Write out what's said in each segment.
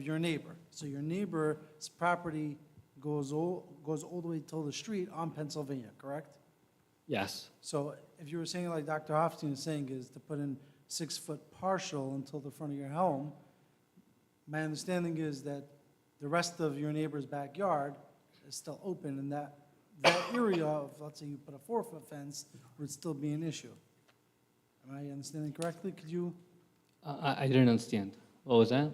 of your neighbor. So your neighbor's property goes all the way till the street on Pennsylvania, correct? Yes. So if you were saying, like Dr. Hoffstein is saying, is to put in 6-foot partial until the front of your home, my understanding is that the rest of your neighbor's backyard is still open, and that area of, let's say you put a 4-foot fence, would still be an issue. Am I understanding correctly? Could you, I didn't understand. What was that?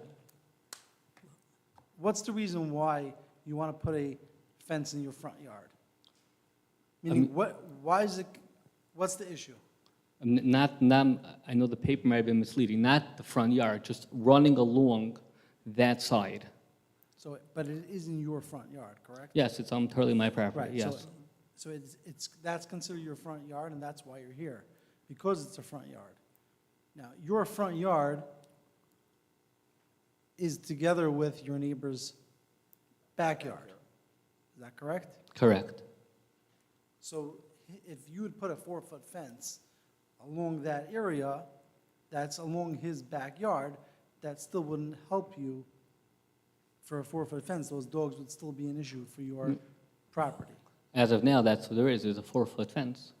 what's the reason why you want to put a fence in your front yard? Meaning, why is it, what's the issue? Not, I know the paper might have been misleading, not the front yard, just running along that side. So, but it is in your front yard, correct? Yes, it's totally my property, Right, yes. so that's considered your front yard, and that's why you're here, because it's a front yard. Now, your front yard is together with your neighbor's backyard. Is that correct? Correct. So if you would put a 4-foot fence along that area, that's along his backyard, that still wouldn't help you for a 4-foot fence. Those dogs would still be an issue for your property. As of now, that's what there is a 4-foot fence.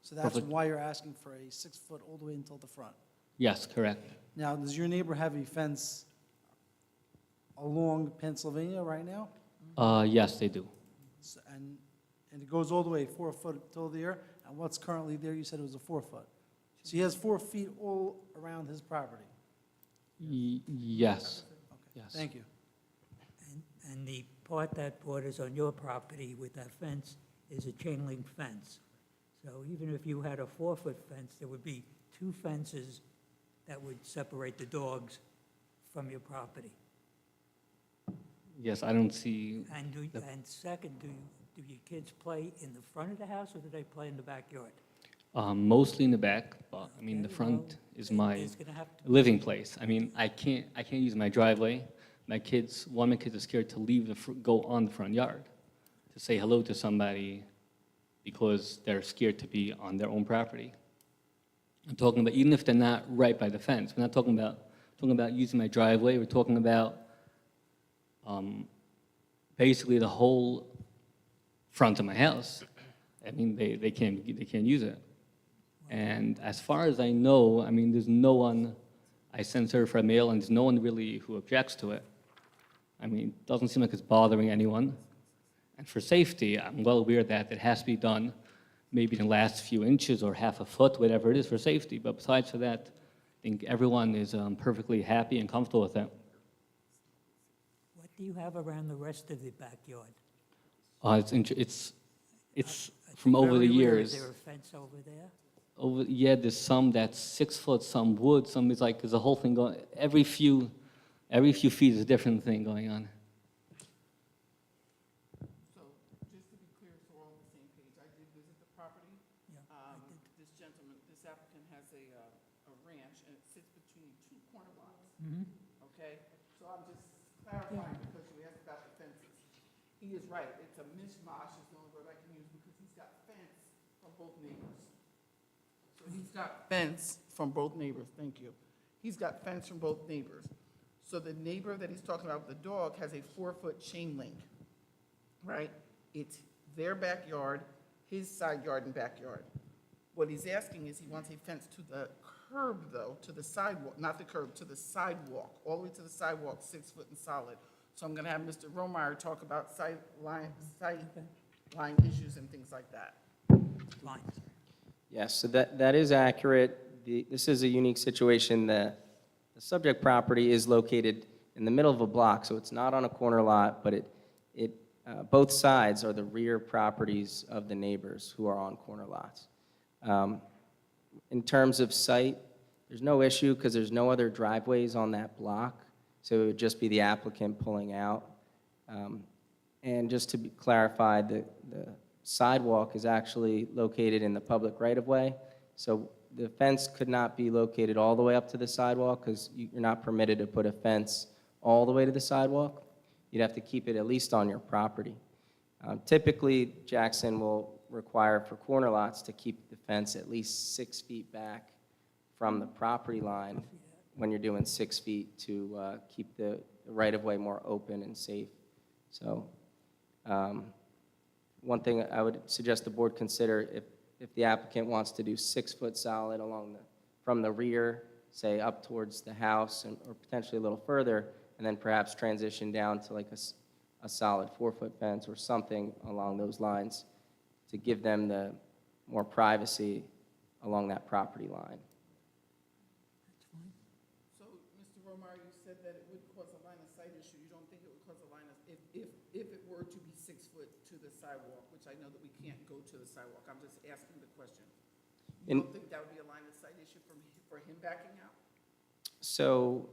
So that's Perfect. why you're asking for a 6-foot all the way until the front. Yes, correct. Now, does your neighbor have a fence along Pennsylvania right now? Yes, they do. And it goes all the way 4 foot till there, and what's currently there, you said it was a 4-foot. So he has 4 feet all around his property. Yes. Okay, Yes. thank you. And the part that borders on your property with that fence is a chain link fence. So even if you had a 4-foot fence, there would be 2 fences that would separate the dogs from your property. Yes, I don't see, And and second, do your kids play in the front of the house, or do they play in the backyard? mostly in the back, but I mean, the Okay, front well, is my there's gonna have to- living place. I mean, I can't use my driveway. One of my kids is scared to leave go on the front yard to say hello to somebody because they're scared to be on their own property. I'm talking about, even if they're not right by the fence, we're not talking about using my driveway, we're talking about basically the whole front of my house. I mean, they can't use it. And as far as I know, I mean, there's no one, I send certified mail, and there's no one really who objects to it. I mean, it doesn't seem like it's bothering anyone. And for safety, I'm well aware that it has to be done maybe in the last few inches or half a foot, whatever it is for safety. But besides for that, I think everyone is perfectly happy and comfortable with it. What do you have around the rest of the backyard? It's from over the Very rare. years. Is there a fence over there? Yeah, there's some that's 6 foot, some wood, some is like, there's a whole thing going, every few feet is a different thing going on. So, just to be clear, so we're all on the same page, I did visit the property. Yeah, I did. This gentleman, this applicant has a ranch, and it sits between 2 corner lots, okay? So I'm just clarifying, because you asked about the fences. He is right, it's a mishmash, is the only word I can use, because he's got fence from both neighbors. So he's got fence from both neighbors, thank you. He's got fence from both neighbors. So the neighbor that he's talking about with the dog has a 4-foot chain link, right? It's their backyard, his side yard and backyard. What he's asking is he wants a fence to the curb, though, to the sidewalk, not the curb, to the sidewalk, all the way to the sidewalk, 6 foot and solid. So I'm gonna have Mr. Romeyer talk about sight line issues and things like that. Fine. Yes, so that is accurate. This is a unique situation. The subject property is located in the middle of a block, so it's not on a corner lot, but both sides are the rear properties of the neighbors who are on corner lots. In terms of site, there's no issue because there's no other driveways on that block, so it would just be the applicant pulling out. And just to be clarified, the sidewalk is actually located in the public right-of-way, so the fence could not be located all the way up to the sidewalk because you're not permitted to put a fence all the way to the sidewalk. You'd have to keep it at least on your property. Typically, Jackson will require for corner lots to keep the fence at least 6 feet back from the property line when you're doing 6 feet to keep the the right-of-way more open and safe. So one thing I would suggest the board consider, if the applicant wants to do 6 foot solid from the rear, say up towards the house, or potentially a little further, and then perhaps transition down to like a solid 4 foot fence or something along those lines to give them the more privacy along that property line. That's fine. So, Mr. Romar, you said that it would cause a line of sight issue. You don't think it would cause a line of, if it were to be 6 foot to the sidewalk, which I know that we can't go to the sidewalk, I'm just asking the question. You don't think that would be a line of sight issue for him backing out? So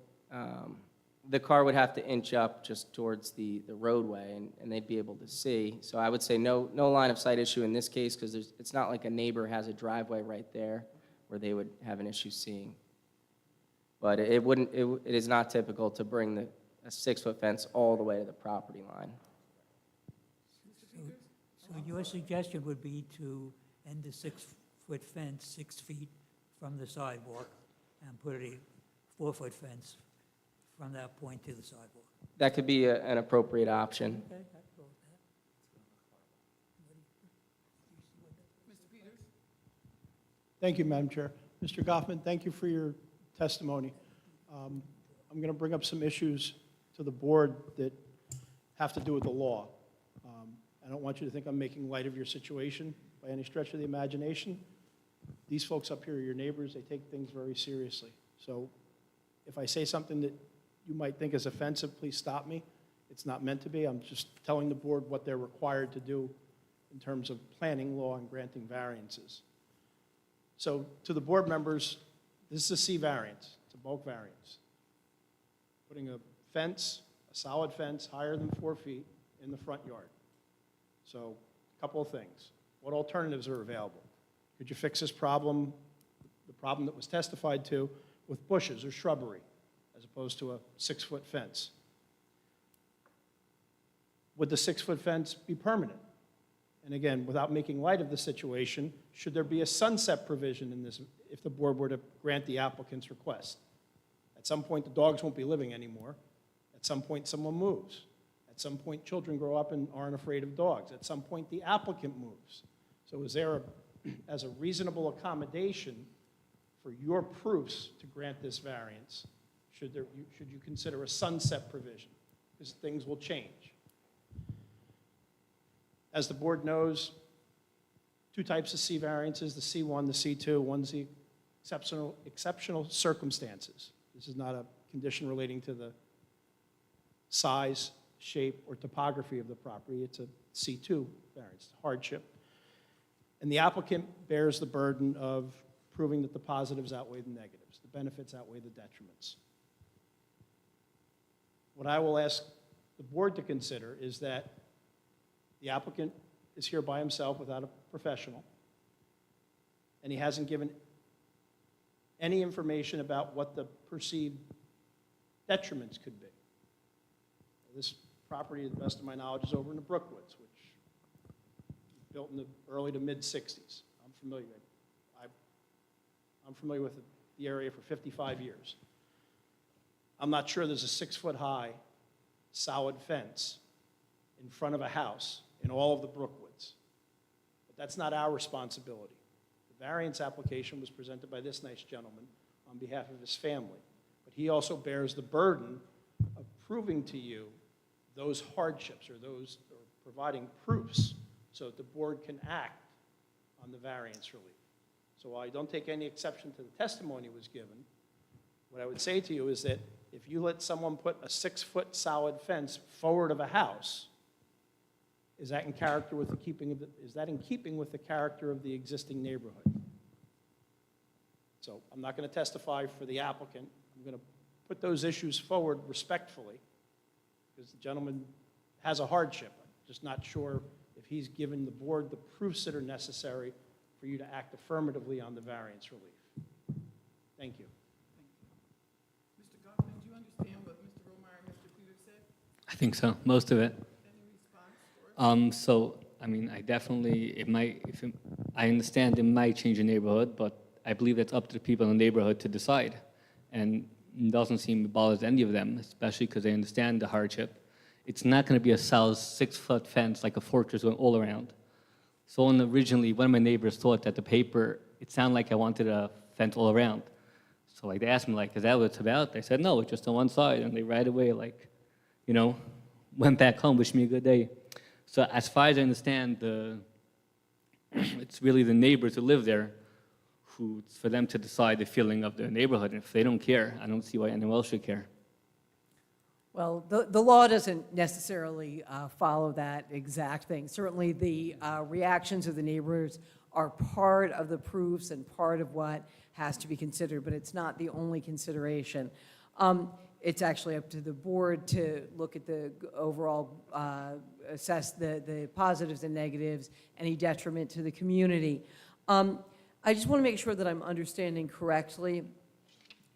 the car would have to inch up just towards the roadway, and they'd be able to see. So I would say no line of sight issue in this case, because it's not like a neighbor has a driveway right there where they would have an issue seeing. But it is not typical to bring a 6 foot fence all the way to the property line. So your suggestion would be to end the 6 foot fence 6 feet from the sidewalk and put a 4 foot fence from that point to the sidewalk? That could be an appropriate option. Okay, I'd go with that. Mr. Peters? Thank you, Madam Chair. Mr. Goffman, thank you for your testimony. I'm going to bring up some issues to the board that have to do with the law. I don't want you to think I'm making light of your situation by any stretch of the imagination. These folks up here are your neighbors. They take things very seriously. So if I say something that you might think is offensive, please stop me. It's not meant to be. I'm just telling the board what they're required to do in terms of planning law and granting variances. So to the board members, this is a C variance. It's a bulk variance. Putting a fence, a solid fence higher than 4 feet in the front yard. So a couple of things. What alternatives are available? Could you fix this problem, the problem that was testified to, with bushes or shrubbery, as opposed to a 6 foot fence? Would the 6 foot fence be permanent? And again, without making light of the situation, should there be a sunset provision in this if the board were to grant the applicant's request? At some point, the dogs won't be living anymore. At some point, someone moves. At some point, children grow up and aren't afraid of dogs. At some point, the applicant moves. So is there, as a reasonable accommodation for your proofs to grant this variance, should you consider a sunset provision? Because things will change. As the board knows, 2 types of C variances, the C1, the C2. One's the exceptional circumstances. This is not a condition relating to the size, shape, or topography of the property. It's a C2 variance, hardship. And the applicant bears the burden of proving that the positives outweigh the negatives, the benefits outweigh the detriments. What I will ask the board to consider is that the applicant is here by himself without a professional, and he hasn't given any information about what the perceived detriments could be. This property, to the best of my knowledge, is over in the Brookwoods, which was built in the early to mid-'60s. I'm familiar with the area for 55 years. I'm not sure there's a 6 foot high solid fence in front of a house in all of the Brookwoods. But that's not our responsibility. The variance application was presented by this nice gentleman on behalf of his family. But he also bears the burden of proving to you those hardships or providing proofs so that the board can act on the variance relief. So while I don't take any exception to the testimony was given, what I would say to you is that if you let someone put a 6 foot solid fence forward of a house, is that in keeping with the character of the existing neighborhood? So I'm not going to testify for the applicant. I'm going to put those issues forward respectfully, because the gentleman has a hardship. I'm just not sure if he's given the board the proofs that are necessary for you to act affirmatively on the variance relief. Thank you. Mr. Goffman, do you understand what Mr. Romar and Mr. Peters said? I think so, most of it. Any response? So, I mean, I definitely, I understand it might change the neighborhood, but I believe that's up to the people in the neighborhood to decide. And doesn't seem to bother any of them, especially because they understand the hardship. It's not going to be a solid 6-foot fence like a fortress going all around. So originally, one of my neighbors thought that the paper, it sounded like I wanted a fence all around. So like they asked me, like, is that what it's about? I said, no, it's just on one side. And they right away, like, you know, went back home, wished me a good day. So as far as I understand, it's really the neighbors who live there who, it's for them to decide the feeling of the neighborhood. And if they don't care, I don't see why anyone else should care. Well, the law doesn't necessarily follow that exact thing. Certainly, the reactions of the neighbors are part of the proofs and part of what has to be considered, but it's not the only consideration. It's actually up to the board to look at the overall, assess the positives and negatives, any detriment to the community. I just want to make sure that I'm understanding correctly.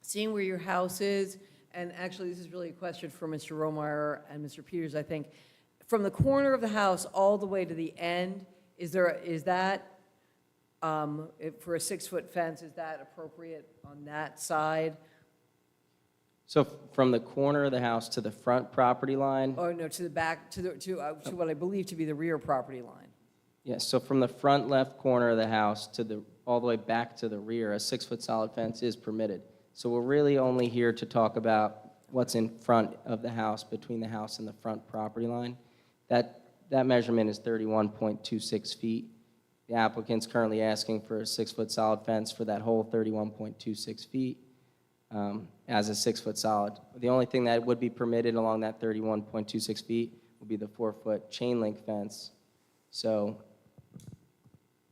Seeing where your house is, and actually this is really a question for Mr. Romeyer and Mr. Peters, I think. From the corner of the house all the way to the end, is that, for a 6-foot fence, is that appropriate on that side? So from the corner of the house to the front property line? Or no, to the back, to what I believe to be the rear property line? Yes, so from the front left corner of the house to all the way back to the rear, a 6-foot solid fence is permitted. So we're really only here to talk about what's in front of the house, between the house and the front property line. That measurement is 31.26 feet. The applicant's currently asking for a 6-foot solid fence for that whole 31.26 feet as a 6-foot solid. The only thing that would be permitted along that 31.26 feet would be the 4-foot chain link fence. So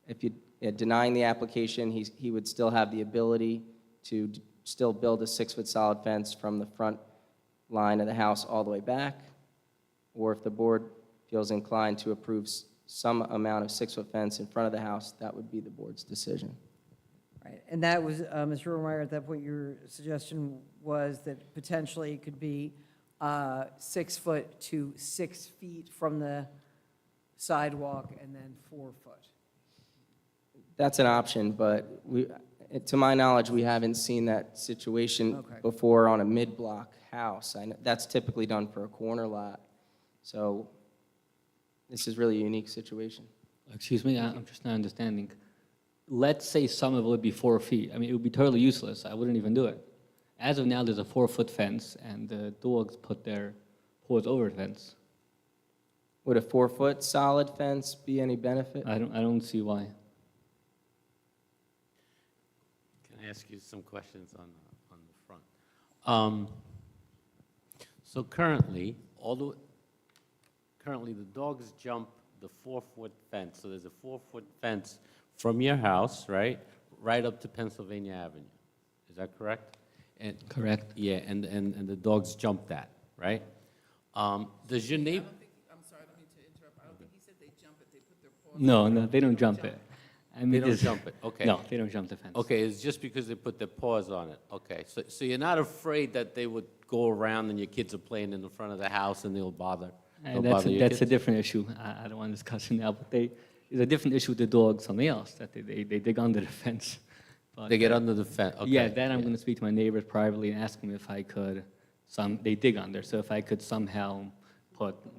if you denying the application, he would still have the ability to still build a 6-foot solid fence from the front line of the house all the way back, or if the board feels inclined to approve some amount of 6-foot fence in front of the house, that would be the board's decision. Right, and that was, Mr. Romeyer, at that point, your suggestion was that potentially it could be 6 foot to 6 feet from the sidewalk and then 4 foot. That's an option, but to my knowledge, we haven't seen that situation Okay. before on a mid-block house. That's typically done for a corner lot. So this is really a unique situation. Excuse me, I'm just not understanding. Let's say some of it would be 4 feet. I mean, it would be totally useless. I wouldn't even do it. As of now, there's a 4-foot fence, and the dogs put their paws over the fence. Would a 4-foot solid fence be any benefit? I don't see why. Can I ask you some questions on the front? So currently, currently the dogs jump the 4-foot fence. So there's a 4-foot fence from your house, right up to Pennsylvania Avenue. Is that correct? And Correct. yeah, and the dogs jump that, right? Does your neighbor? I'm sorry, I don't mean to interrupt. I don't think he said they jump it, they put their paws. No, they don't jump it. I mean, They don't there's- jump it. Okay. No, they don't jump the fence. Okay, it's just because they put their paws on it. Okay, so you're not afraid that they would go around and your kids are playing in the front of the house and they'll bother? And they'll that's bother your that's a kids? different issue. I don't want to discuss it now, but there's a different issue with the dogs, something else, that they dig under the fence. But, They get under the fence, okay. yeah, then I'm going to speak to my neighbors privately and ask them if I could, they dig under, so if I could somehow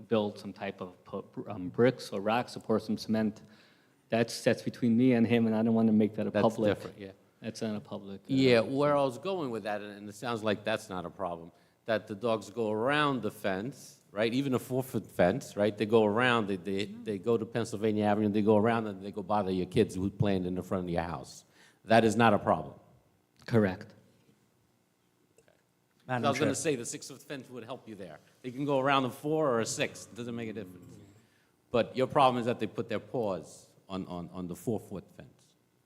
build some type of bricks or rocks or pour some cement. That's between me and him, and I don't want to make that a That's public. different, yeah. That's not a public. Yeah, where I was going with that, and it sounds like that's not a problem, that the dogs go around the fence, right? Even a 4-foot fence, right? They go around, they go to Pennsylvania Avenue, they go around and they go bother your kids who's playing in the front of your house. That is not a problem. Correct. I was going to say the 6-foot fence would help you there. They can go around a 4 or a 6, it doesn't make a difference. But your problem is that they put their paws on the 4-foot fence.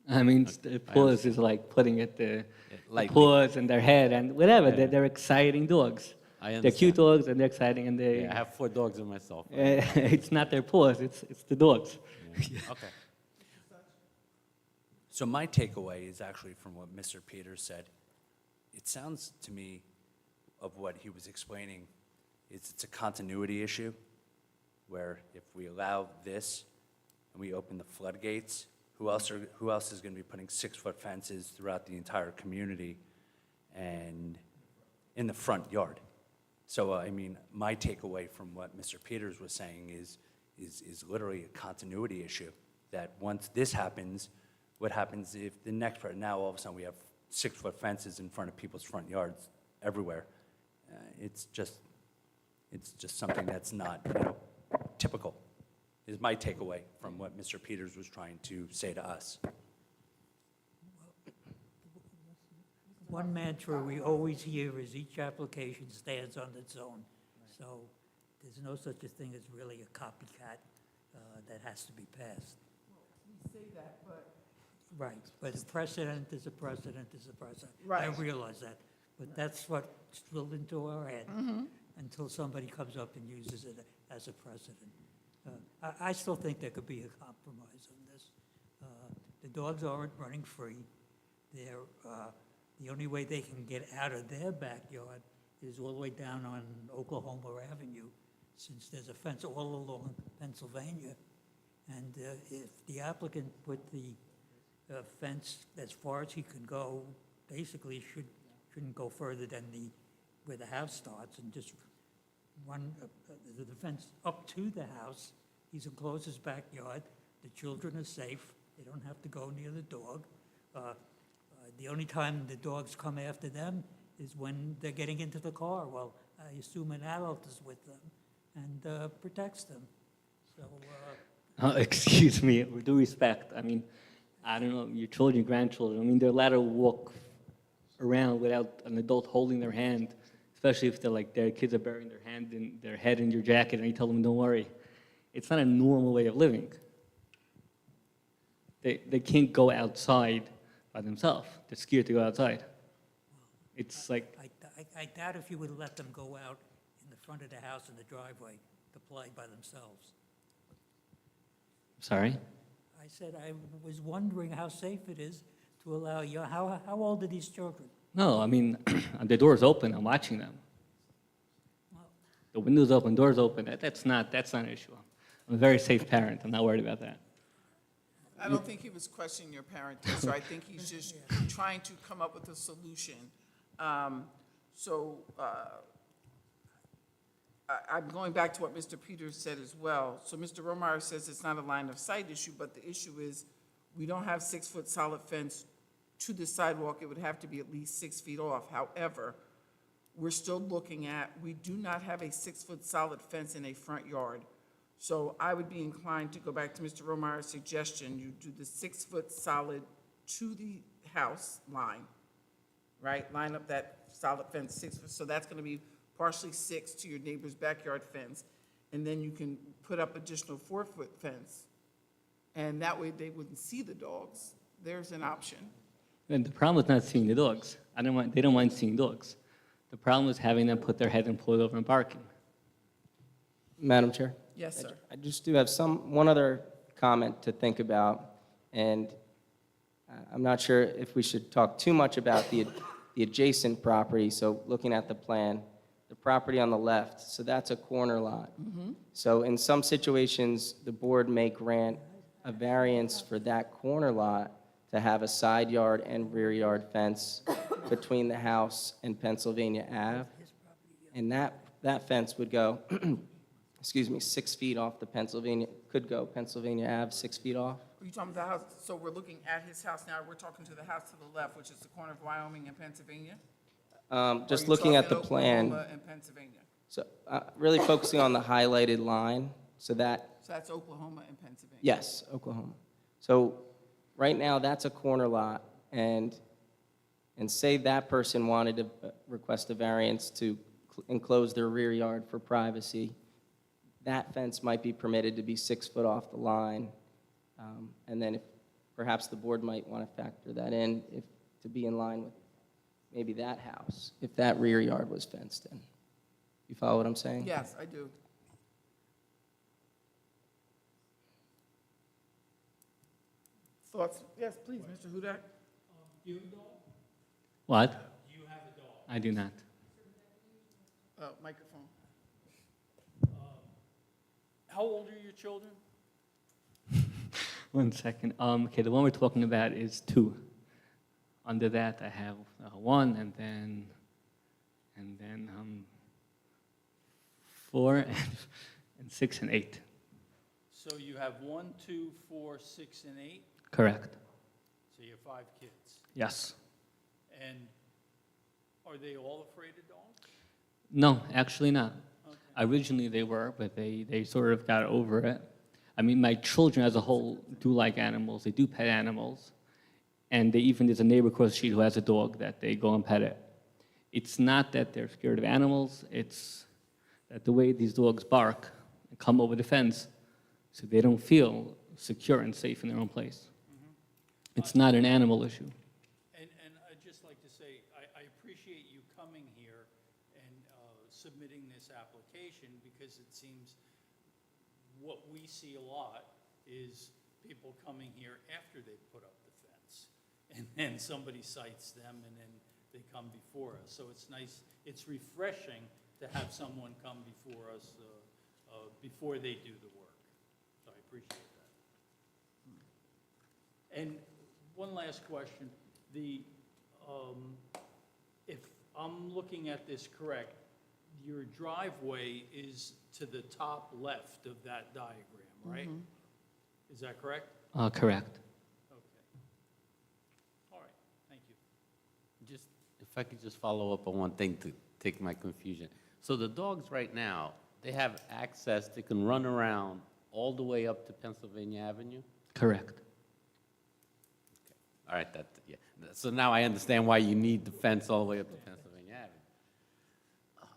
I mean, the paws is like putting it the lightly. paws and their head and whatever. They're exciting dogs. I They're cute understand. dogs and they're exciting and they. Yeah, I have 4 dogs in myself. It's not their paws. It's the dogs. Okay. So my takeaway is actually from what Mr. Peters said. It sounds to me of what he was explaining is it's a continuity issue where if we allow this and we open the floodgates, who else is going to be putting 6-foot fences throughout the entire community? And in the front yard. So, I mean, my takeaway from what Mr. Peters was saying is literally a continuity issue, that once this happens, what happens if the next part, now all of a sudden we have 6-foot fences in front of people's front yards everywhere? It's just something that's not, typical, is my takeaway from what Mr. Peters was trying to say to us. One mantra we always hear is each application stands on its own. So there's no such a thing as really a copycat that has to be passed. We say that, but Right, but a precedent is a precedent is a precedent. I Right. realize that, but that's what's drilled into our head until somebody comes up and uses it as a precedent. I still think there could be a compromise on this. The dogs aren't running free. They're, the only way they can get out of their backyard is all the way down on Oklahoma Avenue, since there's a fence all along Pennsylvania. And if the applicant put the fence as far as he can go, basically shouldn't go further than where the house starts, and just run the fence up to the house. He's enclosed his backyard. The children are safe. They don't have to go near the dog. The only time the dogs come after them is when they're getting into the car. Well, I assume an adult is with them and protects them. So, Excuse me, with due respect, I mean, I don't know, your children, your grandchildren, I mean, they're allowed to walk around without an adult holding their hand, especially if they're like, their kids are burying their head in your jacket and you tell them, don't worry. It's not a normal way of living. They can't go outside by themselves. They're scared to go outside. It's like, I doubt if you would let them go out in the front of the house in the driveway to play by themselves. sorry? I said I was wondering how safe it is to allow you, how old are these children? No, I mean, the door's open, I'm watching them. The window's open, door's open, that's not an issue. I'm a very safe parent, I'm not worried about that. I don't think he was questioning your parenting, so I think he's just trying to come up with a solution. I'm going back to what Mr. Peters said as well. So Mr. Romeyer says it's not a line of sight issue, but the issue is we don't have 6-foot solid fence to the sidewalk. It would have to be at least 6 feet off. However, we're still looking at, we do not have a 6-foot solid fence in a front yard. So I would be inclined to go back to Mr. Romeyer's suggestion. You do the 6-foot solid to the house line, right? Line up that solid fence 6 foot. So that's going to be partially 6 to your neighbor's backyard fence. And then you can put up additional 4-foot fence. And that way they wouldn't see the dogs. There's an option. And the problem is not seeing the dogs. They don't mind seeing dogs. The problem is having them put their head and pull it over and barking. Madam Chair? Yes, sir. I just do have one other comment to think about, and I'm not sure if we should talk too much about the adjacent property. So looking at the plan, the property on the left, so that's a corner lot. So in some situations, the board may grant a variance for that corner lot to have a side yard and rear yard fence between the house and Pennsylvania Ave. And that fence would go, 6 feet off the Pennsylvania Ave, 6 feet off. Are you talking about the house? So we're looking at his house now. We're talking to the house to the left, which is the corner of Wyoming and Pennsylvania? Just Or you're looking at the talking plan, Oklahoma and Pennsylvania? so really focusing on the highlighted line, so that, So that's Oklahoma and Pennsylvania? yes, Oklahoma. So right now, that's a corner lot, and say that person wanted to request a variance to enclose their rear yard for privacy, that fence might be permitted to be 6 foot off the line. And then if, perhaps the board might want to factor that in to be in line with maybe that house, if that rear yard was fenced in. You follow what I'm saying? Yes, I do. Thoughts? Yes, please, Mr. Hudak. What? Do you have a dog? I do not. Microphone. How old are your children? 1 second. Okay, the one we're talking about is 2. Under that, I have 1, and then and then 4 and 6 and 8. So you have 1, 2, 4, 6, and 8, Correct. so you have 5 kids. Yes. And are they all afraid of dogs? No, actually not. Okay. Originally they were, but they sort of got over it. I mean, my children as a whole do like animals. They do pet animals. And there's a neighbor across the street who has a dog that they go and pet it. It's not that they're scared of animals. It's that the way these dogs bark and come over the fence, so they don't feel secure and safe in their own place. It's not an animal issue. And I'd just like to say, I appreciate you coming here and submitting this application, because it seems what we see a lot is people coming here after they've put up the fence. And then somebody cites them, and then they come before us. So it's nice, it's refreshing to have someone come before us before they do the work. So I appreciate that. And one last question. If I'm looking at this correct, your driveway is to the top left of that diagram, right? Is that correct? Correct. Okay. All right, thank you. Just, if I could just follow up on one thing to take my confusion. So the dogs right now, they have access, they can run around all the way up to Pennsylvania Avenue? Correct. All right, yeah. So now I understand why you need the fence all the way up to Pennsylvania Avenue.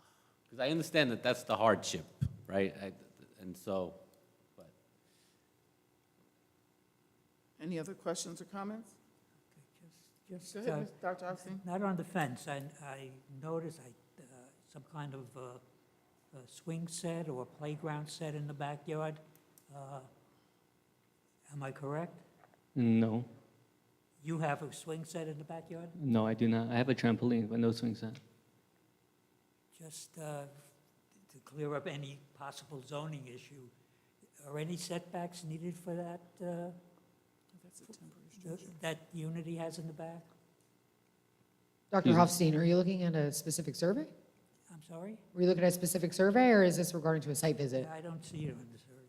Because I understand that that's the hardship, right? And so, but. Any other questions or comments? Just, Go ahead, Dr. Austin. not on the fence, I noticed some kind of swing set or playground set in the backyard. Am I correct? No. You have a swing set in the backyard? No, I do not. I have a trampoline, but no swing set. Just to clear up any possible zoning issue, are any setbacks needed for that, That's a temporary structure. that unit he has in the back? Dr. Excuse me. Hofstein, are you looking at a specific survey? I'm sorry? Were you looking at a specific survey, or is this regarding to a site visit? I don't see it on the survey.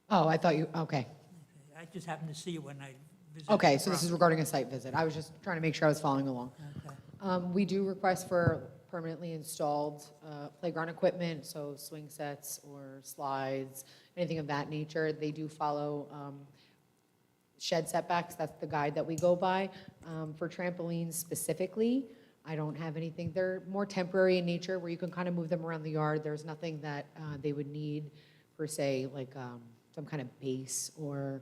Oh, I thought you, okay. I just happened to see it when I visited. Okay, the so this is property. regarding a site visit. I was just trying to make sure I was following along. Okay. We do request for permanently installed playground equipment, so swing sets or slides, anything of that nature. They do follow shed setbacks. That's the guide that we go by. For trampolines specifically, I don't have anything. They're more temporary in nature, where you can kind of move them around the yard. There's nothing that they would need, per se, like some kind of base or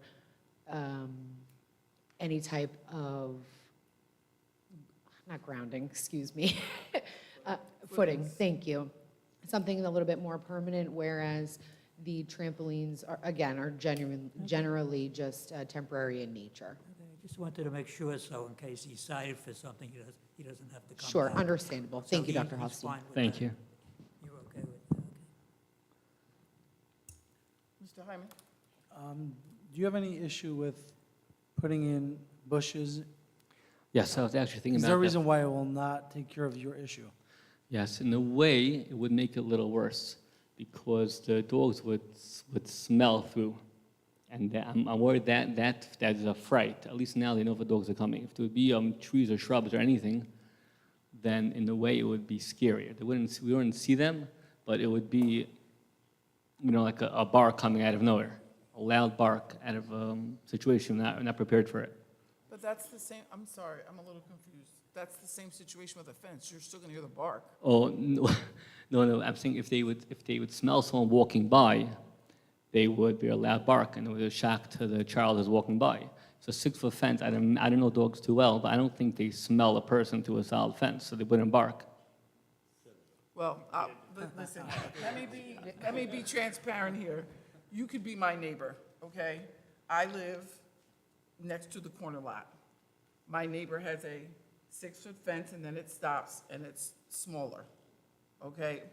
any type of, not grounding, excuse me, footing, thank you. Something a little bit more permanent, whereas the trampolines are, again, are generally just temporary in nature. Okay, I just wanted to make sure, so in case he decided for something, he doesn't have to come Sure, back. understandable. So Thank you, he- Dr. he's Hofstein. fine with Thank that. you. You're okay with that, okay. Mr. Hyman? Do you have any issue with putting in bushes? Yes, I was actually thinking Is about there a that. reason why it will not take care of your issue? Yes, in a way, it would make it a little worse because the dogs would smell through. And I'm worried that is a fright. At least now they know if the dogs are coming. If there would be trees or shrubs or anything, then in a way it would be scarier. We wouldn't see them, but it would be, like a bark coming out of nowhere, a loud bark out of a situation we're not prepared for it. But that's the same, I'm sorry, I'm a little confused. That's the same situation with a fence. You're still gonna hear the bark. Oh, no, no, I'm saying if they would smell someone walking by, they would be a loud bark, and it would be a shock to the child who's walking by. So 6-foot fence, I don't know dogs too well, but I don't think they smell a person through a solid fence, so they wouldn't bark. Well, listen, let me be transparent here. You could be my neighbor, okay? I live next to the corner lot. My neighbor has a 6-foot fence, and then it stops, and it's smaller, okay?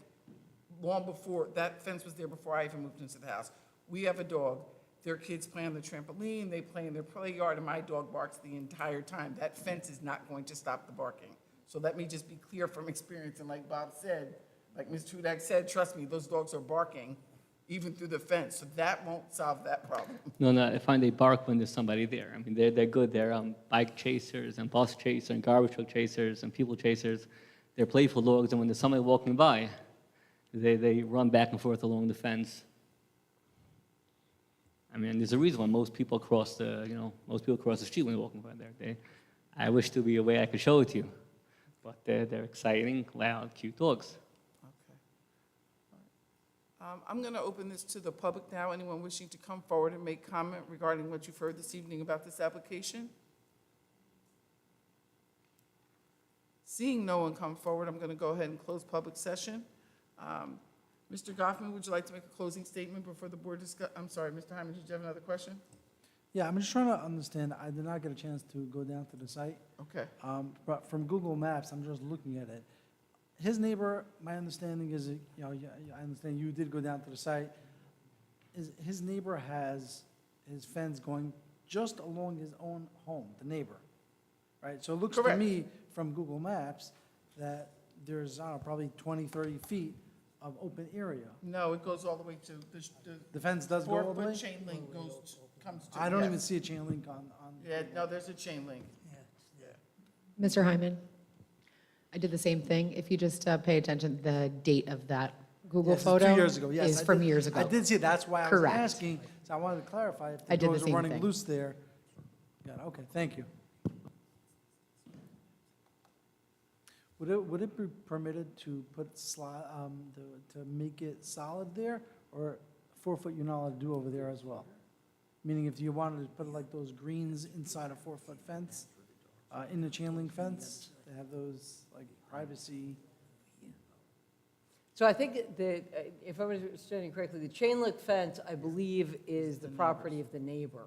Long before, that fence was there before I even moved into the house. We have a dog. Their kids play on the trampoline, they play in their play yard, and my dog barks the entire time. That fence is not going to stop the barking. So let me just be clear from experience, and like Bob said, like Ms. Trudak said, trust me, those dogs are barking even through the fence, so that won't solve that problem. No, I find they bark when there's somebody there. I mean, they're good. They're bike chasers and bus chasers and garbage truck chasers and people chasers. They're playful dogs, and when there's somebody walking by, they run back and forth along the fence. I mean, there's a reason why most people cross the street when they're walking by there. I wish there be a way I could show it to you, but they're exciting, loud, cute dogs. Okay. All right. I'm going to open this to the public now. Anyone wishing to come forward and make comment regarding what you've heard this evening about this application? Seeing no one come forward, I'm going to go ahead and close public session. Mr. Goffman, would you like to make a closing statement before the board discuss? I'm sorry, Mr. Hyman, did you have another question? Yeah, I'm just trying to understand, I did not get a chance to go down to the site, Okay. but from Google Maps, I'm just looking at it. His neighbor, my understanding is, I understand you did go down to the site, his neighbor has his fence going just along his own home, the neighbor, right? So it looks to Correct. me from Google Maps that there's, I don't know, probably 20, 30 feet of open area. No, it goes all the way to The fence does go all the way? 4-foot chain link comes to. I don't yes. even see a chain link on. Yeah, no, there's a chain link. Yeah. Mr. Hyman, I did the same thing. If you just pay attention, the date of that Google Yes, it's photo 2 years ago, yes. is I from did- years ago. I did see it, that's why I was Correct. asking, so I wanted to clarify if I the did the dogs are same running thing. loose there. Yeah, okay, thank you. Would it be permitted to put to make it solid there, or 4 foot you're not allowed to do over there as well? Meaning if you wanted to put like those greens inside a 4-foot fence, in the chain link fence, to have those like privacy. So I think that, if I'm understanding correctly, the chain link fence, I believe, is the property of the neighbor.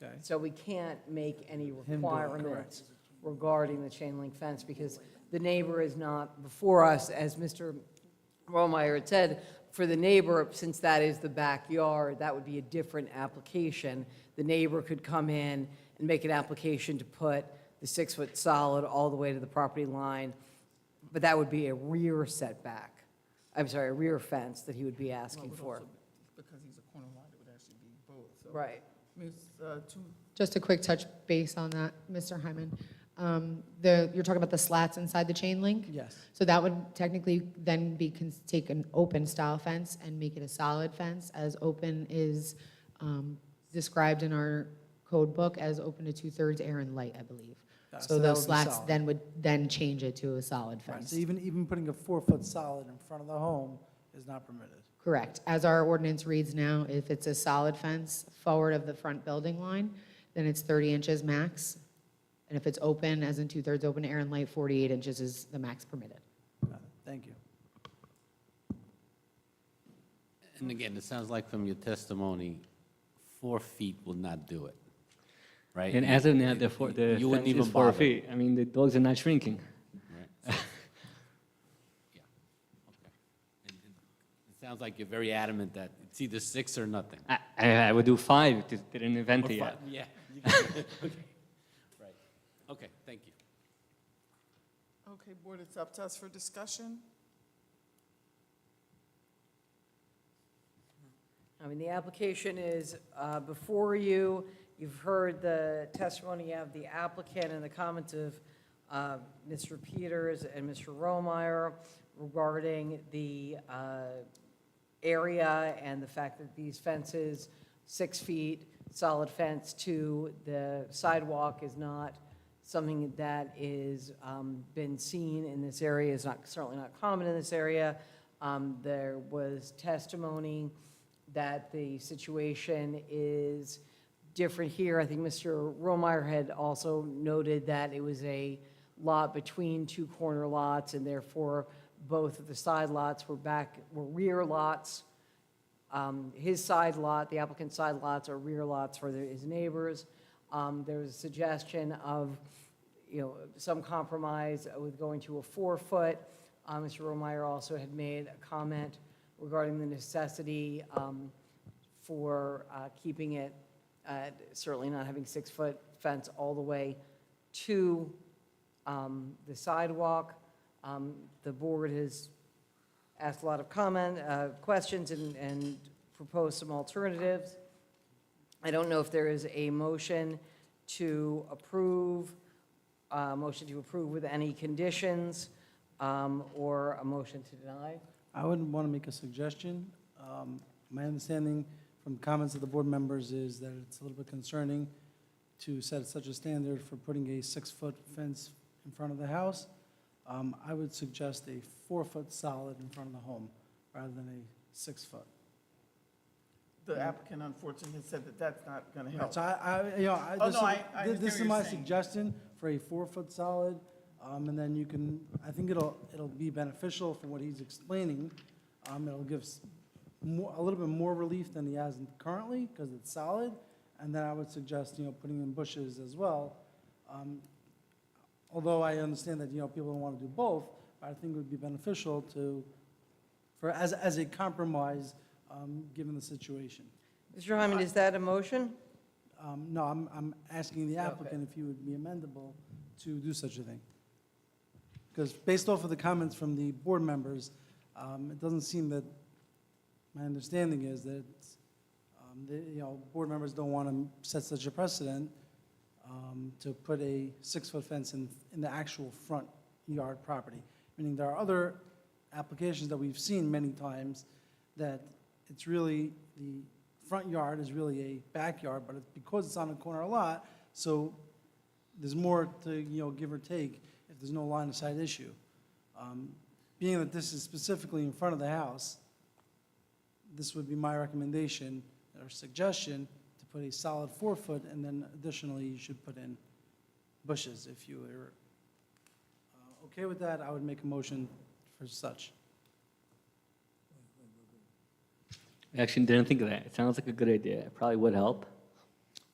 Okay. So we can't make any do it, requirements regarding the chain link fence, because the neighbor is not before us, as Mr. Romeyer had said. For the neighbor, since that is the backyard, that would be a different application. The neighbor could come in and make an application to put the 6-foot solid all the way to the property line, but that would be a rear setback. I'm sorry, a rear fence that he would be asking for. Because he's a corner lot, it would actually be both, so. Right. Ms. Just a quick touch base on that, Mr. Hyman. You're talking about the slats inside the chain link? Yes. So that would technically then take an open style fence and make it a solid fence, as open is described in our code book as open to 2/3 air and light, I believe. Yeah, So that those would be slats solid. then would then change it to a solid Right, fence. so even putting a 4-foot solid in front of the home is not permitted. Correct. As our ordinance reads now, if it's a solid fence forward of the front building line, then it's 30 inches max. And if it's open, as in 2/3 open air and light, 48 inches is the max permitted. Got it. Thank you. And again, it sounds like from your testimony, 4 feet will not do it, right? And as of now, the You wouldn't fence even is 4 bother. feet. I mean, the dogs are not shrinking. Right. Yeah, okay. It sounds like you're very adamant that it's either 6 or nothing. I would do 5 if they didn't invent Or it yet. 5, yeah. Okay, right. Okay, thank you. Okay, board, it's up to us for discussion. I mean, the application is before you. You've heard the testimony of the applicant and the comments of Mr. Peters and Mr. Romeyer regarding the area and the fact that these fences, 6 feet, solid fence to the sidewalk is not something that is been seen in this area, is not, certainly not common in this area. There was testimony that the situation is different here. I think Mr. Romeyer had also noted that it was a lot between 2 corner lots, and therefore both of the side lots were rear lots. His side lot, the applicant's side lots, are rear lots for his neighbors. There was a suggestion of, some compromise with going to a 4-foot. Mr. Romeyer also had made a comment regarding the necessity for keeping it, certainly not having 6-foot fence all the way to The sidewalk, the board has asked a lot of questions and proposed some alternatives. I don't know if there is a motion to approve with any conditions, or a motion to deny. I would want to make a suggestion. My understanding from comments of the board members is that it's a little bit concerning to set such a standard for putting a 6-foot fence in front of the house. I would suggest a 4-foot solid in front of the home rather than a 6-foot. The applicant unfortunately said that that's not gonna help. So Oh, no, I understand this what is you're my saying. suggestion for a 4-foot solid, and then you can, I think it'll be beneficial for what he's explaining. It'll give a little bit more relief than he has currently, because it's solid, and then I would suggest, putting in bushes as well. Although I understand that, people don't want to do both, but I think it would be beneficial as a compromise, given the situation. Mr. Hyman, is that a motion? No, I'm asking the applicant if he would be amendable to do such a thing. Because based off of the comments from the board members, it doesn't seem that, my understanding is that, board members don't want to set such a precedent to put a 6-foot fence in the actual front yard property. Meaning there are other applications that we've seen many times that it's really, the front yard is really a backyard, but because it's on a corner lot, so there's more to, give or take if there's no line of sight issue. Being that this is specifically in front of the house, this would be my recommendation or suggestion to put a solid 4-foot, and then additionally, you should put in bushes. If you are okay with that, I would make a motion for such. I actually didn't think of that. It sounds like a good idea. It probably would help.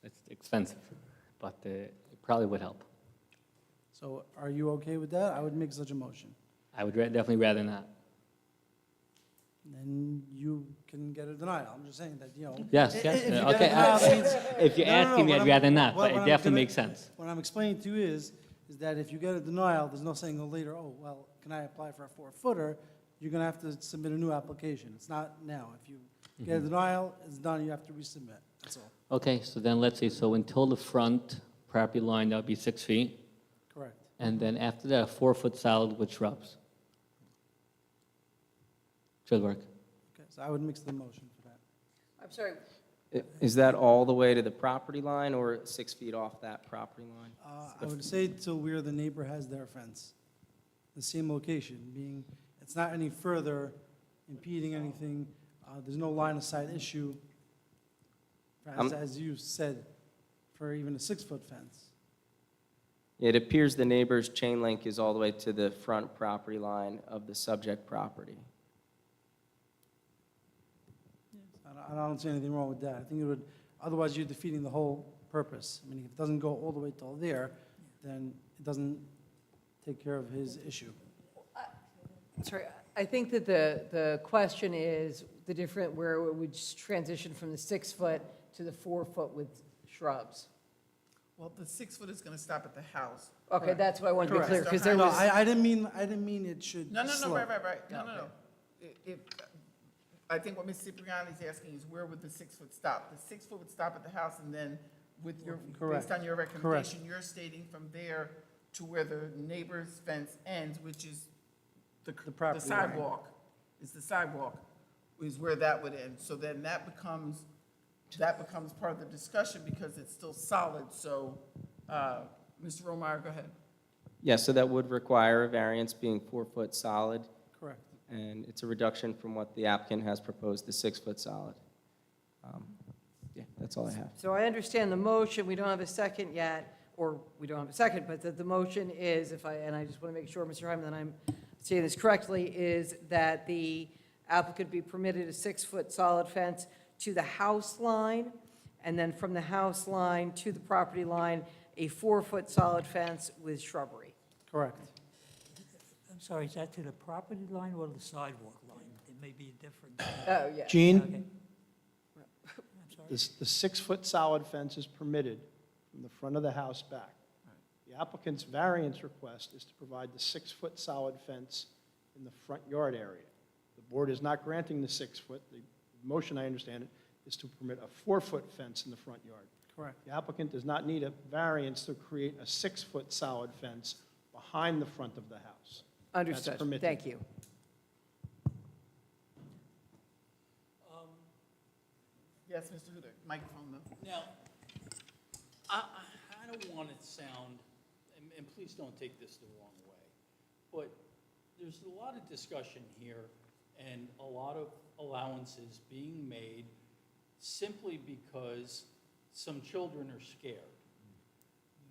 It's expensive, but it probably would help. So are you okay with that? I would make such a motion. I would definitely rather not. Then you can get a denial. I'm just saying that, Yes, if yes, you get a okay. denial, it means- If you're No, no, no, asking me, what I'd I'm- rather not, what- but what it I'm definitely gonna- makes sense. What I'm explaining to you is that if you get a denial, there's no saying later, oh, well, can I apply for a 4-footer? You're going to have to submit a new application. It's not now. If you get a denial, it's done, you have to resubmit. That's all. Okay, so then let's say, so until the front property line, that would be 6 feet. Correct. And then after that, a 4-foot solid with shrubs. Should work. Okay, so I would mix the motion for that. I'm sorry, Is that all the way to the property line or 6 feet off that property line? I would say till where the neighbor has their fence, the same location, being, it's not any further impeding anything. There's no line of sight issue, as you said, for even a 6-foot fence. It appears the neighbor's chain link is all the way to the front property line of the subject property. I don't see anything wrong with that. I think it would, otherwise you're defeating the whole purpose. I mean, if it doesn't go all the way till there, then it doesn't take care of his issue. sorry, I think that the question is the different, where it would transition from the 6-foot to the 4-foot with shrubs. Well, the 6-foot is gonna stop at the house. Okay, that's what I wanted to be Correct. clear, because there No, was, I didn't mean it should No, slope. right. No. I think what Ms. Cipriani is asking is where would the 6-foot stop? The 6-foot would stop at the house, and then with your, Correct. based on your recommendation, you're stating from there to where the neighbor's fence ends, which is the property line. sidewalk, is where that would end. So then that becomes part of the discussion because it's still solid. So, Mr. Romeyer, go ahead. Yes, so that would require a variance being 4-foot solid, Correct. and it's a reduction from what the applicant has proposed, the 6-foot solid. Yeah, that's all I have. so I understand the motion, we don't have a second yet, or we don't have a second, but the motion is, and I just want to make sure, Mr. Hyman, that I'm saying this correctly, is that the applicant be permitted a 6-foot solid fence to the house line, and then from the house line to the property line, a 4-foot solid fence with shrubbery. Correct. I'm sorry, is that to the property line or the sidewalk line? It may be a different. Oh, yes. Gene, Okay. I'm sorry. the 6-foot solid fence is permitted from the front of the house back. The The applicant's variance request is to provide the 6-foot solid fence in the front yard area. The board is not granting the 6-foot. The motion, I understand it, is to permit a 4-foot fence in the front yard. Correct. The applicant does not need a variance to create a 6-foot solid fence behind the front of the house. Understood. permitted. Thank you. Yes, Mr. Huda, microphone though. Now, I don't want it to sound, and please don't take this the wrong way, but there's a lot of discussion here and a lot of allowances being made simply because some children are scared.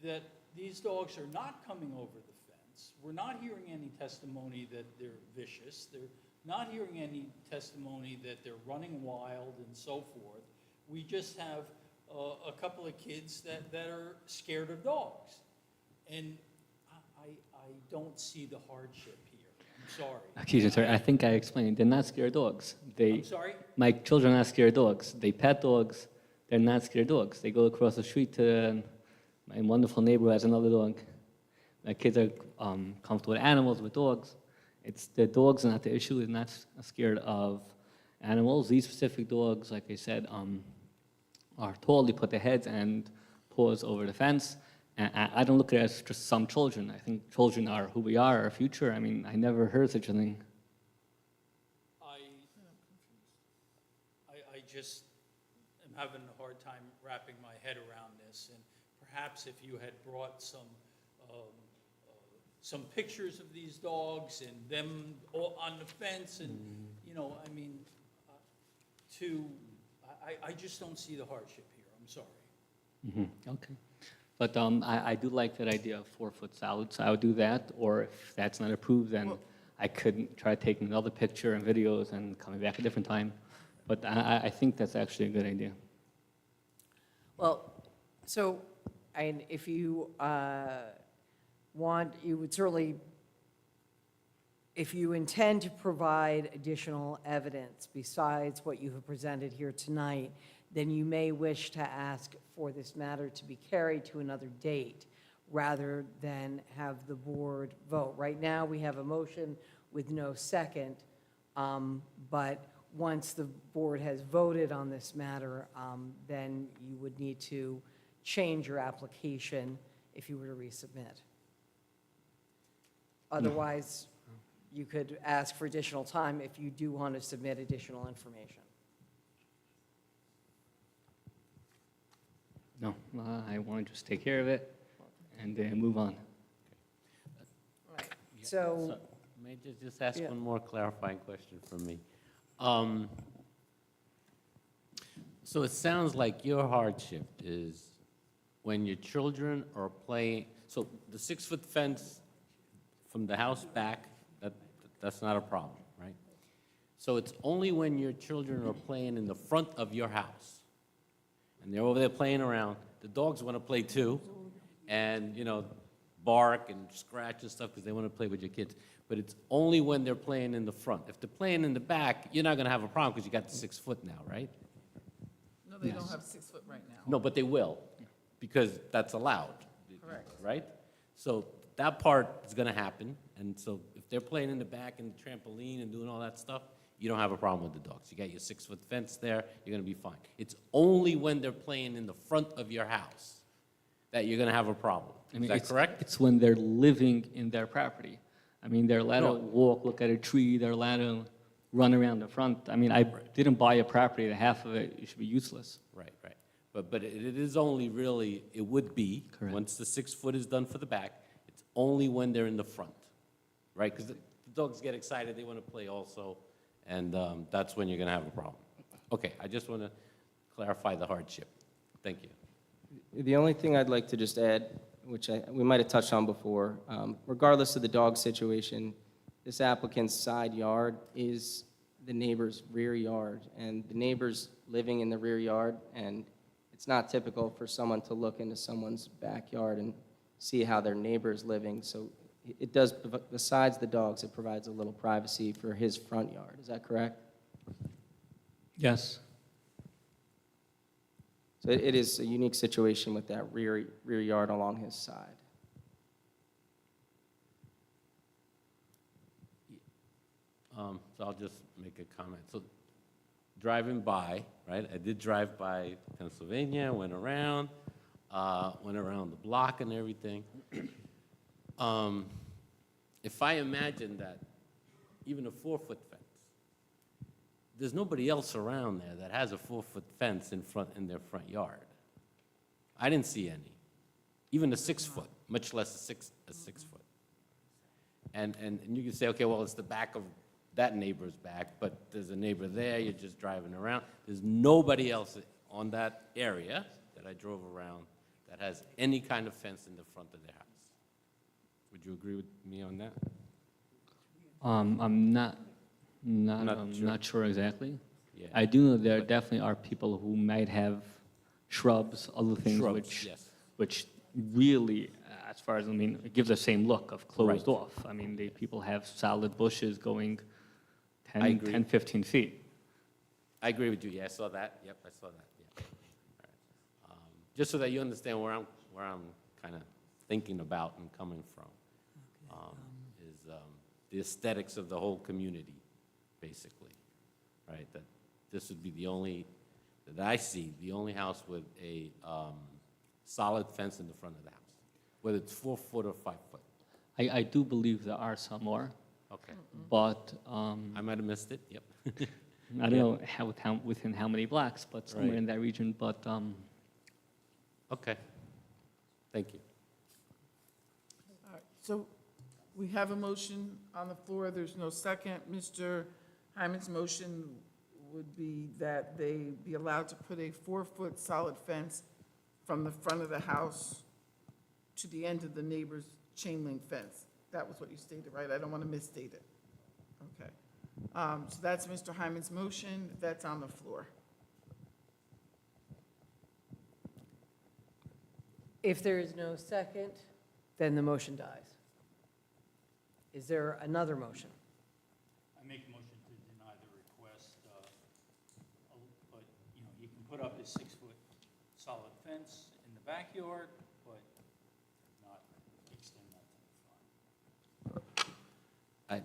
That these dogs are not coming over the fence. We're not hearing any testimony that they're vicious. They're not hearing any testimony that they're running wild and so forth. We just have a couple of kids that are scared of dogs. And I don't see the hardship here. I'm sorry. Excuse me, sir, I think I explained, they're not scared dogs. I'm sorry? My children are not scared dogs. They pet dogs, they're not scared dogs. They go across the street to my wonderful neighbor who has another dog. My kids are comfortable with animals, with dogs. It's the dogs are not the issue. They're not scared of animals. These specific dogs, like I said, are told they put their heads and paws over the fence. And I don't look at it as just some children. I think children are who we are, our future. I mean, I never heard such a thing. I just am having a hard time wrapping my head around this, and perhaps if you had brought some pictures of these dogs and them on the fence, and, you know, I mean, I just don't see the hardship here, I'm sorry. Okay. But I do like that idea of 4-foot solids. I would do that, or if that's not approved, then I could try taking another picture and videos and coming back a different time. But I think that's actually a good idea. Well, so, and if you want, you would certainly, if you intend to provide additional evidence besides what you have presented here tonight, then you may wish to ask for this matter to be carried to another date rather than have the board vote. Right now, we have a motion with no second, but once the board has voted on this matter, then you would need to change your application if you were to resubmit. Otherwise, you could ask for additional time if you do want to submit additional information. No, I want to just take care of it and then move on. Right. So, May I just ask Yeah. one more clarifying question from me? So it sounds like your hardship is when your children are playing, so the 6-foot fence from the house back, that's not a problem, right? So it's only when your children are playing in the front of your house, and they're over there playing around, the dogs want to play too, and, you know, bark and scratch and stuff because they want to play with your kids. But it's only when they're playing in the front. If they're playing in the back, you're not going to have a problem because you got the 6-foot now, right? No, they don't have 6 foot right now. No, but they will, because that's allowed. Correct. Right? So that part is going to happen, and so if they're playing in the back and the trampoline and doing all that stuff, you don't have a problem with the dogs. You got your 6-foot fence there, you're going to be fine. It's only when they're playing in the front of your house that you're going to have a problem. I mean, Is that it's- correct? It's when they're living in their property. I mean, they're allowed to No. walk, look at a tree, they're allowed to run around the front. I mean, I didn't buy a property that half of it should be useless. Right. But it is only really, it would be, Correct. once the 6-foot is done for the back, it's only when they're in the front, right? Because the dogs get excited, they want to play also, and that's when you're going to have a problem. Okay, I just want to clarify the hardship. Thank you. The only thing I'd like to just add, which we might have touched on before, regardless of the dog situation, this applicant's side yard is the neighbor's rear yard, and the neighbor's living in the rear yard, and it's not typical for someone to look into someone's backyard and see how their neighbor is living. So it does, besides the dogs, it provides a little privacy for his front yard. Is that correct? Yes. So it is a unique situation with that rear yard along his side. So I'll just make a comment. So driving by, right, I did drive by Pennsylvania, went around the block and everything. If I imagine that even a 4-foot fence, there's nobody else around there that has a 4-foot fence in their front yard. I didn't see any, even a 6-foot, much less a 6-foot. And you can say, okay, well, it's the back of that neighbor's back, but there's a neighbor there, you're just driving around. There's nobody else on that area that I drove around that has any kind of fence in the front of their house. Would you agree with me on that? I'm not Not sure. sure exactly. Yeah. I do know there definitely are people who might have shrubs, other things Shrubs, yes. which really, as far as, I mean, it gives the same look of closed Right. off. I mean, people have solid bushes going I 10, agree. 10, 15 feet. I agree with you, yeah, I saw that, yep, I saw that, yeah. All right. Just so that you understand where I'm kind of thinking about and coming from, is the aesthetics of the whole community, basically, right? That this would be the only, that I see, the only house with a solid fence in the front of the house, whether it's 4 foot or 5 foot. I do believe there are some more, Okay, but I might have missed it, yep. I don't know within how many blocks, but somewhere Right. in that region, but Okay, thank you. All right, so we have a motion on the floor, there's no second. Mr. Hyman's motion would be that they be allowed to put a 4-foot solid fence from the front of the house to the end of the neighbor's chain link fence. That was what you stated, right? I don't want to misstate it. Okay. So that's Mr. Hyman's motion, that's on the floor. If there is no second, then the motion dies. Is there another motion? I make a motion to deny the request, but, you can put up a 6-foot solid fence in the backyard, but not extend that to the front.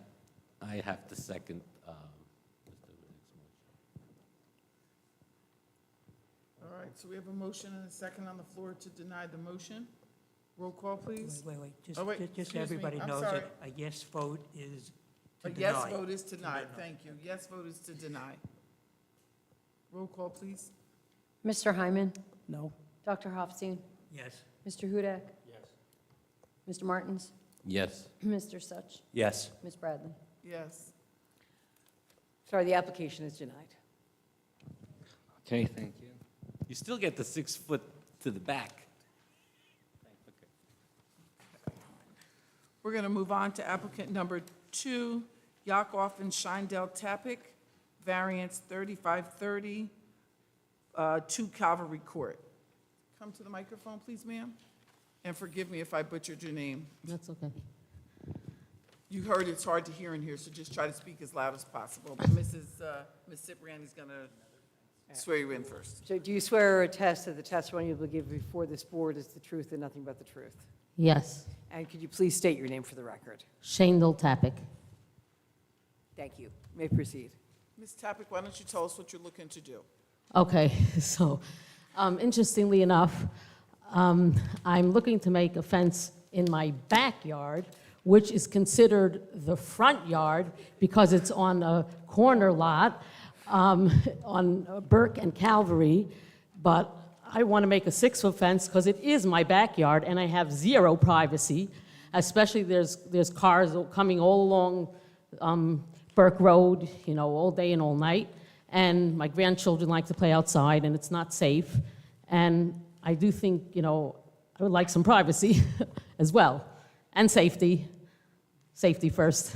I have to second Mr. Riddick's motion. All right, so we have a motion and a second on the floor to deny the motion. Roll call, please. Wait, Oh, wait, just excuse so me, everybody I'm knows sorry. that a yes vote is to A deny. yes vote is denied, thank you. Yes vote is to deny. Roll call, please. Mr. Hyman? No. Dr. Hofstein? Yes. Mr. Hudak? Yes. Mr. Martins? Yes. Mr. Such? Yes. Ms. Bradley? Yes. Sorry, the application is denied. okay, thank you. You still get the 6 foot to the back. We're going to move on to applicant number 2, Yakov and Shindell Tapik, variance 3530, 2 Calvary Court. Come to the microphone, please, ma'am, and forgive me if I butchered your name. That's okay. You heard it's hard to hear in here, so just try to speak as loud as possible. But Ms. Cipriani's going to swear you in first. So do you swear or attest that the testimony you will give before this board is the truth and nothing but the truth? Yes. And could you please state your name for the record? Shandel Tapik. Thank you. May proceed. Ms. Tapik, why don't you tell us what you're looking to do? Okay, so interestingly enough, I'm looking to make a fence in my backyard, which is considered the front yard because it's on a corner lot on Burke and Calvary, but I want to make a 6-foot fence because it is my backyard and I have zero privacy, especially there's cars coming all along Burke Road, all day and all night, and my grandchildren like to play outside and it's not safe, and I do think, I would like some privacy as well, and safety. Safety first.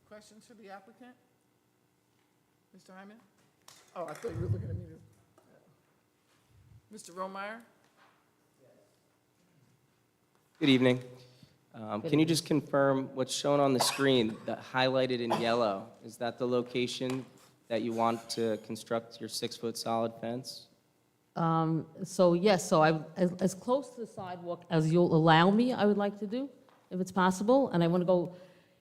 Questions for the applicant? Mr. Hyman? Oh, I thought you were looking at me. Mr. Romeyer? Good evening. Can you just confirm what's shown on the screen, that highlighted in yellow? Is that the location that you want to construct your 6-foot solid fence? So yes, so as close to the sidewalk as you'll allow me, I would like to do. if it's possible, and I want to go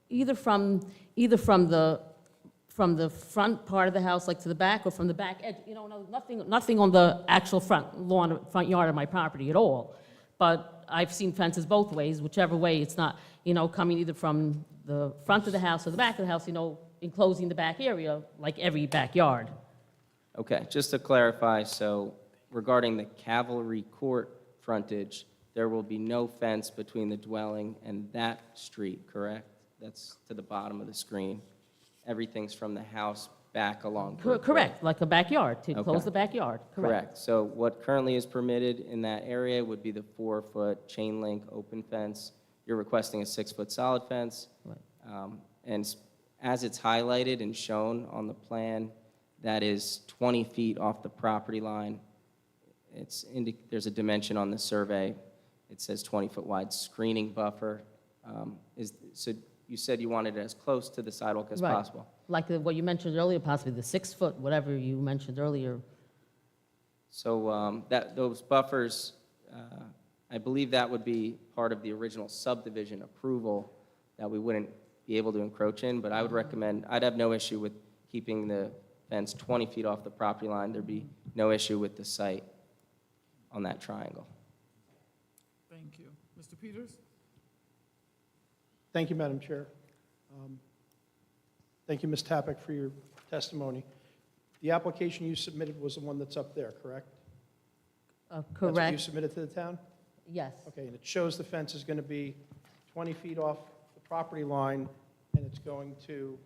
either from the front part of the house, like to the back, or from the back edge, nothing on the actual front yard of my property at all. But I've seen fences both ways, whichever way, it's not, coming either from the front of the house or the back of the house, enclosing the back area, like every backyard. Okay, just to clarify, so regarding the Cavalry Court frontage, there will be no fence between the dwelling and that street, correct? That's to the bottom of the screen. Everything's from the house back along Brook Road. Correct, like a backyard, to close Okay. the backyard, correct. Correct. So what currently is permitted in that area would be the 4-foot chain link open fence. You're requesting a 6-foot solid fence. Right. And as it's highlighted and shown on the plan, that is 20 feet off the property line. There's a dimension on the survey. It says 20-foot wide screening buffer. So you said you wanted it as close to the sidewalk as Right. possible. Like what you mentioned earlier, possibly the 6-foot, whatever you mentioned earlier. So those buffers, I believe that would be part of the original subdivision approval that we wouldn't be able to encroach in, but I would recommend, I'd have no issue with keeping the fence 20 feet off the property line. There'd be no issue with the site on that triangle. Thank you. Mr. Peters? Thank you, Madam Chair. Thank you, Ms. Tapek, for your testimony. The application you submitted was the one that's up there, correct? That's what you Correct, submitted to the town? yes. Okay, and it shows the fence is going to be 20 feet off the property line, and it's going to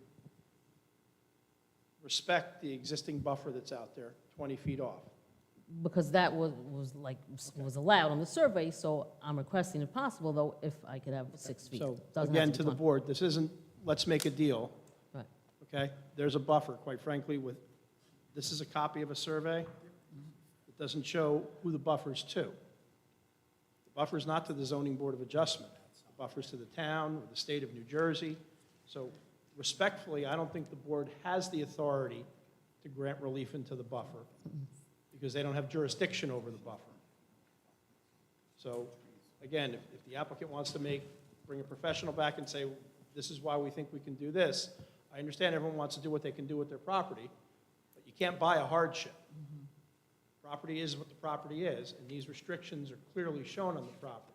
respect the existing buffer that's out there, 20 feet off. Because that was allowed on the survey, so I'm requesting, if possible, though, if I could have 6 feet. So Doesn't have again, be to the 20. board, this isn't, let's make a deal, Right. okay? There's a buffer, quite frankly, this is a copy of a survey. It doesn't show who the buffer's to. The buffer's not to the Zoning Board of Adjustment. The buffer's to the town or the state of New Jersey. So respectfully, I don't think the board has the authority to grant relief into the buffer because they don't have jurisdiction over the buffer. So again, if the applicant wants to bring a professional back and say, this is why we think we can do this, I understand everyone wants to do what they can do with their property, but you can't buy a hardship. Property is what the property is, and these restrictions are clearly shown on the property.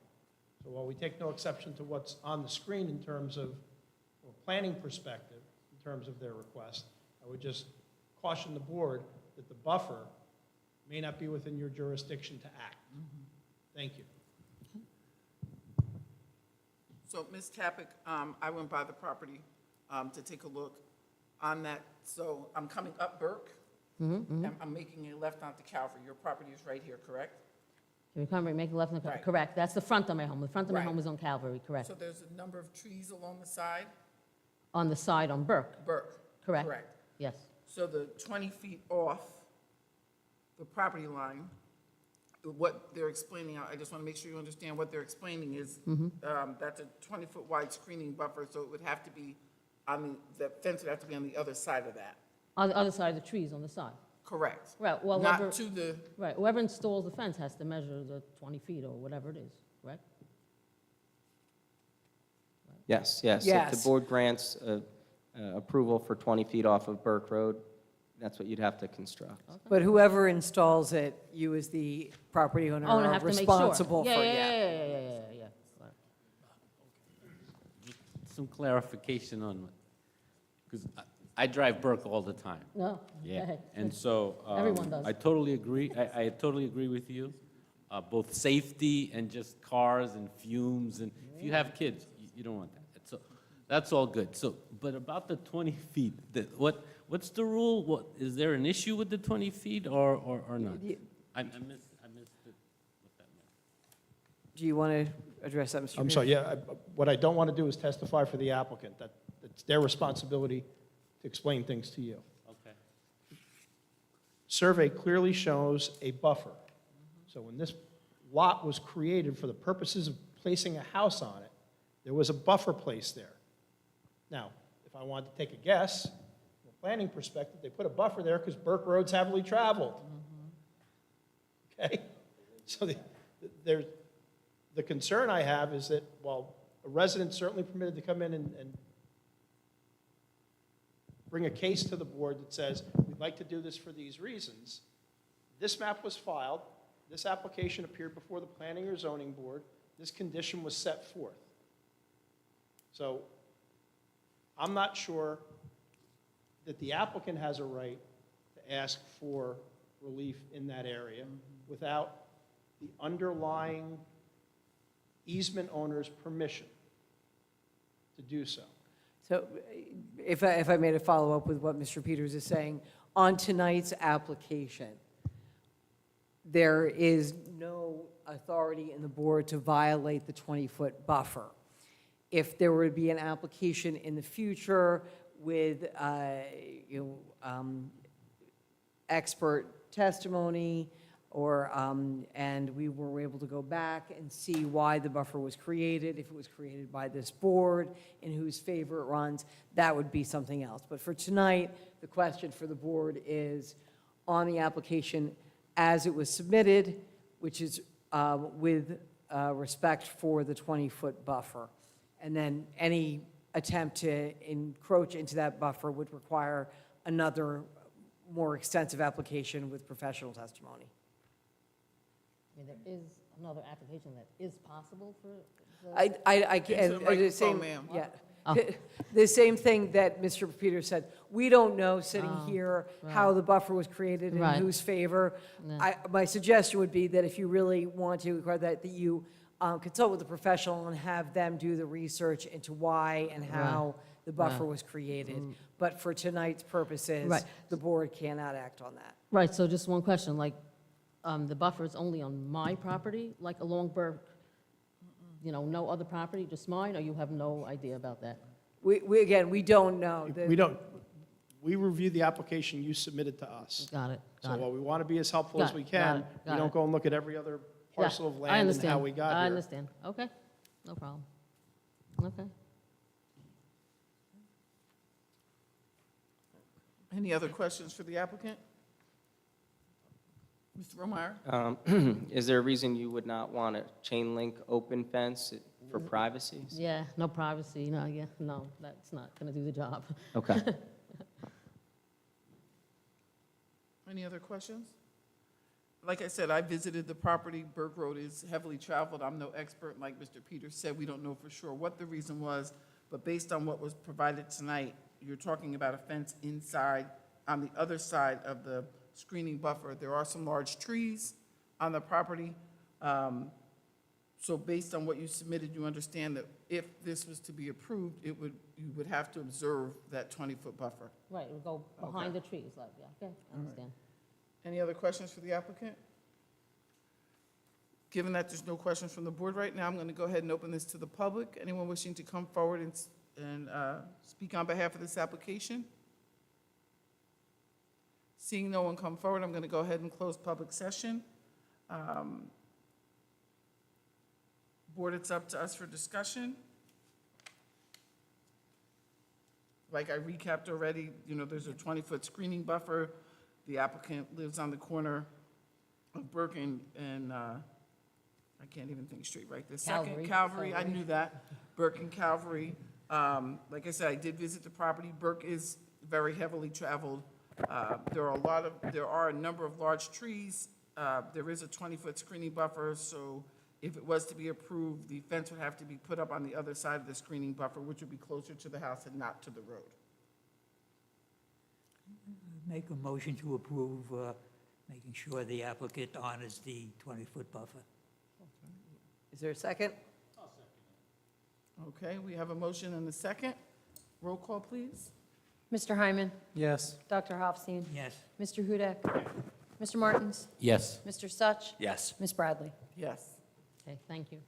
So while we take no exception to what's on the screen in terms of, from a planning perspective, in terms of their request, I would just caution the board that the buffer may not be within your jurisdiction to act. Thank you. So, Ms. Tapek, I went by the property to take a look on that. So I'm coming up Burke. And I'm making a left onto Calvary. Your property is right here, correct? Can we come, make a left, Right. correct, that's the front of my home. The front of my Right. home is on Calvary, correct. So there's a number of trees along the side? On the side on Burke, Burke? correct? Correct. Yes. So the 20 feet off the property line, what they're explaining, I just want to make sure you understand what they're explaining is that's a 20-foot wide screening buffer, so it would have to be the fence would have to be on the other side of that. On the other side of the trees, on the side. Correct. Right, well, Not to the, right, whoever installs the fence has to measure the 20 feet or whatever it is, correct? Yes, yes. If Yes. the board grants approval for 20 feet off of Burke Road, that's what you'd have to construct. But whoever installs it, you as the property owner Owner are have to make sure. responsible for, Yeah. Some clarification on, because I drive Burke all the time. No, go Yeah, ahead. and so. Everyone does. I totally agree, I totally agree with you, both safety and just cars and fumes, and if you have kids, you don't want that. So, that's all good, so, but about the 20 feet, what's the rule? Is there an issue with the 20 feet or not? I missed it, what that meant. Do you want to address that, Mr. I'm Peters? sorry, yeah, what I don't want to do is testify for the applicant. It's their responsibility to explain things to you. Okay. Survey clearly shows a buffer. So when this lot was created for the purposes of placing a house on it, there was a buffer placed there. Now, if I wanted to take a guess, from a planning perspective, they put a buffer there because Burke Road's heavily traveled. Okay? So the concern I have is that while a resident certainly permitted to come in and bring a case to the board that says, we'd like to do this for these reasons. This map was filed, this application appeared before the planning or zoning board, this condition was set forth. So I'm not sure that the applicant has a right to ask for relief in that area without the underlying easement owner's permission to do so. So if I may to follow up with what Mr. Peters is saying, on tonight's application, there is no authority in the board to violate the 20-foot buffer. If there would be an application in the future with, expert testimony, or, and we were able to go back and see why the buffer was created, if it was created by this board, in whose favor it runs, that would be something else. But for tonight, the question for the board is on the application as it was submitted, which is with respect for the 20-foot buffer. And then any attempt to encroach into that buffer would require another more extensive application with professional testimony. I mean, there is another application that is possible for the... I Into the and the microphone, same, ma'am. yeah. Oh. The same thing that Mr. Peters said, we don't know sitting Oh, here how the buffer was created and Right. in whose favor. Yeah. My suggestion would be that if you really want to require that you consult with a professional and have them do the research into why and how the buffer was created. But for tonight's purposes, Right. the board cannot act on that. Right, so just one question, like, the buffer is only on my property, like along Burke? You know, no other property, just mine, or you have no idea about that? Again, we don't know. We review the application you submitted to us. Got it, So got while it. we want to be as helpful Got as we it, got can, it, we got don't it. go and look at every other Yeah, parcel of I land and understand. how we got I here. understand, okay, no problem. Okay. Any other questions for the applicant? Mr. Romare? Is there a reason you would not want a chain link open fence for privacy? Yeah, no privacy, no, yeah, no, that's not gonna do the job. Okay. Any other questions? Like I said, I visited the property. Burke Road is heavily traveled. I'm no expert. Like Mr. Peters said, we don't know for sure what the reason was, but based on what was provided tonight, you're talking about a fence inside, on the other side of the screening buffer. There are some large trees on the property. So based on what you submitted, you understand that if this was to be approved, you would have to observe that 20-foot buffer. Right, it would go behind the trees, like, yeah, okay, I understand. Any other questions for the applicant? Given that there's no questions from the board right now, I'm going to go ahead and open this to the public. Anyone wishing to come forward and speak on behalf of this application? Seeing no one come forward, I'm going to go ahead and close public session. Board, it's up to us for discussion. Like I recapped already, there's a 20-foot screening buffer. The applicant lives on the corner of Burke and I can't even think straight right this second. Calvary, I knew that. Burke and Calvary. Like I said, I did visit the property. Burke is very heavily traveled. There are a number of large trees. There is a 20-foot screening buffer, so if it was to be approved, the fence would have to be put up on the other side of the screening buffer, which would be closer to the house and not to the road. Make a motion to approve, making sure the applicant honors the 20-foot buffer. Is there a second? Okay, we have a motion and a second. Roll call, please. Mr. Hyman, Yes. Dr. Hofstein, Yes. Mr. Hudak, Mr. Martins, Yes. Mr. Such, Yes. Ms. Bradley. Yes. Okay, thank you.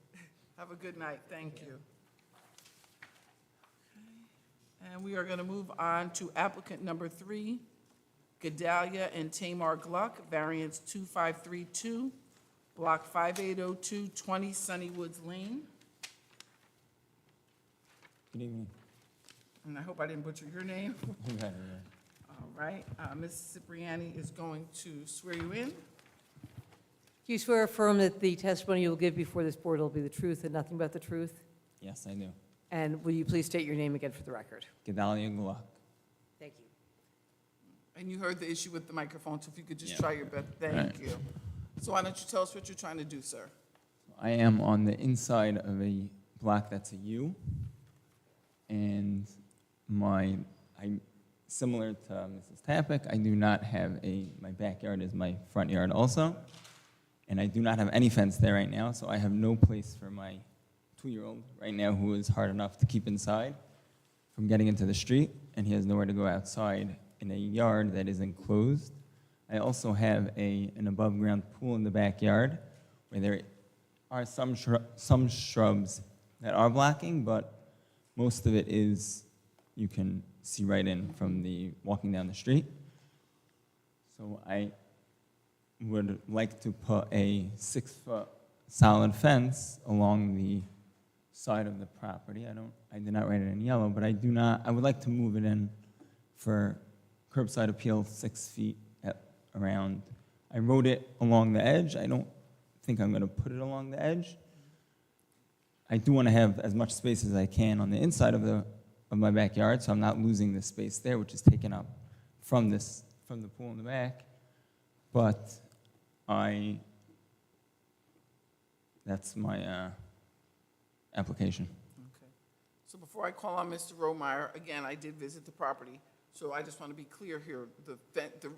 Have a good night. Thank you. And we are going to move on to applicant number 3, Gedalia and Tamar Gluck, variance 2532, block 5802, 20 Sunnywoods Lane. Good evening. And I hope I didn't butcher your name. All right. Ms. Cipriani is going to swear you in. Do you swear or affirm that the testimony you will give before this board will be the truth and nothing but the truth? Yes, I do. And will you please state your name again for the record? Gedalia Gluck. Thank you. And you heard the issue with the microphone, so if you could just Yeah. try your best, thank Right. you. So why don't you tell us what you're trying to do, sir? I am on the inside of a block that's a U, and I'm similar to Mrs. Tappick. I do not have my backyard is my front yard also, and I do not have any fence there right now, so I have no place for my 2-year-old right now who is hard enough to keep inside from getting into the street, and he has nowhere to go outside in a yard that is enclosed. I also have an above-ground pool in the backyard where there are some shrubs that are blocking, but most of it is, you can see right in from the walking down the street. So I would like to put a 6-foot solid fence along the side of the property. I did not write it in yellow, but I would like to move it in for curbside appeal 6 feet around. I wrote it along the edge. I don't think I'm going to put it along the edge. I do want to have as much space as I can on the inside of my backyard, so I'm not losing the space there, which is taken up from the pool in the back. But that's my application. Okay. So before I call on Mr. Romeyer, again, I did visit the property, so I just want to be clear here.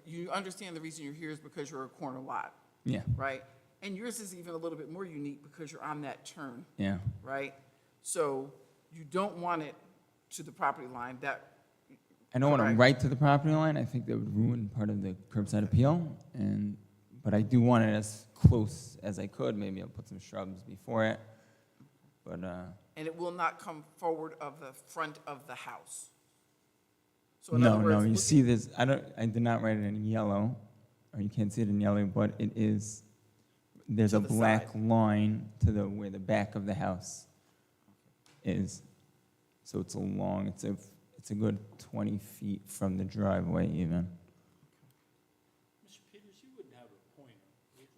You understand the reason you're here is because you're a corner lot, Yeah, right? And yours is even a little bit more unique because you're on that turn, yeah. right? So you don't want it to the property line. I don't want to Correct. right to the property line. I think that would ruin part of the curbside appeal, but I do want it as close as I could. Maybe I'll put some shrubs before it, but And it will not come forward of the front of the house. So in no, other no. words, You see this? I did not write it in yellow, or you can't see it in yellow, but it is. There's To a the black side. line to where the back of the house is. So it's it's a good 20 feet from the driveway even. Mr. Peters, you wouldn't have a pointer, would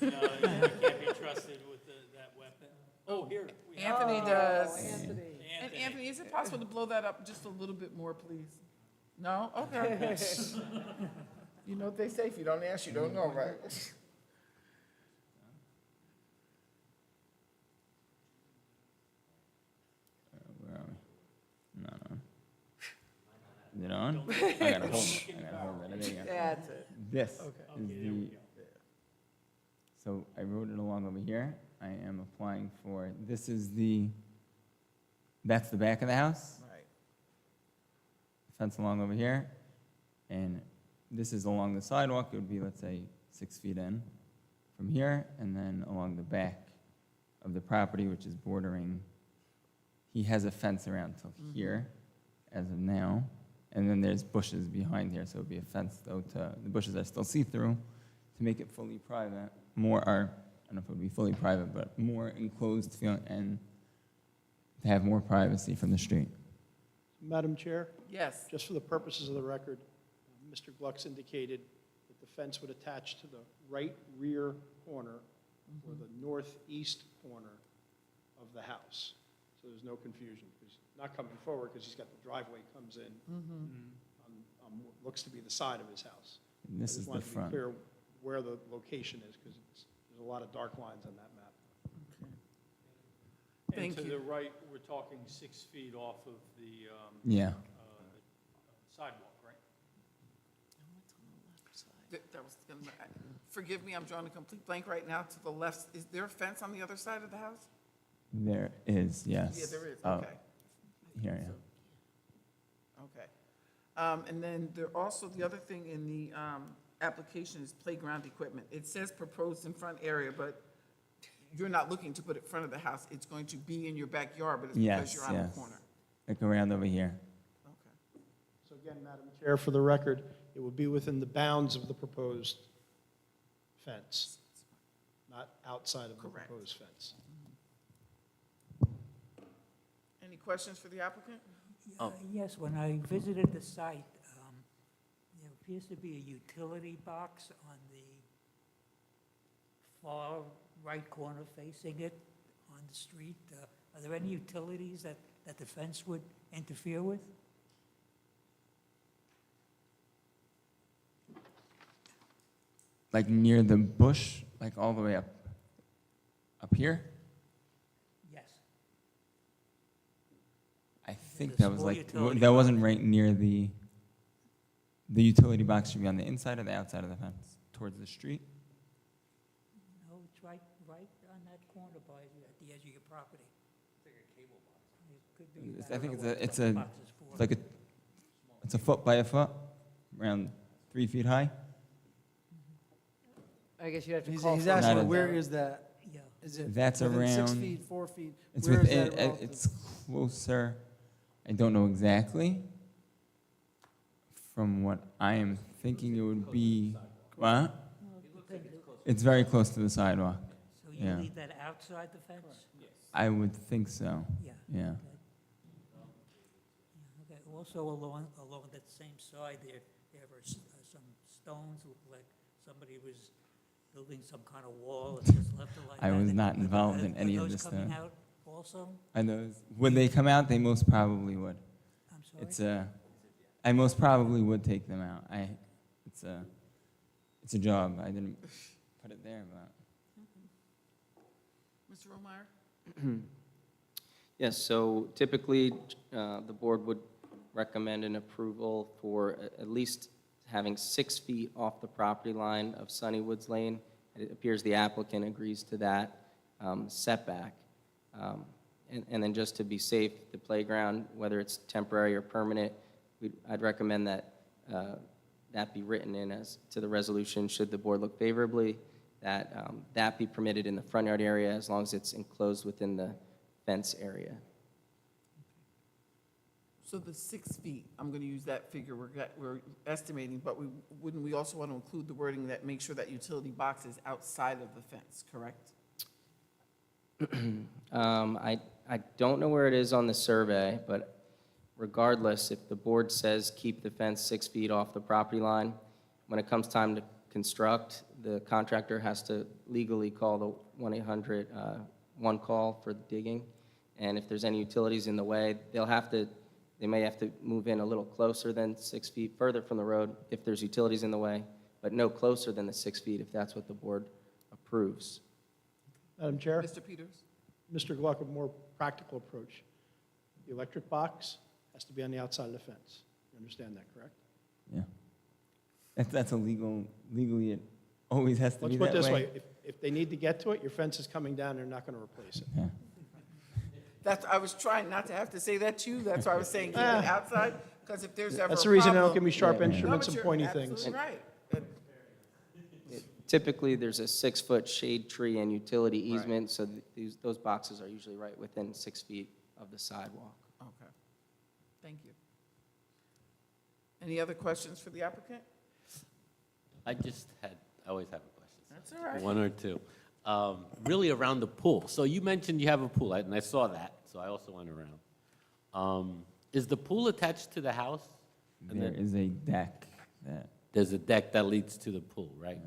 you? No, you can't be trusted with that weapon. Oh, here. we have- Anthony does. Anthony. And Anthony, is it possible to blow that up just a little bit more, please? No? Okay. You know what they say, if you don't ask, you don't know, right? Where are we? Not on. Is it on? I gotta hold it. I gotta hold it. There you go. That's it. This is Okay, there we go. so I wrote it along over here. I am applying for, that's the back of the house, Right. fence along over here. And this is along the sidewalk. It would be, let's say, 6 feet in from here, and then along the back of the property, which is bordering, he has a fence around till here, as of now. And then there's bushes behind here, so it would be a fence, though, the bushes are still see-through, to make it fully private, I don't know if it would be fully private, but more enclosed feel, and to have more privacy from the street. Madam Chair, Yes. just for the purposes of the record, Mr. Gluck's indicated that the fence would attach to the right rear corner or the northeast corner of the house. So there's no confusion. He's not coming forward because he's got the driveway comes in on what looks to be the side of his house. And this I just is the wanted to be front. clear where the location is because there's a lot of dark lines on that map. And Thank to you. the right, we're talking 6 feet off of the Yeah. sidewalk, right? That was gonna, forgive me, I'm drawing a complete blank right now. To the left, is there a fence on the other side of the house? There is, yes. Yeah, there is, Oh, okay. Here, yeah. Okay. And then there also, the other thing in the application is playground equipment. It says proposed in front area, but you're not looking to put it in front of the house. It's going to be in your backyard, but it's because Yes, you're on the yes. corner. Like around over here. Okay. So again, Madam Chair, for the record, it would be within the bounds of the proposed fence, not outside of the Correct. proposed fence. Any questions for the applicant? Yes, when I visited the site, there appears to be a utility box on the far right corner facing it on the street, are there any utilities that the fence would interfere with? Like near the bush, like all the way up here? Yes. I think The that was small like, utility that box. wasn't right near the utility box should be on the inside or the outside of the fence? Towards the street? No, it's right on that corner by, at the edge of your property. It could be, I think don't know what it's the a, box is for. it's like it's a foot by a foot, around 3 feet high. I guess you have to He's call. he's for asking, Not a- where is that? Yeah. Is it That's within 6 around- feet, 4 feet? It's Where is within, that relative? it's closer. I don't know exactly. From what I am thinking, it would be, what? It's very close to the sidewalk. So you Yeah. leave that outside the fence? I would think so, Yeah. yeah. Okay, also along that same side there are some stones, look like somebody was building some kind of wall and just left it like that. I was not Are involved in any of those this coming stuff. out also? I know, would they come out? They most probably would. I'm sorry? It's I most probably would take them out. It's a job. I didn't put it there, but. Mr. Romare? Yes, so typically, the board would recommend an approval for at least having 6 feet off the property line of Sunnywoods Lane. It appears the applicant agrees to that setback. And then just to be safe, the playground, whether it's temporary or permanent, I'd recommend that that be written in as to the resolution, should the board look favorably, that that be permitted in the front yard area as long as it's enclosed within the fence area. So the 6 feet, I'm going to use that figure we're estimating, but wouldn't we also want to include the wording that make sure that utility box is outside of the fence, correct? I don't know where it is on the survey, but regardless, if the board says keep the fence 6 feet off the property line, when it comes time to construct, the contractor has to legally call the 1-800 one call for digging. And if there's any utilities in the way, they may have to move in a little closer than 6 feet further from the road if there's utilities in the way, but no closer than the 6 feet if that's what the board approves. Madam Chair, Mr. Peters? Mr. Gluck, a more practical approach. The electric box has to be on the outside of the fence. You understand that, correct? Yeah. That's legally, it always has to Let's be put it that this way. way, if they need to get to it, your fence is coming down, they're not going to replace it. Yeah. I was trying not to have to say that to you, that's why I was saying keep it outside, because if there's ever a That's the reason they don't give problem- me sharp Yeah. instruments No, and but pointy you're things. absolutely right. Typically, there's a 6-foot shade tree and utility easement, so those boxes are usually right within 6 feet of the sidewalk. Okay, thank you. Any other questions for the applicant? I always have a question. That's all right. One or two. Really around the pool. So you mentioned you have a pool, and I saw that, so I also went around. Is the pool attached to the house? And There then is a deck that, there's a deck that leads to the pool, right?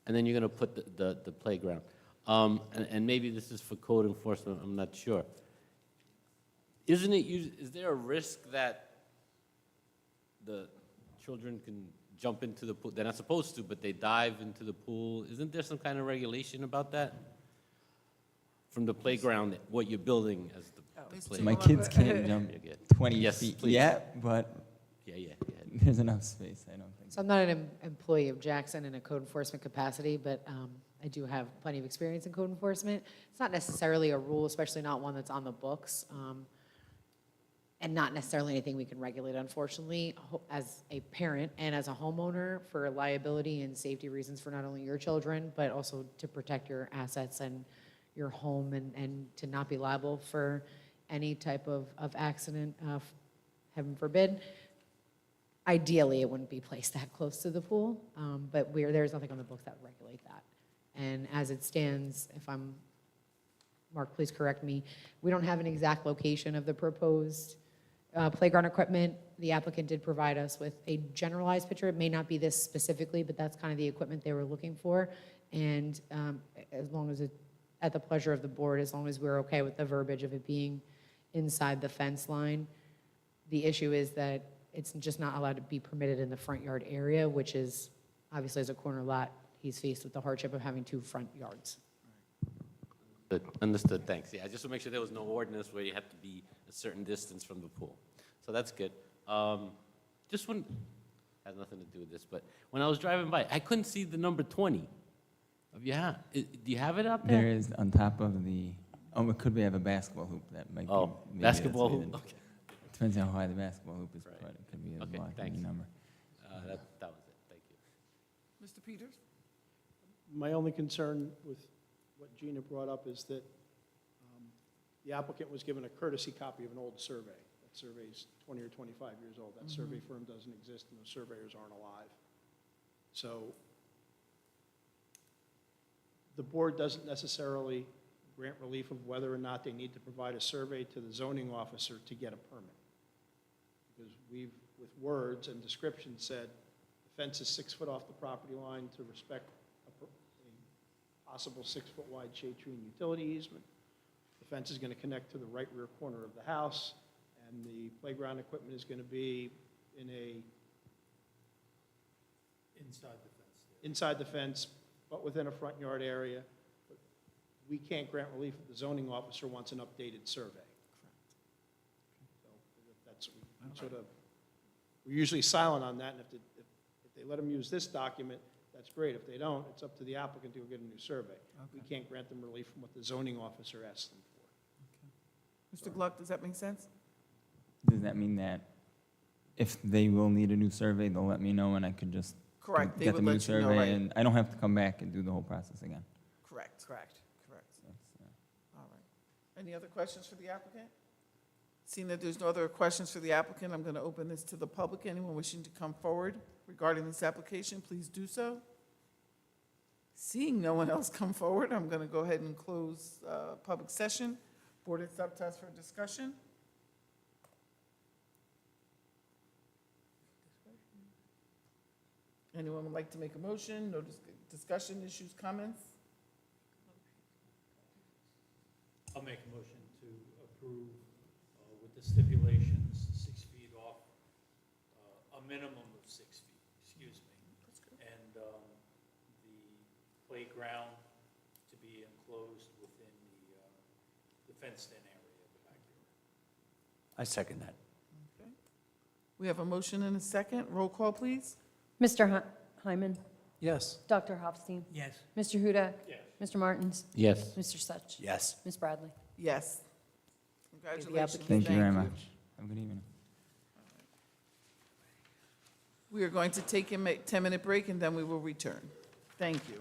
And then you're going to put the playground. And maybe this is for code enforcement, I'm not sure. Is there a risk that the children can jump into the pool? They're not supposed to, but they dive into the pool. Isn't there some kind of regulation about that? From the playground, what you're building as the so my playground? kids can't jump You're good. 20 Yes, feet please. yet, but Yeah. there's enough space, I don't think. So I'm not an employee of Jackson in a code enforcement capacity, but I do have plenty of experience in code enforcement. It's not necessarily a rule, especially not one that's on the books, and not necessarily anything we can regulate, unfortunately. As a parent and as a homeowner, for liability and safety reasons for not only your children, but also to protect your assets and your home and to not be liable for any type of accident, heaven forbid. Ideally, it wouldn't be placed that close to the pool, but there's nothing on the books that regulate that. And as it stands, Mark, please correct me, we don't have an exact location of the proposed playground equipment. The applicant did provide us with a generalized picture. It may not be this specifically, but that's kind of the equipment they were looking for. And as long as it, at the pleasure of the board, as long as we're okay with the verbiage of it being inside the fence line, the issue is that it's just not allowed to be permitted in the front yard area, which is, obviously as a corner lot, he's faced with the hardship of having 2 front yards. Understood, thanks. Yeah, just to make sure there was no ordinance where you had to be a certain distance from the pool. So that's good. Just when, has nothing to do with this, but when I was driving by, I couldn't see the number 20. Yeah, do you have it out There there? is on top of the, oh, it could be have a basketball hoop that might be. Oh, maybe that's basketball what it hoop, is. okay. Depends on how high the basketball hoop is, Right. but it could be a Okay, block thanks. number. That was it, thank you. Mr. Peters? My only concern with what Gina brought up is that the applicant was given a courtesy copy of an old survey. That survey's 20 or 25 years old. That survey firm doesn't exist, and those surveyors aren't alive. So the board doesn't necessarily grant relief of whether or not they need to provide a survey to the zoning officer to get a permit. Because we've, with words and descriptions, said the fence is 6 foot off the property line to respect a possible 6-foot wide shade tree and utility easement. The fence is going to connect to the right rear corner of the house, and the playground equipment is going to be in a, Inside the fence there. inside the fence, but within a front yard area. But we can't grant relief if the zoning officer wants an updated survey. So that's, we sort of, we're usually silent on that, and if they let them use this document, that's great. If they don't, it's up to the applicant to go get a new survey. We can't grant them relief from what the zoning officer asks them for. Mr. Gluck, does that make sense? Does that mean that if they will need a new survey, they'll let me know and I could just Correct, they get the would new let you know, survey right? and I don't have to come back and do the whole process again? Correct. Correct. That's, All right. Any other questions for the applicant? Seeing that there's no other questions for the applicant, I'm going to open this to the public. Anyone wishing to come forward regarding this application, please do so. Seeing no one else come forward, I'm going to go ahead and close public session. Board, it's up to us for discussion. Anyone would like to make a motion? No discussion, issues, comments? I'll make a motion to approve with the stipulations, 6 feet off, a minimum of 6 feet, excuse me. And the playground to be enclosed within the fenced-in area of the backyard. I second that. Okay. We have a motion and a second. Roll call, please. Mr. Hyman? Yes. Dr. Hofstein? Yes. Mr. Hudak? Yes. Mr. Martins? Yes. Mr. Such? Yes. Ms. Bradley? Yes. Congratulations. Thank you very much. Have a good evening. We are going to take a 10-minute break, and then we will return. Thank you.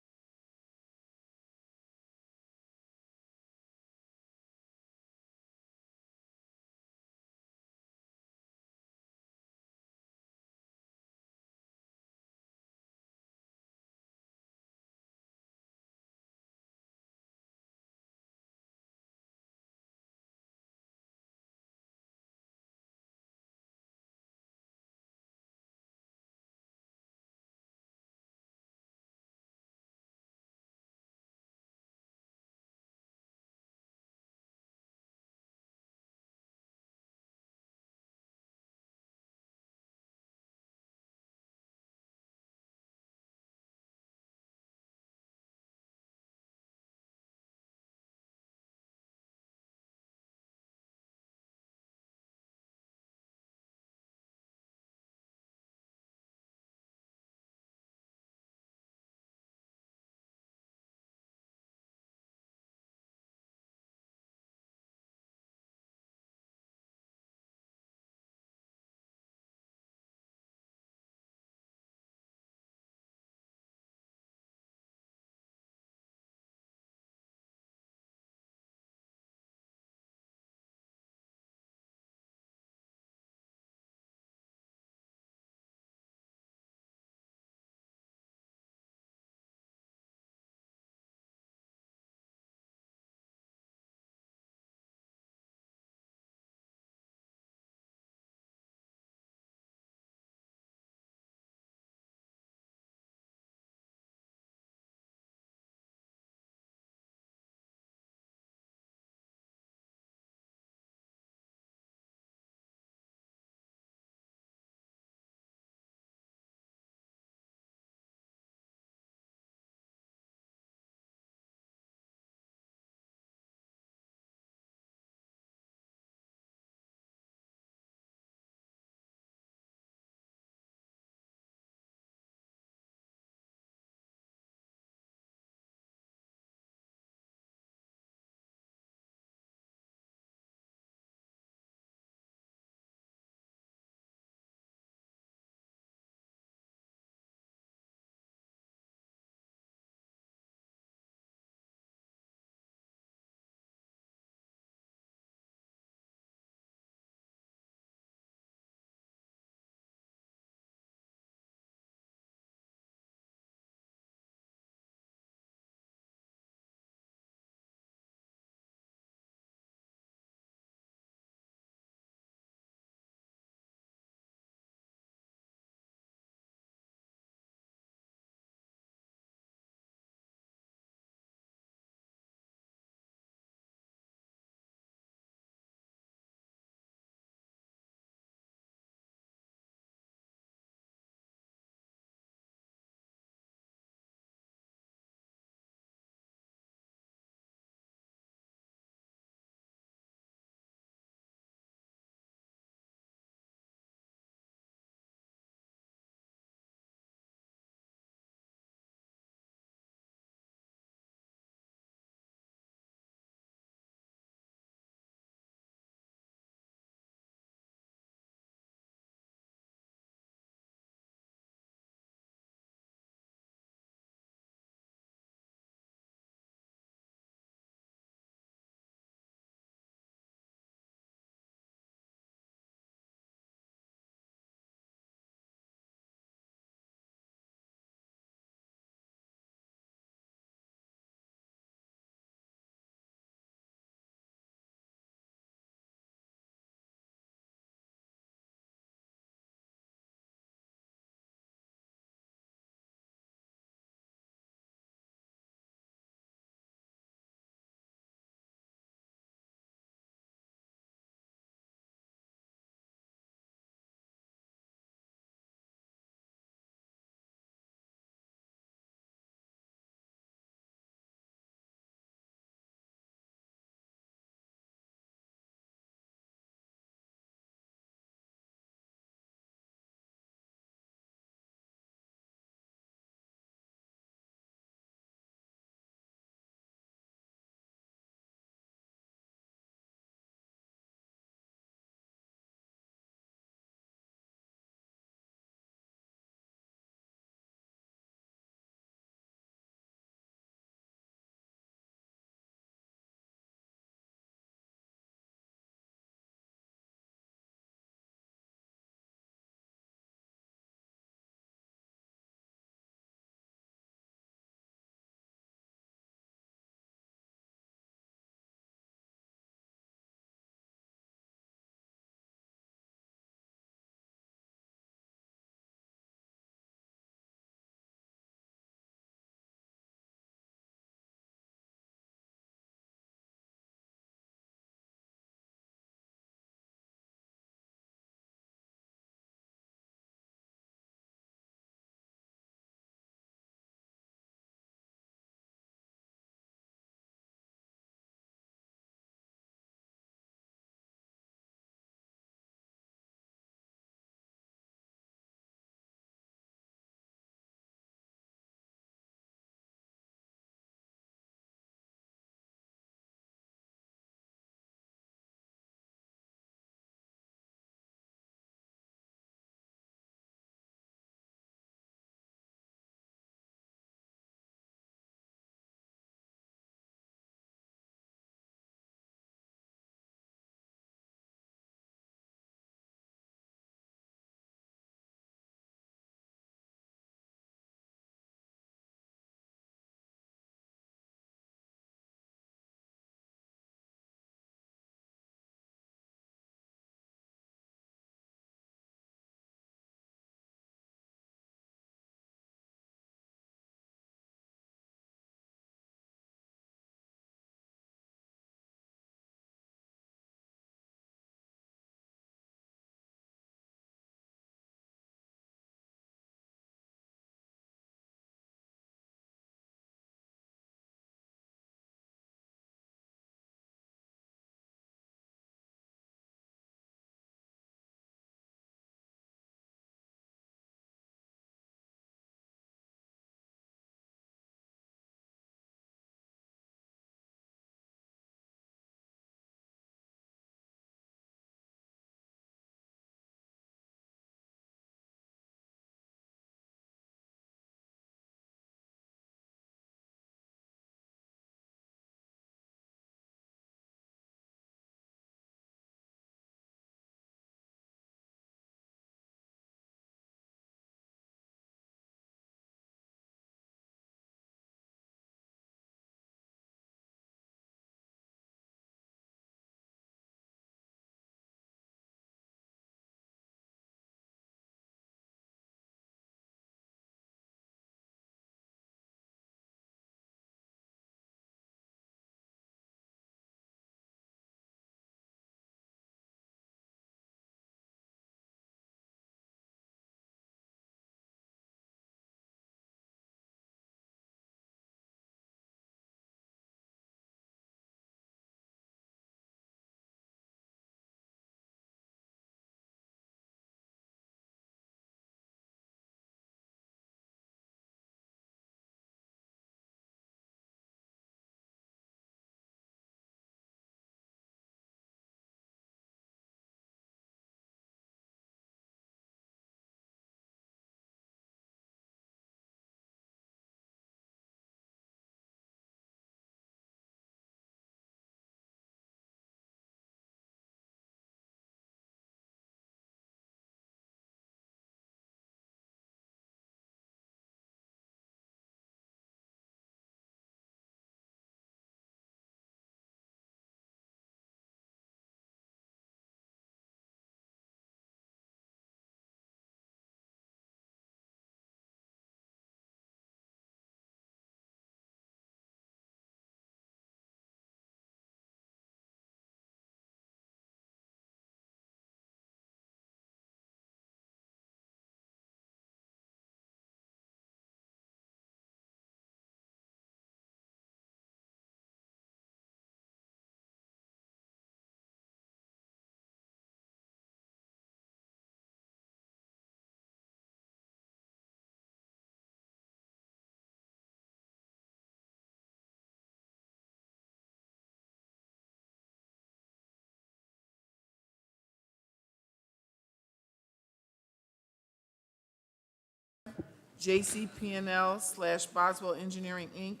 JCPNL/Boswell Engineering, Inc.,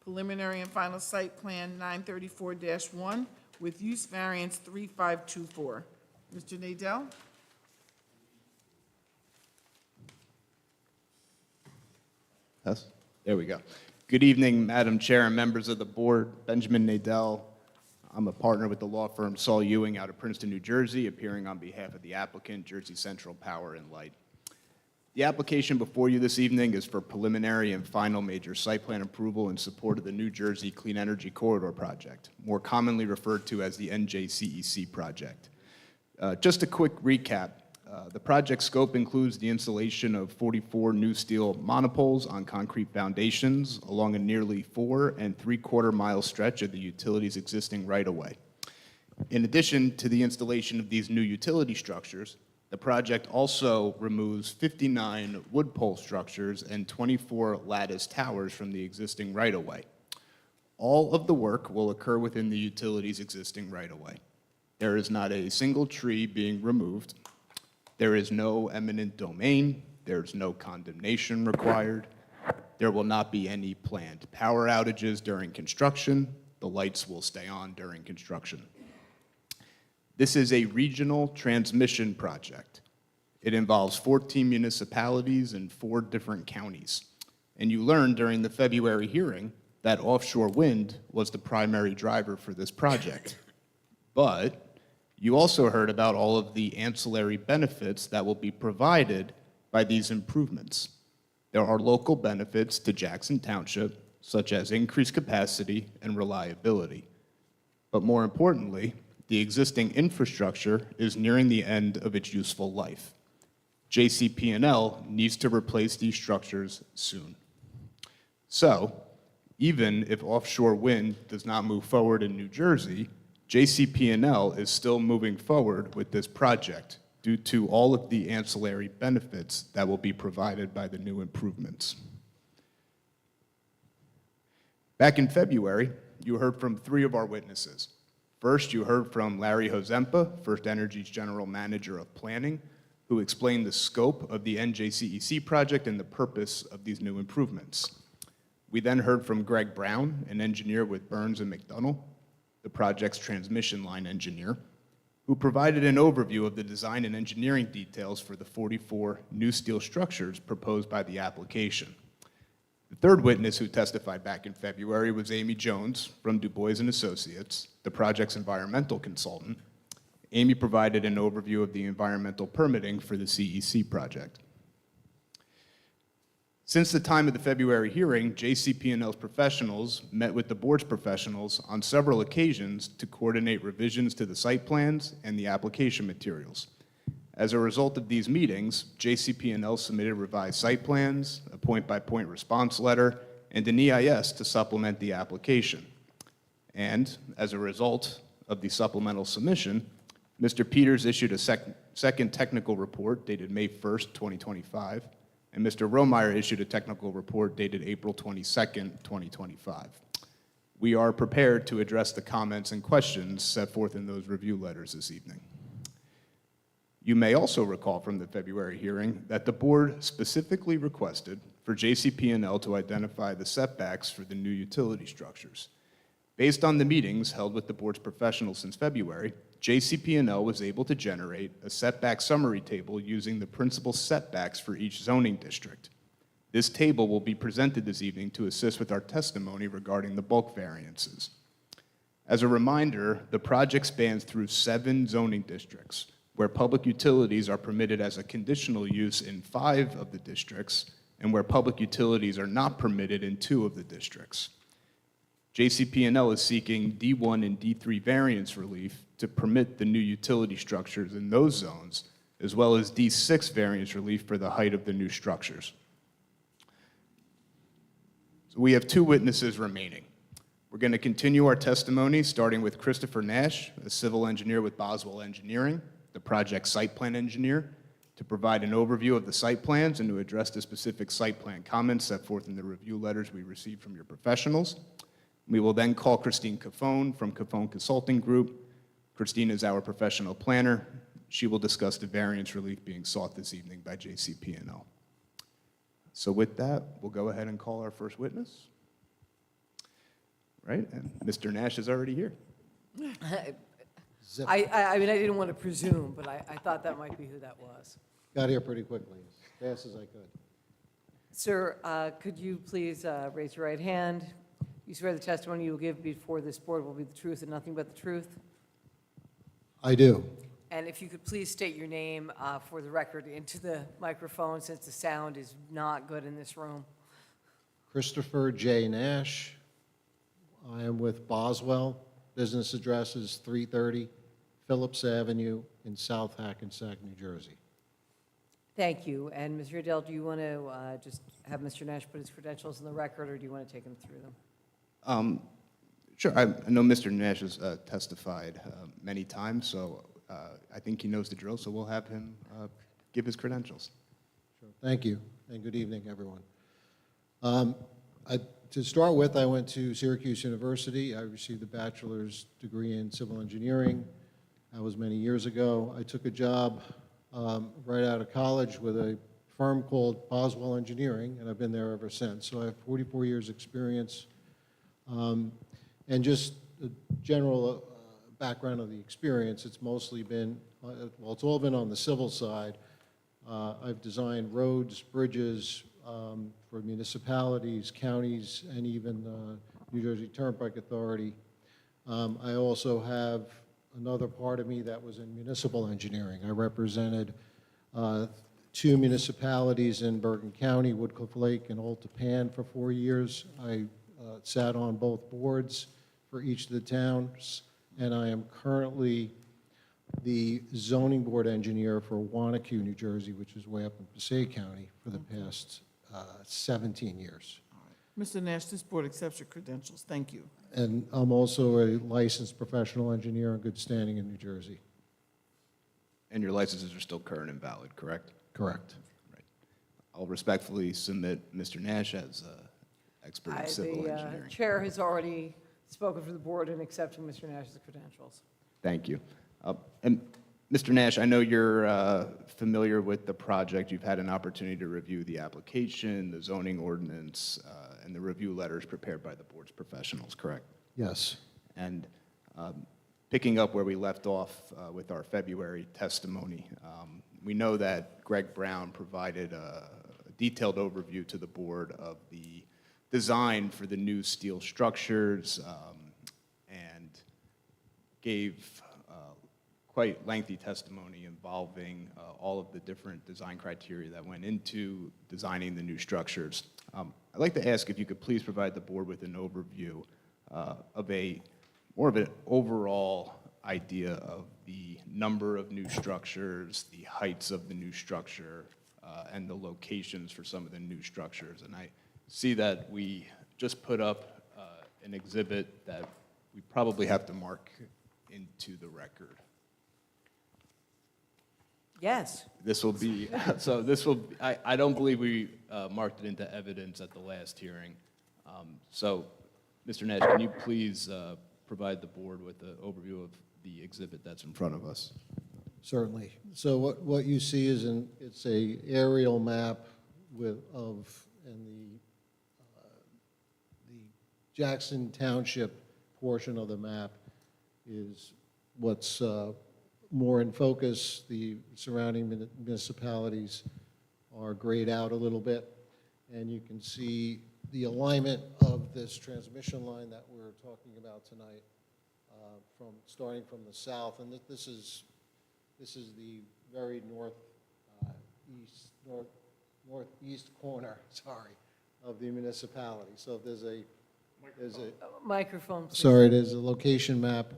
preliminary and final site plan 934-1 with use variance 3524. Mr. Nadell? Yes, there we go. Good evening, Madam Chair and members of the board. Benjamin Nadell. I'm a partner with the law firm Saul Ewing out of Princeton, New Jersey, appearing on behalf of the applicant, Jersey Central Power and Light. The application before you this evening is for preliminary and final major site plan approval in support of the New Jersey Clean Energy Corridor Project, more commonly referred to as the NJCEC project. Just a quick recap. The project scope includes the installation of 44 new steel monopoles on concrete foundations along a nearly 4 3/4 mile stretch of the utility's existing right-of-way. In addition to the installation of these new utility structures, the project also removes 59 wood pole structures and 24 lattice towers from the existing right-of-way. All of the work will occur within the utility's existing right-of-way. There is not a single tree being removed. There is no eminent domain. There's no condemnation required. There will not be any planned power outages during construction. The lights will stay on during construction. This is a regional transmission project. It involves 14 municipalities and 4 different counties. And you learned during the February hearing that offshore wind was the primary driver for this project. But you also heard about all of the ancillary benefits that will be provided by these improvements. There are local benefits to Jackson Township, such as increased capacity and reliability. But more importantly, the existing infrastructure is nearing the end of its useful life. JCPNL needs to replace these structures soon. So, even if offshore wind does not move forward in New Jersey, JCPNL is still moving forward with this project due to all of the ancillary benefits that will be provided by the new improvements. Back in February, you heard from 3 of our witnesses. First, you heard from Larry Hozempa, First Energy's General Manager of Planning, who explained the scope of the NJCEC project and the purpose of these new improvements. We then heard from Greg Brown, an engineer with Burns and McDonnell, the project's transmission line engineer, who provided an overview of the design and engineering details for the 44 new steel structures proposed by the application. The third witness who testified back in February was Amy Jones from Du Bois & Associates, the project's environmental consultant. Amy provided an overview of the environmental permitting for the CEC project. Since the time of the February hearing, JCPNL's professionals met with the board's professionals on several occasions to coordinate revisions to the site plans and the application materials. As a result of these meetings, JCPNL submitted revised site plans, a point-by-point response letter, and an EIS to supplement the application. And as a result of the supplemental submission, Mr. Peters issued a second technical report dated May 1st, 2025, and Mr. Romeyer issued a technical report dated April 22nd, 2025. We are prepared to address the comments and questions set forth in those review letters this evening. You may also recall from the February hearing that the board specifically requested for JCPNL to identify the setbacks for the new utility structures. Based on the meetings held with the board's professionals since February, JCPNL was able to generate a setback summary table using the principal setbacks for each zoning district. This table will be presented this evening to assist with our testimony regarding the bulk variances. As a reminder, the project spans through 7 zoning districts, where public utilities are permitted as a conditional use in 5 of the districts, and where public utilities are not permitted in 2 of the districts. JCPNL is seeking D1 and D3 variance relief to permit the new utility structures in those zones, as well as D6 variance relief for the height of the new structures. So we have 2 witnesses remaining. We're going to continue our testimony, starting with Christopher Nash, a civil engineer with Boswell Engineering, the project site plan engineer, to provide an overview of the site plans and to address the specific site plan comments set forth in the review letters we received from your professionals. We will then call Christine Cafone from Cafone Consulting Group. Christine is our professional planner. She will discuss the variance relief being sought this evening by JCPNL. So with that, we'll go ahead and call our first witness. Right, and Mr. Nash is already here. I mean, I didn't want to presume, but I thought that might be who that was. Got here pretty quickly, as fast as I could. Sir, could you please raise your right hand? You swear the testimony you will give before this board will be the truth and nothing but the truth? I do. And if you could please state your name for the record into the microphone, since the sound is not good in this room. Christopher J. Nash. I am with Boswell. Business address is 330 Phillips Avenue in South Hackensack, New Jersey. Thank you. And Mr. Adele, do you want to just have Mr. Nash put his credentials in the record, or do you want to take him through them? Sure, I know Mr. Nash has testified many times, so I think he knows the drill, so we'll have him give his credentials. Sure. Thank you, and good evening, everyone. To start with, I went to Syracuse University. I received a bachelor's degree in civil engineering. That was many years ago. I took a job right out of college with a firm called Boswell Engineering, and I've been there ever since. So I have 44 years' experience. And just a general background of the experience, it's mostly been, well, it's all been on the civil side. I've designed roads, bridges for municipalities, counties, and even New Jersey Turnpike Authority. I also have another part of me that was in municipal engineering. I represented 2 municipalities in Bergen County, Woodcliff Lake and Old Tappan, for 4 years. I sat on both boards for each of the towns, and I am currently the zoning board engineer for Wanacue, New Jersey, which is way up in Passaic County, for the past 17 years. Mr. Nash, this board accepts your credentials. Thank you. And I'm also a licensed professional engineer in good standing in New Jersey. And your licenses are still current and valid, correct? Correct. Right. I'll respectfully submit Mr. Nash as expert in civil The engineering. chair has already spoken for the board in accepting Mr. Nash's credentials. Thank you. And Mr. Nash, I know you're familiar with the project. You've had an opportunity to review the application, the zoning ordinance, and the review letters prepared by the board's professionals, correct? Yes. And picking up where we left off with our February testimony, we know that Greg Brown provided a detailed overview to the board of the design for the new steel structures and gave quite lengthy testimony involving all of the different design criteria that went into designing the new structures. I'd like to ask if you could please provide the board with an overview of more of an overall idea of the number of new structures, the heights of the new structure, and the locations for some of the new structures. And I see that we just put up an exhibit that we probably have to mark into the record. Yes. This will be, so this will, I don't believe we marked it into evidence at the last hearing. So, Mr. Nash, can you please provide the board with an overview of the exhibit that's in front of us? Certainly. So what you see is it's a aerial map and the Jackson Township portion of the map is what's more in focus. The surrounding municipalities are grayed out a little bit, and you can see the alignment of this transmission line that we're talking about tonight, starting from the south, and this is the very northeast corner, of the municipality. So if there's a Microphone, please. Sorry, there's a location map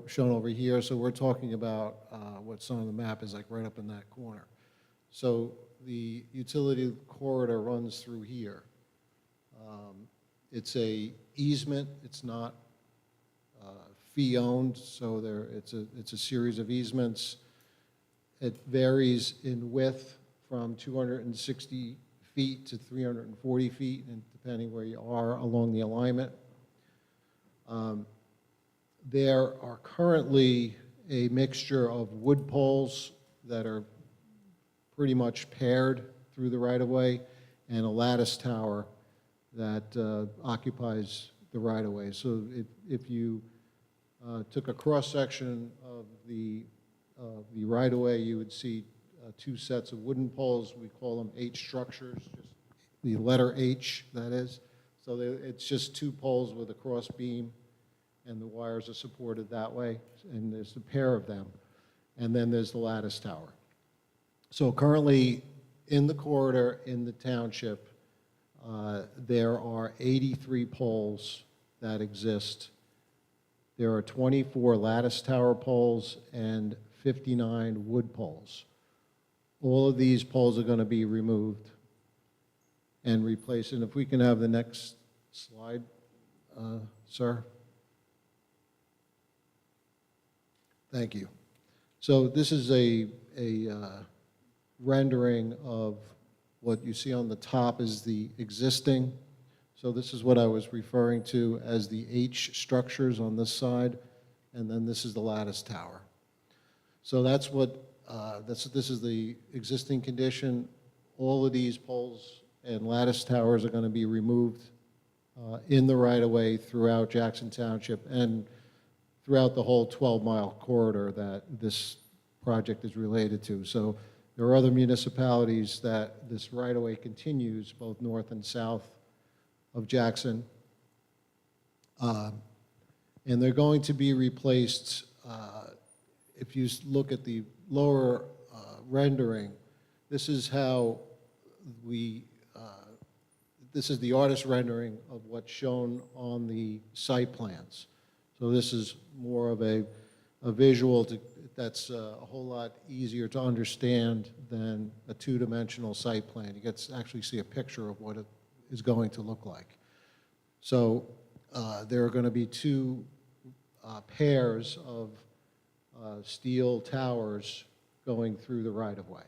shown over here, so we're talking about what's on the map is like right up in that corner. So the utility corridor runs through here. It's a easement, it's not fee-owned, so it's a series of easements. It varies in width from 260 feet to 340 feet, and depending where you are along the alignment. There are currently a mixture of wood poles that are pretty much paired through the right-of-way, and a lattice tower that occupies the right-of-way. So if you took a cross-section of the right-of-way, you would see two sets of wooden poles. We call them H structures, just the letter H, that is. So it's just two poles with a cross beam, and the wires are supported that way, and there's a pair of them. And then there's the lattice tower. So currently, in the corridor in the township, there are 83 poles that exist. There are 24 lattice tower poles and 59 wood poles. All of these poles are going to be removed and replaced. And if we can have the next slide, sir. Thank you. So this is a rendering of what you see on the top is the existing. So this is what I was referring to as the H structures on this side, and then this is the lattice tower. So that's what, this is the existing condition. All of these poles and lattice towers are going to be removed in the right-of-way throughout Jackson Township and throughout the whole 12-mile corridor that this project is related to. So there are other municipalities that this right-of-way continues, both north and south of Jackson. And they're going to be replaced, if you look at the lower rendering, this is how this is the artist rendering of what's shown on the site plans. So this is more of a visual that's a whole lot easier to understand than a two-dimensional site plan. You get to actually see a picture of what it is going to look like. So there are going to be two pairs of steel towers going through the right-of-way.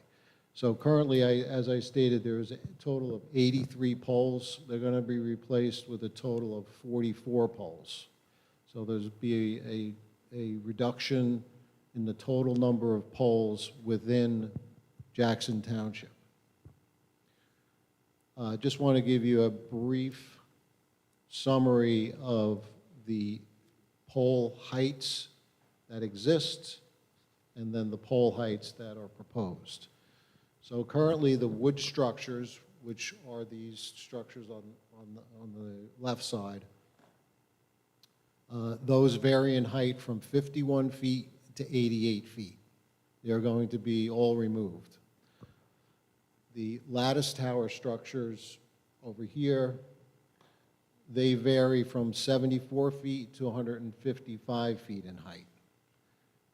So currently, as I stated, there's a total of 83 poles. They're going to be replaced with a total of 44 poles. So there's be a reduction in the total number of poles within Jackson Township. I just want to give you a brief summary of the pole heights that exist and then the pole heights that are proposed. So currently the wood structures, which are these structures on the left side, those vary in height from 51 feet to 88 feet. They're going to be all removed. The lattice tower structures over here, they vary from 74 feet to 155 feet in height.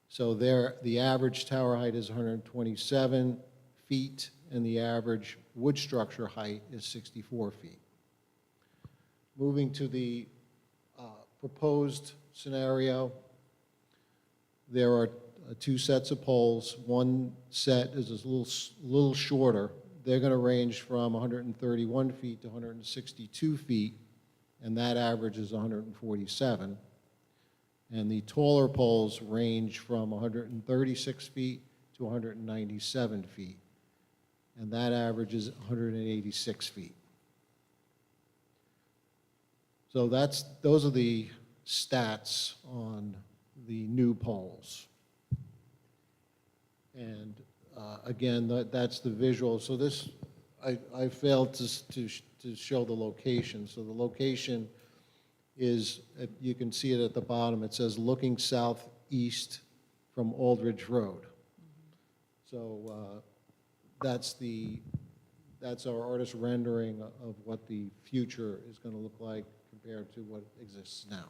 So the average tower height is 127 feet, and the average wood structure height is 64 feet. Moving to the proposed scenario, there are two sets of poles. One set is a little shorter. They're going to range from 131 feet to 162 feet, and that average is 147. And the taller poles range from 136 feet to 197 feet, and that average is 186 feet. So those are the stats on the new poles. And again, that's the visual. So this, I failed to show the location. So the location is, you can see it at the bottom. It says looking southeast from Aldridge Road. So that's our artist rendering of what the future is going to look like compared to what exists now.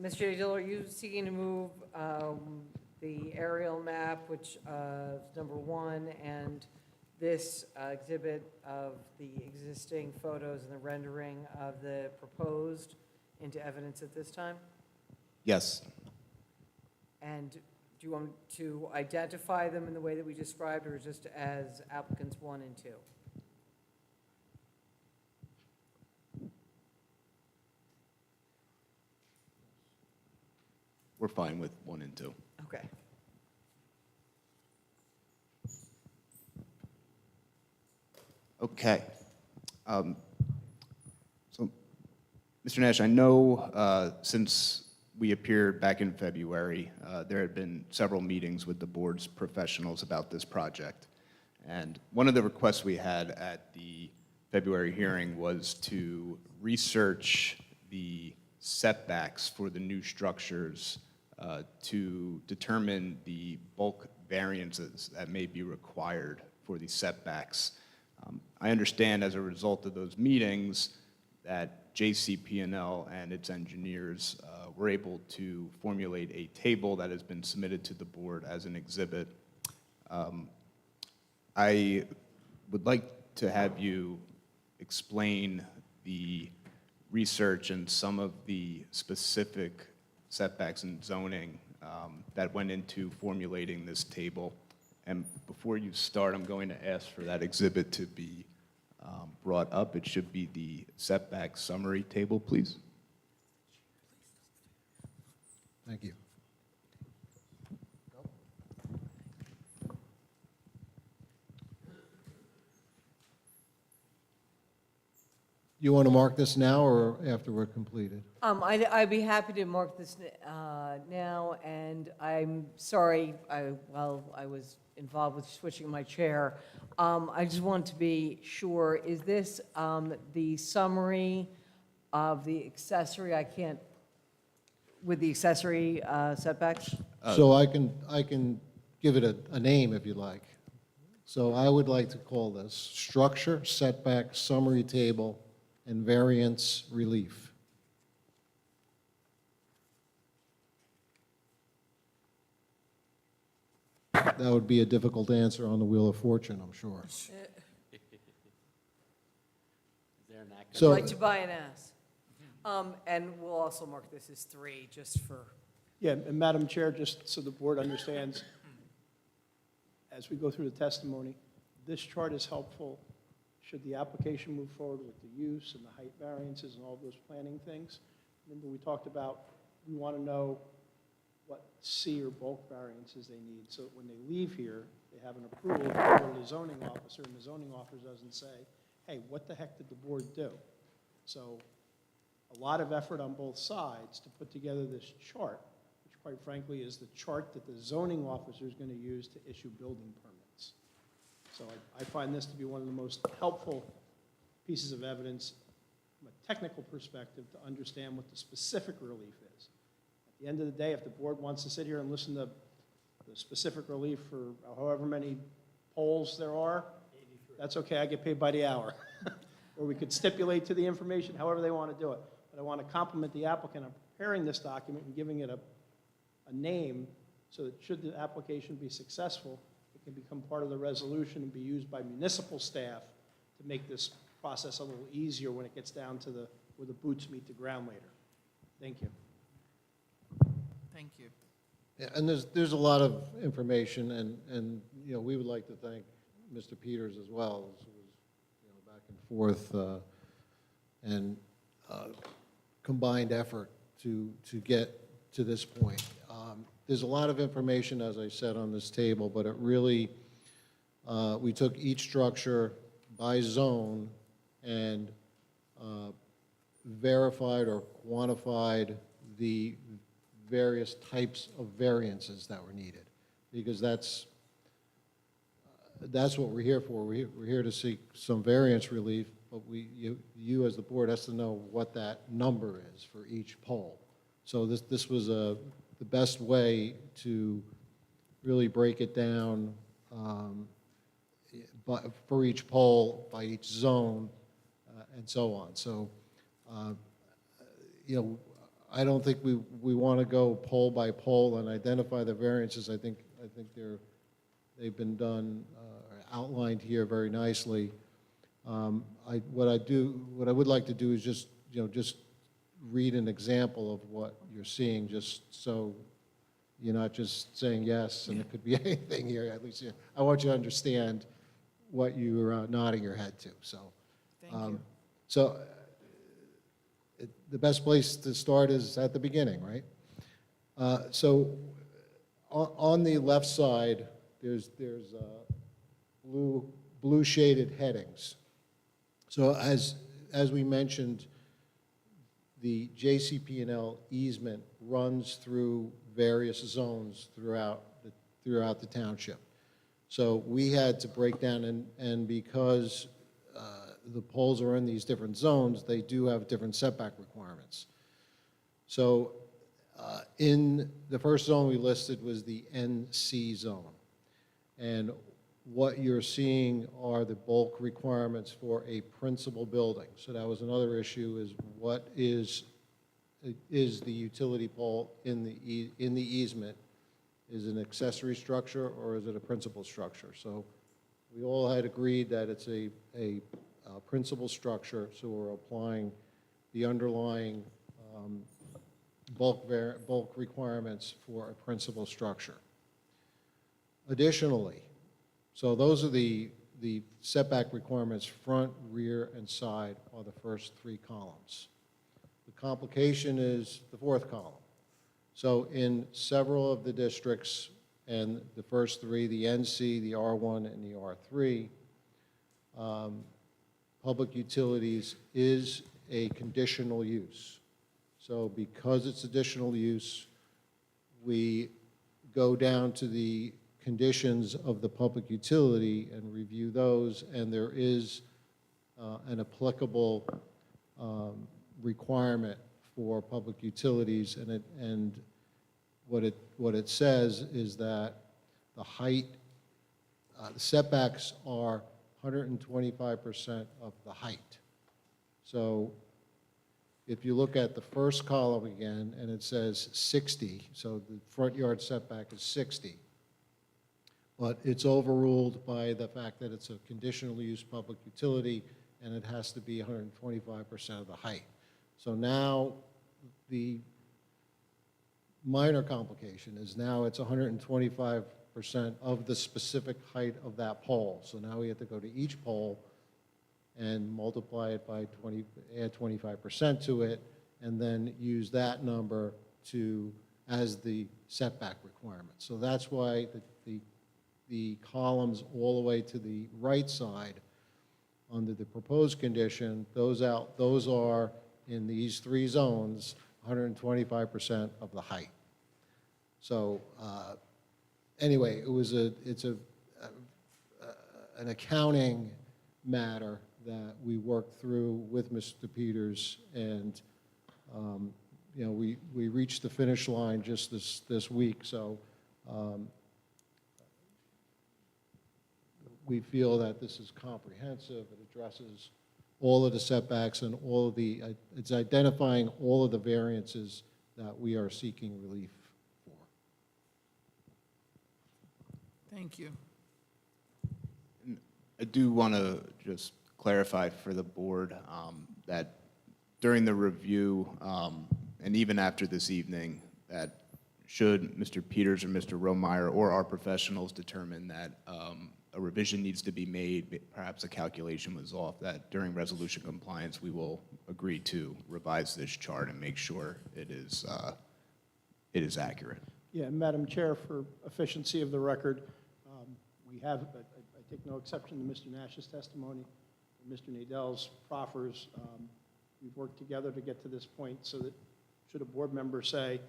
Mr. Dill, are you seeking to move the aerial map, which is number 1, and this exhibit of the existing photos and the rendering of the proposed into evidence at this time? Yes. And do you want to identify them in the way that we described, or just as applicants 1 and 2? We're fine with 1 and 2. Okay. Okay. So, Mr. Nash, I know since we appeared back in February, there had been several meetings with the board's professionals about this project. And one of the requests we had at the February hearing was to research the setbacks for the new structures to determine the bulk variances that may be required for these setbacks. I understand as a result of those meetings that JCPNL and its engineers were able to formulate a table that has been submitted to the board as an exhibit. I would like to have you explain the research and some of the specific setbacks and zoning that went into formulating this table. And before you start, I'm going to ask for that exhibit to be brought up. It should be the setback summary table, please. Thank you. You want to mark this now or after we're completed? I'd be happy to mark this now, and I'm sorry, while I was involved with switching my chair, I just want to be sure, is this the summary of the accessory? I can't, with the accessory setbacks? So I can give it a name if you like. So I would like to call this Structure Setback Summary Table and Variance Relief. That would be a difficult answer on the Wheel of Fortune, I'm sure. Is there an acronym? I'd So, like to buy an ass. And we'll also mark this as 3, just for, Yeah, and Madam Chair, just so the board understands, as we go through the testimony, this chart is helpful should the application move forward with the use and the height variances and all those planning things. Remember, we talked about, we want to know what C or bulk variances they need, so that when they leave here, they have an approval to go to the zoning officer, and the zoning officer doesn't say, hey, what the heck did the board do? So a lot of effort on both sides to put together this chart, which quite frankly is the chart that the zoning officer is going to use to issue building permits. So I find this to be one of the most helpful pieces of evidence from a technical perspective to understand what the specific relief is. At the end of the day, if the board wants to sit here and listen to the specific relief for however many polls there are, that's okay, I get paid by the hour. Or we could stipulate to the information however they want to do it. But I want to compliment the applicant on preparing this document and giving it a name so that should the application be successful, it can become part of the resolution and be used by municipal staff to make this process a little easier when it gets down to where the boots meet the ground later. Thank you. Thank you. yeah, and there's a lot of information, and you know, we would like to thank Mr. Peters as well. It was back and forth and combined effort to get to this point. There's a lot of information, as I said, on this table, but it really, we took each structure by zone and verified or quantified the various types of variances that were needed, because that's what we're here for. We're here to seek some variance relief, but you as the board has to know what that number is for each poll. So this was the best way to really break it down for each poll, by each zone, and so on. So, you know, I don't think we want to go poll by poll and identify the variances. I think they've been done, outlined here very nicely. What I would like to do is just read an example of what you're seeing, just so you're not just saying yes, and it could be anything here. At least I want you to understand what you're nodding your head to. So, Thank you. So the best place to start is at the beginning, right? So on the left side, there's blue shaded headings. So as we mentioned, the JCPNL easement runs through various zones throughout the township. So we had to break down, and because the poles are in these different zones, they do have different setback requirements. So in the first zone we listed was the NC zone. And what you're seeing are the bulk requirements for a principal building. So that was another issue, is what is the utility pole in the easement? Is it an accessory structure or is it a principal structure? So we all had agreed that it's a principal structure, so we're applying the underlying bulk requirements for a principal structure. Additionally, so those are the setback requirements, front, rear, and side are the first three columns. The complication is the fourth column. So in several of the districts, and the first three, the NC, the R1, and the R3, public utilities is a conditional use. So because it's additional use, we go down to the conditions of the public utility and review those, and there is an applicable requirement for public utilities, and what it says is that the height, the setbacks are 125% of the height. So if you look at the first column again, and it says 60, so the front yard setback is 60. But it's overruled by the fact that it's a conditional use public utility, and it has to be 125% of the height. So now the minor complication is now it's 125% of the specific height of that pole. So now we have to go to each pole and multiply it by 20, add 25% to it, and then use that number as the setback requirement. So that's why the columns all the way to the right side under the proposed condition, those are in these three zones, 125% of the height. So anyway, it's an accounting matter that we worked through with Mr. Peters, and you know, we reached the finish line just this week. So we feel that this is comprehensive. It addresses all of the setbacks and all of the, it's identifying all of the variances that we are seeking relief for. Thank you. I do want to just clarify for the board that during the review, and even after this evening, that should Mr. Peters or Mr. Romeyer or our professionals determine that a revision needs to be made, perhaps a calculation was off, that during resolution compliance, we will agree to revise this chart and make sure it is accurate. Yeah, Madam Chair, for efficiency of the record, we have, I take no exception to Mr. Nash's testimony, and Mr. Nadel's proffers. We've worked together to get to this point so that should a board member say,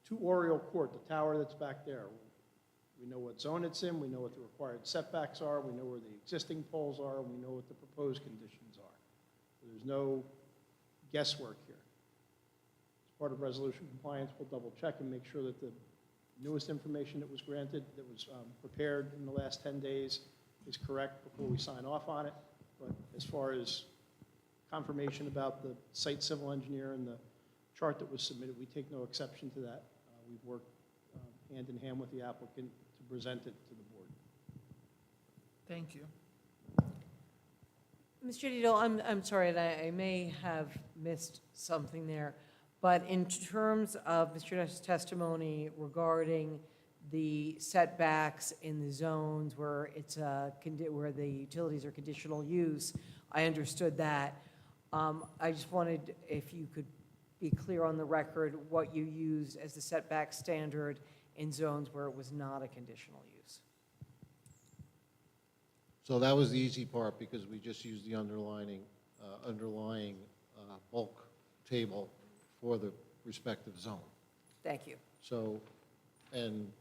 to Oriole Court, the tower that's back there, we know what zone it's in, we know what the required setbacks are, we know where the existing poles are, and we know what the proposed conditions are. So there's no guesswork here. As part of resolution compliance, we'll double check and make sure that the newest information that was granted, that was prepared in the last 10 days is correct before we sign off on it. But as far as confirmation about the site civil engineer and the chart that was submitted, we take no exception to that. We've worked hand in hand with the applicant to present it to the board. Thank you. Mr. Dito, I'm sorry, and I may have missed something there, but in terms of Mr. Nash's testimony regarding the setbacks in the zones where it's where the utilities are conditional use, I understood that. I just wanted, if you could be clear on the record, what you used as the setback standard in zones where it was not a conditional use. So that was the easy part, because we just used the underlying bulk table for the respective zone. Thank you. So, and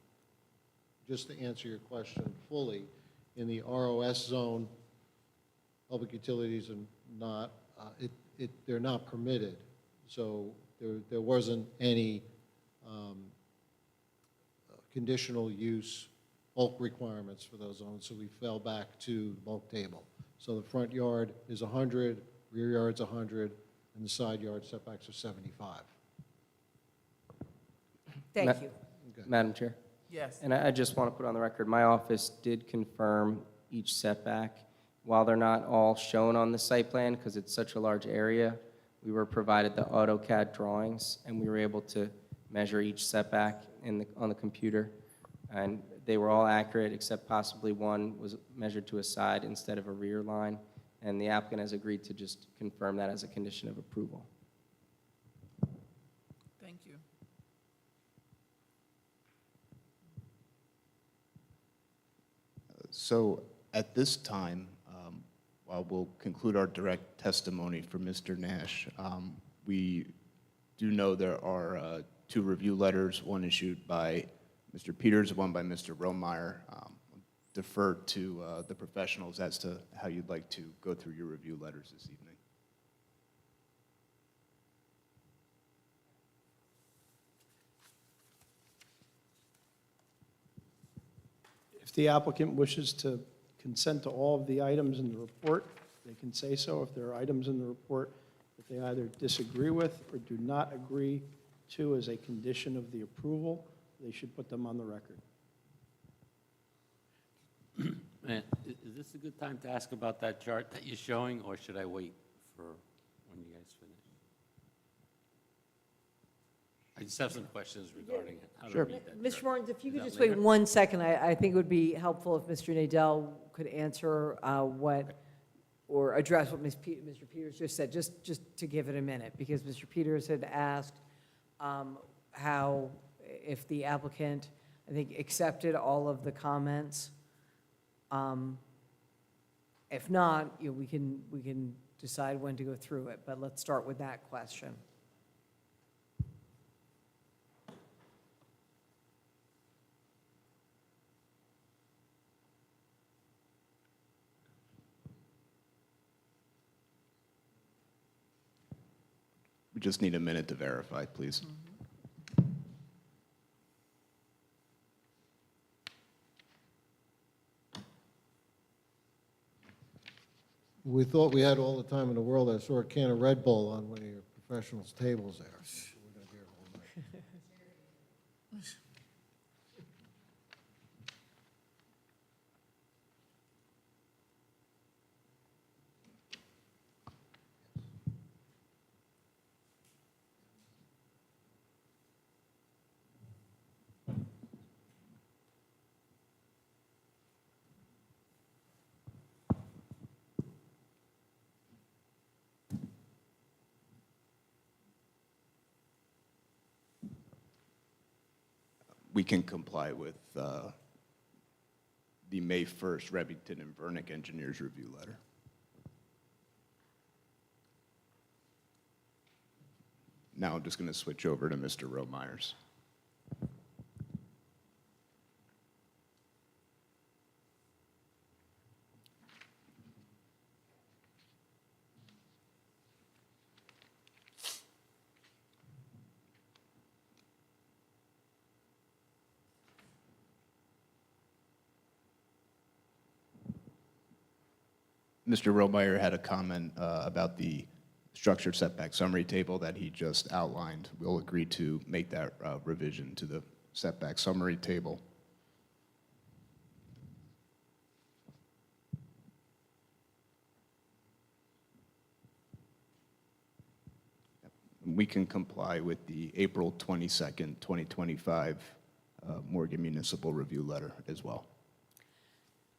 just to answer your question fully, in the ROS zone, public utilities are not, they're not permitted. So there wasn't any conditional use bulk requirements for those zones, so we fell back to the bulk table. So the front yard is 100, rear yard's 100, and the side yard setbacks are 75. Thank you. Madam Chair? Yes. And I just want to put on the record, my office did confirm each setback. While they're not all shown on the site plan, because it's such a large area, we were provided the AutoCAD drawings, and we were able to measure each setback on the computer. And they were all accurate, except possibly one was measured to a side instead of a rear line. And the applicant has agreed to just confirm that as a condition of approval. Thank you. So at this time, while we'll conclude our direct testimony for Mr. Nash, we do know there are 2 review letters, one issued by Mr. Peters, one by Mr. Romeyer. Defer to the professionals as to how you'd like to go through your review letters this evening. If the applicant wishes to consent to all of the items in the report, they can say so. If there are items in the report that they either disagree with or do not agree to as a condition of the approval, they should put them on the record. Man, is this a good time to ask about that chart that you're showing, or should I wait for when you guys finish? I just have some questions regarding how to read that Mr. chart. Martins, if you Is could that just later? wait 1 second, I think it would be helpful if Mr. Nadell could answer or address what Mr. Peters just said, just to give it a minute, because Mr. Peters had asked how, if the applicant, I think, accepted all of the comments. If not, we can decide when to go through it, but let's start with that question. We just need a minute to verify, please. We thought we had all the time in the world. I saw a can of Red Bull on one of your professionals' tables there. We're gonna be here all night. We can comply with the May 1st Remington and Vernick engineers review letter. Now I'm just going to switch over to Mr. Romeyer's. Mr. Romeyer had a comment about the structure setback summary table that he just outlined. We'll agree to make that revision to the setback summary table. We can comply with the April 22nd, 2025 Morgan Municipal Review Letter as well.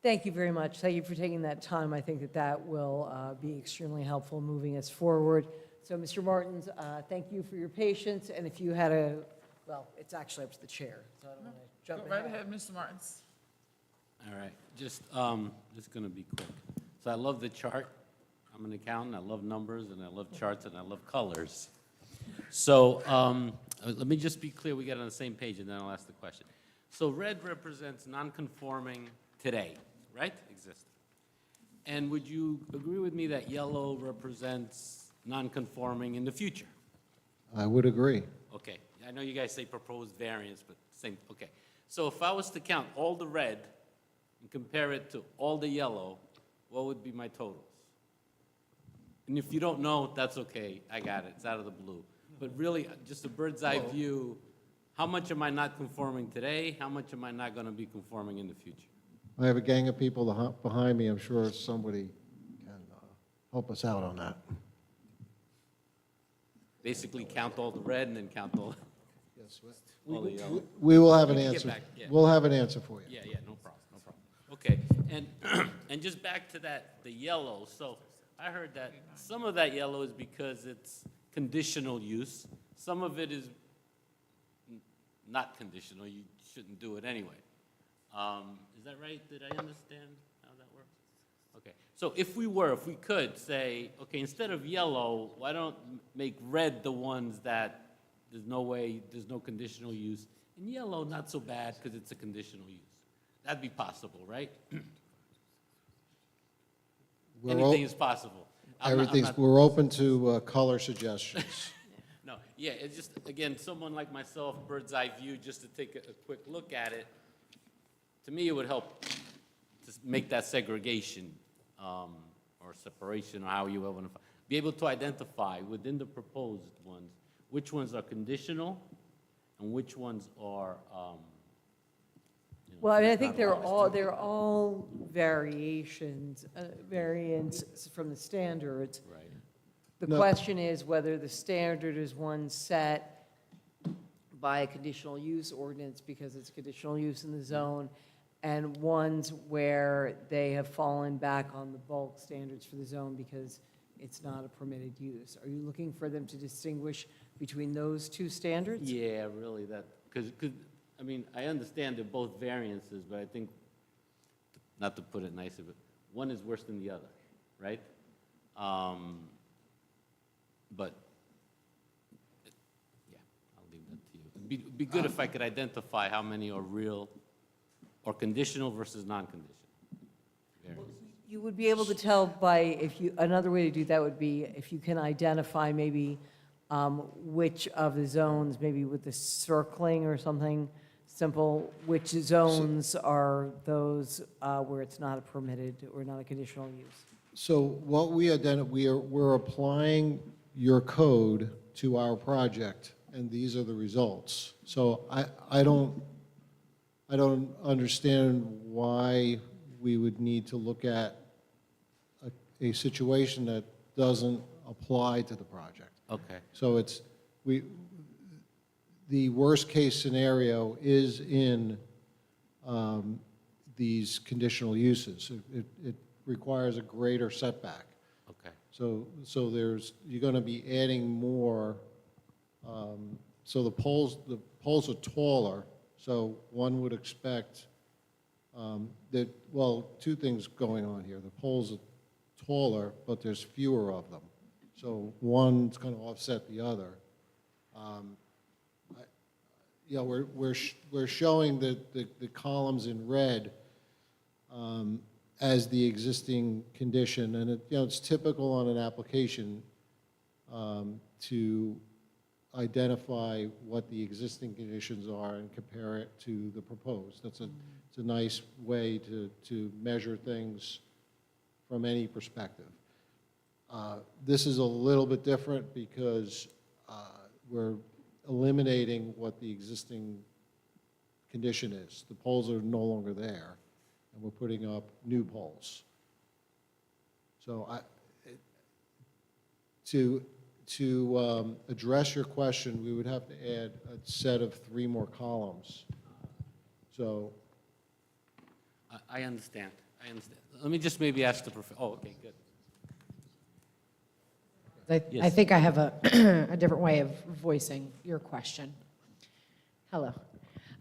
Thank you very much. Thank you for taking that time. I think that will be extremely helpful moving us forward. So, Mr. Martins, thank you for your patience, and if you had well, it's actually up to the chair, so I don't want to jump Go right ahead. ahead, Mr. Martins. All right, just gonna be quick. So I love the chart. I'm an accountant, I love numbers, and I love charts, and I love colors. So let me just be clear, we get on the same page, and then I'll ask the question. So red represents non-conforming today, right? Existing. And would you agree with me that yellow represents non-conforming in the future? I would agree. Okay, I know you guys say proposed variance, but same, okay. So if I was to count all the red and compare it to all the yellow, what would be my totals? And if you don't know, that's okay, I got it, it's out of the blue. But really, just a bird's eye view, how much am I not conforming today? How much am I not gonna be conforming in the future? I have a gang of people behind me. I'm sure somebody can help us out on that. Basically count all the red and then count all, Yes, all the yellow. we will have an We can get answer. back, yeah. We'll have an answer for you. Yeah, yeah, no problem, no problem. Okay, and, and just back to that, the yellow, so I heard that some of that yellow is because it's conditional use, some of it is not conditional, you shouldn't do it anyway. Is that right? Did I understand how that works? Okay, so if we could say, okay, instead of yellow, why don't make red the ones that there's no way, there's no conditional use, and yellow not so bad because it's a conditional use. That'd be possible, right? Anything is possible. We're open to color suggestions. No, yeah, it's just, again, someone like myself, bird's eye view, just to take a quick look at it, to me, it would help to make that segregation or separation, or how you want to, be able to identify within the proposed ones, which ones are conditional and which ones are, Well, I mean, I think they're all variations, variants from the standards. right. The No. question is whether the standard is one set by a conditional use ordinance because it's conditional use in the zone, and ones where they have fallen back on the bulk standards for the zone because it's not a permitted use. Are you looking for them to distinguish between those two standards? Yeah, really, that, because, I mean, I understand they're both variances, but I think, not to put it nicely, but one is worse than the other, right? But, yeah, I'll leave that to you. It'd be good if I could identify how many are real or conditional versus non-conditional variances. You would be able to tell by, another way to do that would be if you can identify maybe which of the zones, maybe with the circling or something simple, which zones are those where it's not a permitted or not a conditional use. So what we we're applying your code to our project, and these are the results. So I don't understand why we would need to look at a situation that doesn't apply to the project. Okay. So the worst-case scenario is in these conditional uses. It requires a greater setback. Okay. So you're going to be adding more, so the poles are taller, so one would expect that, well, two things going on here. The poles are taller, but there's fewer of them. So one's going to offset the other. We're showing the columns in red as the existing condition, and it's typical on an application to identify what the existing conditions are and compare it to the proposed. It's a nice way to measure things from any perspective. This is a little bit different because we're eliminating what the existing condition is. The poles are no longer there, and we're putting up new poles. So to address your question, we would have to add a set of 3 more columns. So I understand, I understand. Let me just maybe ask the okay, good. I Yes. think I have a different way of voicing your question. Hello.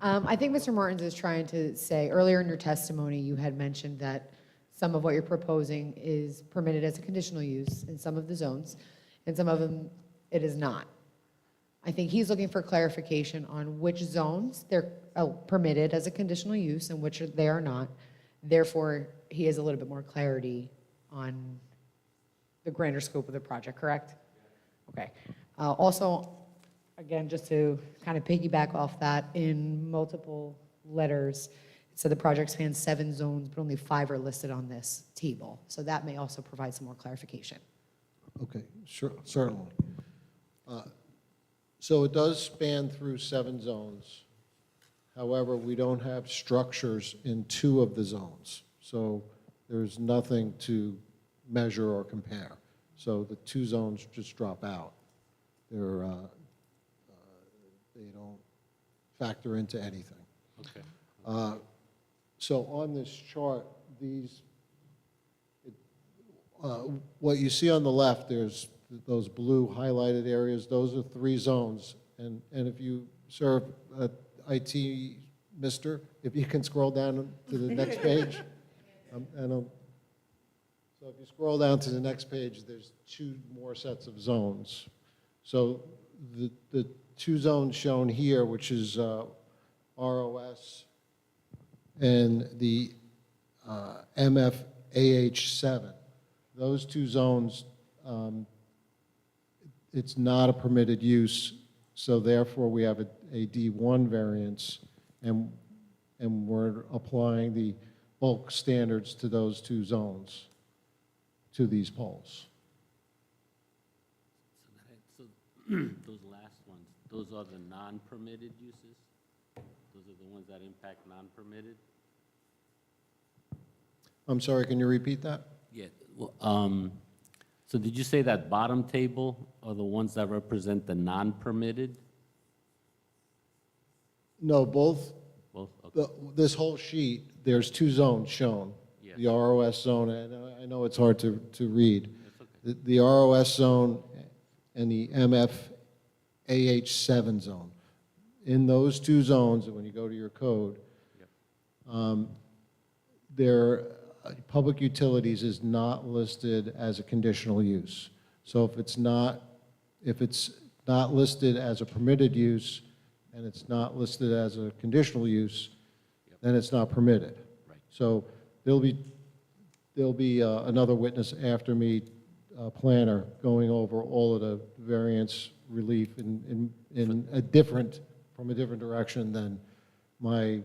I think Mr. Martins is trying to say, earlier in your testimony, you had mentioned that some of what you're proposing is permitted as a conditional use in some of the zones, and some of them it is not. I think he's looking for clarification on which zones they're permitted as a conditional use and which they are not. Therefore, he has a little bit more clarity on the grander scope of the project, correct? Okay. Also, again, just to kind of piggyback off that, in multiple letters, it said the project spans 7 zones, but only 5 are listed on this table. So that may also provide some more clarification. Okay, sure, certainly. So it does span through 7 zones. However, we don't have structures in 2 of the zones. So there's nothing to measure or compare. So the 2 zones just drop out. They're, they don't factor into anything. Okay. So on this chart, what you see on the left, there's those blue highlighted areas, those are 3 zones. And if you serve IT, mister, if you can scroll down to the next page. So if you scroll down to the next page, there's 2 more sets of zones. So the 2 zones shown here, which is ROS and the MFAH7, those 2 zones, it's not a permitted use, so therefore we have a D1 variance, and we're applying the bulk standards to those 2 zones, to these poles. So those last ones, those are the non-permitted uses? Those are the ones that impact non-permitted? I'm sorry, can you repeat that? Yeah. Well, so did you say that bottom table are the ones that represent the non-permitted? No, both, Both? Okay. this whole sheet, there's 2 zones shown. Yeah. The ROS zone, and I know it's hard to read. That's okay. The ROS zone and the MFAH7 zone. In those 2 zones, when you go to your code, Yep. Public utilities is not listed as a conditional use. So if it's not listed as a permitted use and it's not listed as a conditional use, then it's not permitted. Right. So there'll be another witness after me, planner, going over all of the variance relief from a different direction than my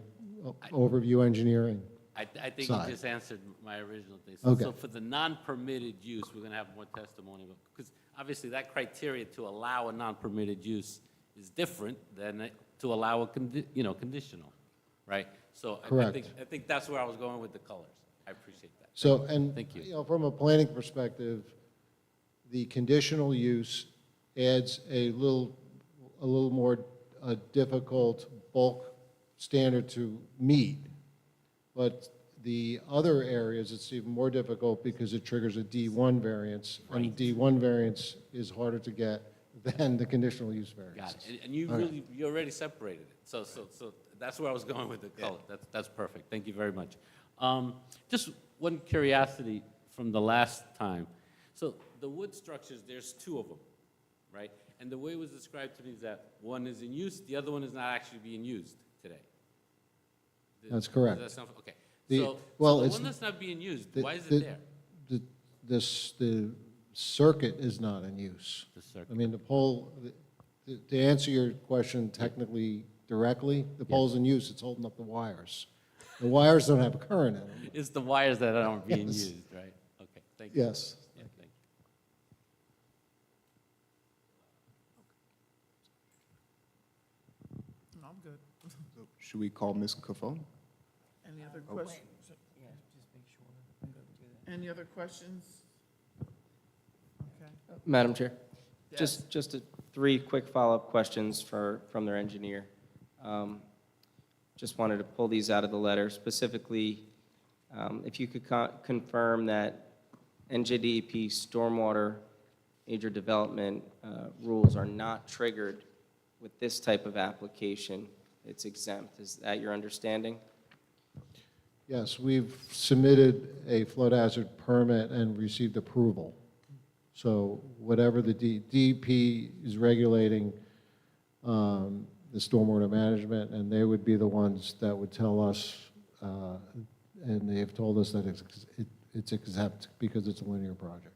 overview engineering. I think side. you just answered my original thing. Okay. So for the non-permitted use, we're going to have more testimony, because obviously that criteria to allow a non-permitted use is different than to allow a conditional, right? So Correct. I think that's where I was going with the colors. I appreciate that. So, and, Thank you. you know, from a planning perspective, the conditional use adds a little more difficult bulk standard to meet. But the other areas, it's even more difficult because it triggers a D1 variance. Right. And D1 variance is harder to get than the conditional use variance. Got it. And you Okay. you already separated it. So that's where I was going with the color. That's perfect. Thank you very much. Just one curiosity from the last time. So the wood structures, there's 2 of them, right? And the way it was described to me is that one is in use, the other one is not actually being used today. That's correct. Does that sound, okay. The- So well, the it's- one that's not being used, The- why is the- it there? The circuit is not in use. The circuit. I mean, the pole, to answer your question technically directly, the pole's in use, it's holding up the wires. The wires don't have a current in them. It's the wires that aren't being Yes. used, right? Okay, thank you. Yes. Yeah, thank you. No, I'm good. Should we call Ms. Cofone? Any other questions? Any other questions? Okay. Madam Chair? Yes. Just 3 quick follow-up questions from their engineer. Just wanted to pull these out of the letter. Specifically, if you could confirm that NJDEP stormwater major development rules are not triggered with this type of application. it's exempt. Is that your understanding? Yes, we've submitted a flood hazard permit and received approval. So whatever the DEP is regulating the stormwater management, and they would be the ones that would tell us, and they have told us that it's exempt because it's a linear project.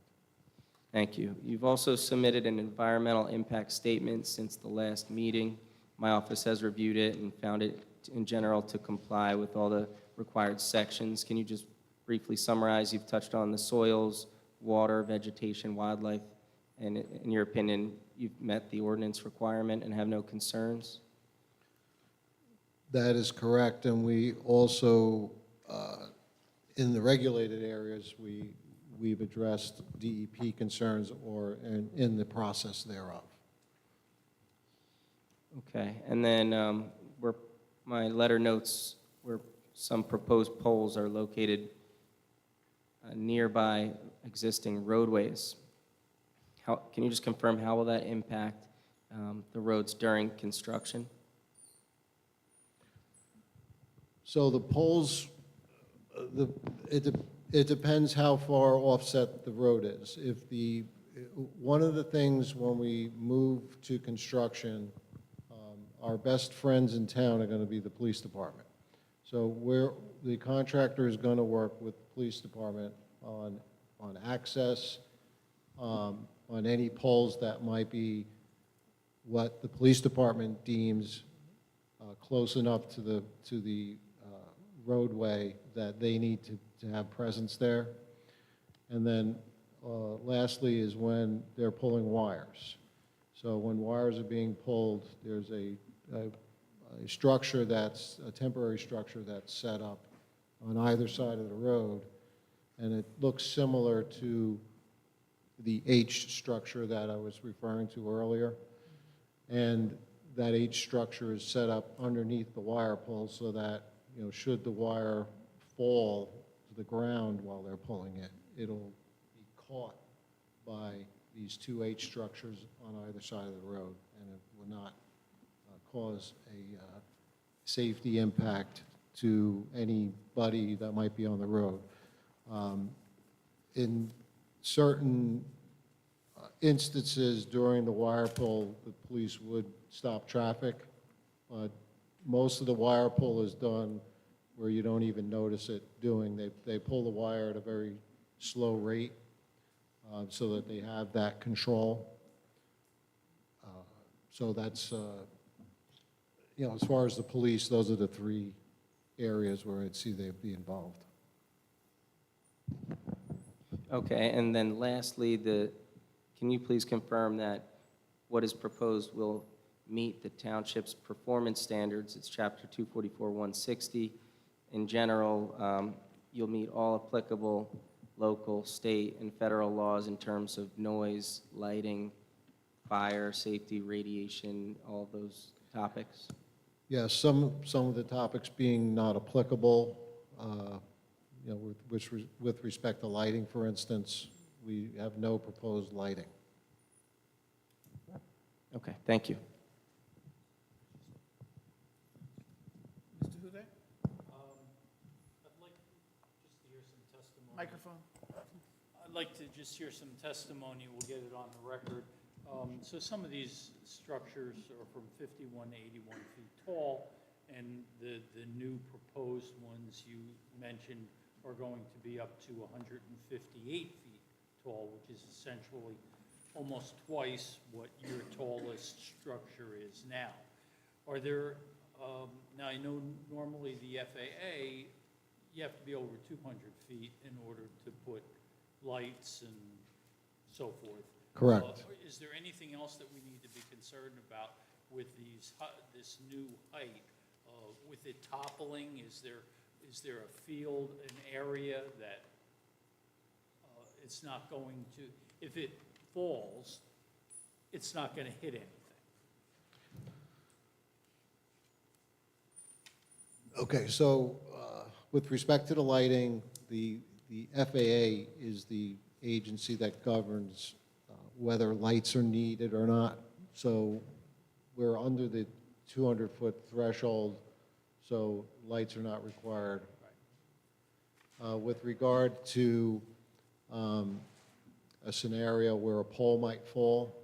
Thank you. You've also submitted an environmental impact statement since the last meeting. My office has reviewed it and found it in general to comply with all the required sections. Can you just briefly summarize? You've touched on the soils, water, vegetation, wildlife, and in your opinion, you've met the ordinance requirement and have no concerns? That is correct, and we also, in the regulated areas, we've addressed DEP concerns or in the process thereof. Okay, and then my letter notes where some proposed poles are located nearby existing roadways. Can you just confirm how will that impact the roads during construction? So the poles, it depends how far offset the road is. One of the things when we move to construction, our best friends in town are going to be the police department. So the contractor is going to work with the police department on access, on any poles that might be what the police department deems close enough to the roadway that they need to have presence there. And then lastly is when they're pulling wires. So when wires are being pulled, there's a structure that's, a temporary structure that's set up on either side of the road, and it looks similar to the H structure that I was referring to earlier. And that H structure is set up underneath the wire pull so that, should the wire fall to the ground while they're pulling it, it'll be caught by these two H structures on either side of the road, and it will not cause a safety impact to anybody that might be on the road. In certain instances during the wire pull, the police would stop traffic, but most of the wire pull is done where you don't even notice it doing. They pull the wire at a very slow rate so that they have that control. So that's, as far as the police, those are the three areas where I'd see they'd be involved. Okay, and then lastly, can you please confirm that what is proposed will meet the township's performance standards? It's chapter 244-160. In general, you'll meet all applicable local, state, and federal laws in terms of noise, lighting, fire, safety, radiation, all those topics? Yes, some of the topics being not applicable, with respect to lighting, for instance, we have no proposed lighting. Okay, thank you. Mr. Huday? I'd like just to hear some testimony. Microphone. I'd like to just hear some testimony, we'll get it on the record. So some of these structures are from 51 to 81 feet tall, and the new proposed ones you mentioned are going to be up to 158 feet tall, which is essentially almost twice what your tallest structure is now. Are there, now I know normally the FAA, you have to be over 200 feet in order to put lights and so forth. Correct. Is there anything else that we need to be concerned about with this new height? With it toppling, is there a field, an area that it's not going to, if it falls, it's not going to hit anything? Okay, so with respect to the lighting, the FAA is the agency that governs whether lights are needed or not. So we're under the 200-foot threshold, so lights are not required. With regard to a scenario where a pole might fall,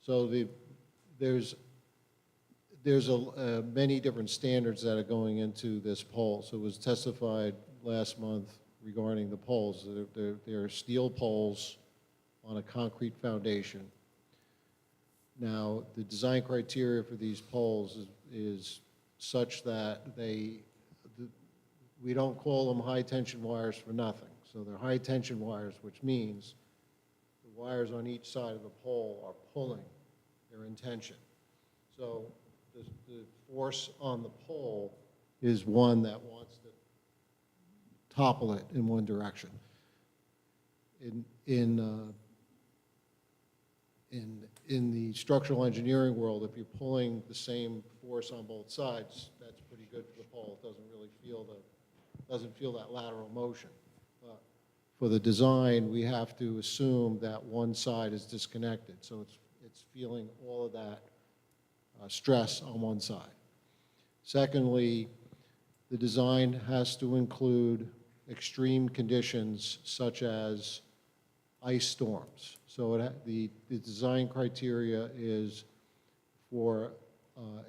so there's many different standards that are going into this pole. So it was testified last month regarding the poles. They're steel poles on a concrete foundation. Now, the design criteria for these poles is such that we don't call them high-tension wires for nothing. So they're high-tension wires, which means the wires on each side of the pole are pulling their intention. So the force on the pole is one that wants to topple it in one direction. In the structural engineering world, if you're pulling the same force on both sides, that's pretty good for the pole. It doesn't really feel that lateral motion. But for the design, we have to assume that one side is disconnected, so it's feeling all of that stress on one side. Secondly, the design has to include extreme conditions such as ice storms. So the design criteria is for,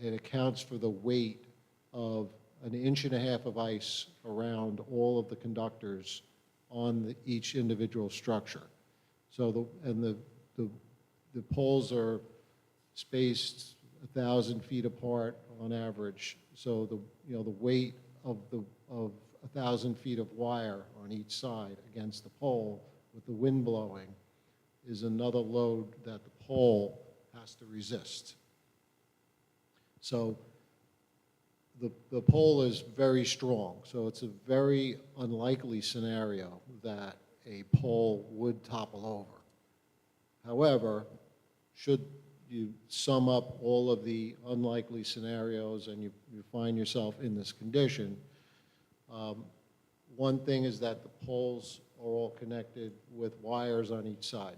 it accounts for the weight of 1.5 inches of ice around all of the conductors on each individual structure. So the poles are spaced 1,000 feet apart on average. So the weight of 1,000 feet of wire on each side against the pole with the wind blowing is another load that the pole has to resist. So the pole is very strong. So it's a very unlikely scenario that a pole would topple over. However, should you sum up all of the unlikely scenarios and you find yourself in this condition, one thing is that the poles are all connected with wires on each side,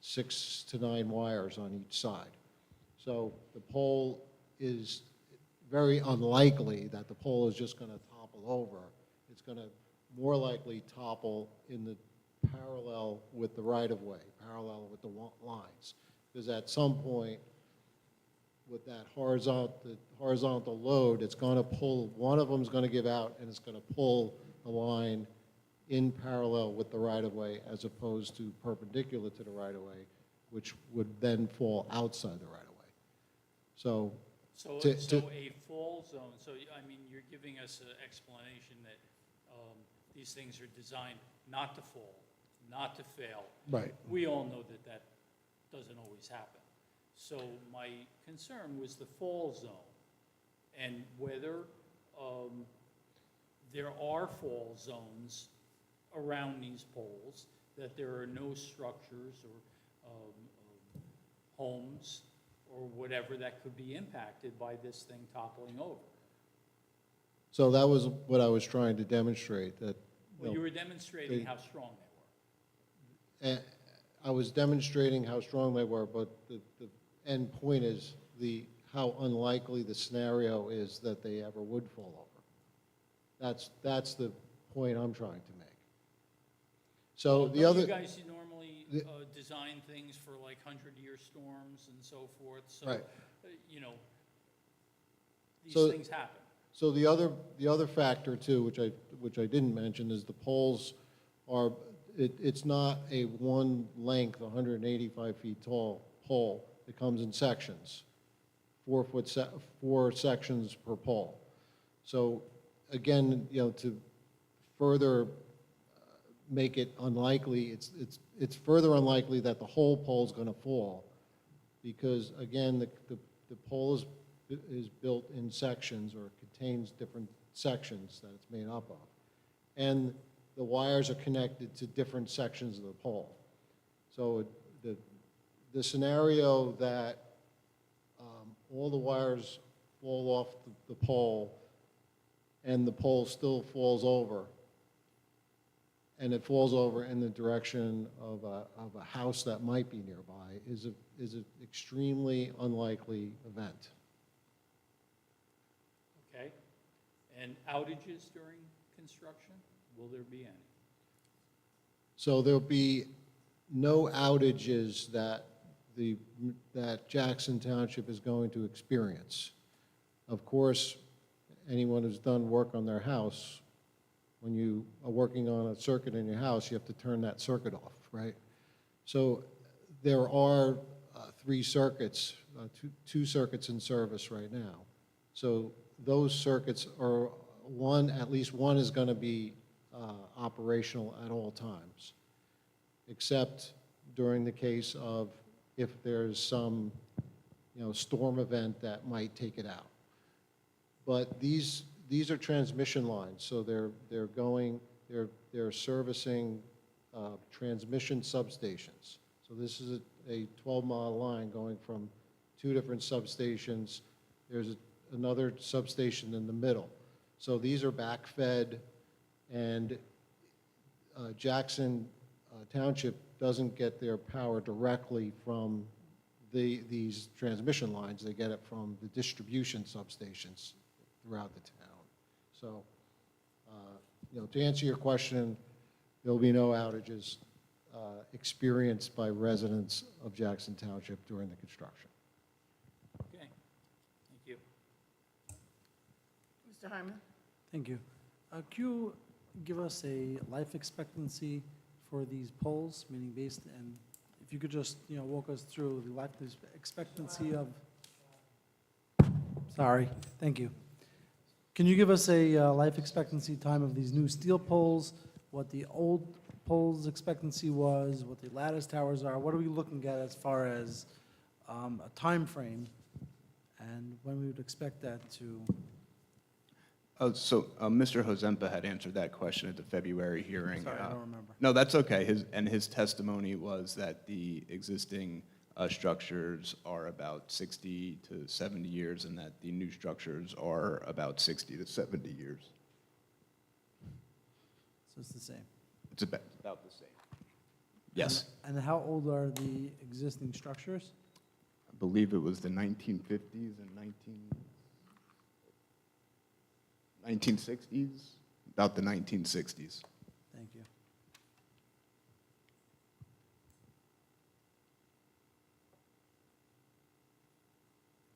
6 to 9 wires on each side. So the pole is very unlikely that the pole is just going to topple over. It's going to more likely topple in the parallel with the right-of-way, parallel with the lines. Because at some point, with that horizontal load, it's going to pull, one of them is going to give out, and it's going to pull the line in parallel with the right-of-way as opposed to perpendicular to the right-of-way, which would then fall outside the right-of-way. So a fall zone, so, I mean, you're giving us an explanation that these things are designed not to fall, not to fail. Right. We all know that that doesn't always happen. So my concern was the fall zone and whether there are fall zones around these poles, that there are no structures or homes or whatever that could be impacted by this thing toppling over. So that was what I was trying to demonstrate, that. Well, you were demonstrating how strong they were. I was demonstrating how strong they were, but the end point is how unlikely the scenario is that they ever would fall over. That's the point I'm trying to make. So the other. You guys normally design things for like 100-year storms and so forth. So, right. These things happen. So the other factor too, which I didn't mention, is the poles are. It's not a one length, 185 feet tall pole. It comes in sections, 4 sections per pole. So again, to further make it unlikely, it's further unlikely that the whole pole is going to fall, because again, the pole is built in sections, or contains different sections that it's made up of, and the wires are connected to different sections of the pole. So the scenario that all the wires fall off the pole and the pole still falls over, and it falls over in the direction of a house that might be nearby, is an extremely unlikely event. And outages during construction, will there be any? So there'll be no outages that Jackson Township is going to experience. Of course, anyone who's done work on their house, when you are working on a circuit in your house, you have to turn that circuit off, right? So there are three circuits, two circuits in service right now. So those circuits are at least one is going to be operational at all times, except during the case of if there's some, storm event that might take it out. But these are transmission lines, so they're servicing transmission substations. So this is a 12-mile line going from two different substations. There's another substation in the middle. So these are backfed, and Jackson Township doesn't get their power directly from these transmission lines. They get it from the distribution substations throughout the town. So, to answer your question, there'll be no outages experienced by residents of Jackson Township during the construction. Okay, thank you. Mr. Hyman? Thank you. Could you give us a life expectancy for these poles, meaning and if you could just, walk us through the life expectancy of, sorry, thank you. Can you give us a life expectancy time of these new steel poles, what the old poles expectancy was, what the lattice towers are? What are we looking at as far as a time frame, and when we would expect that to? Mr. Hozempa had answered that question at the February hearing. Sorry, I don't remember. No, that's okay. His testimony was that the existing structures are about 60 to 70 years, and that the new structures are about 60 to 70 years. So it's the same. It's about the same. Yes. And how old are the existing structures? I believe it was the 1950s and 1960s, about the 1960s. Thank you.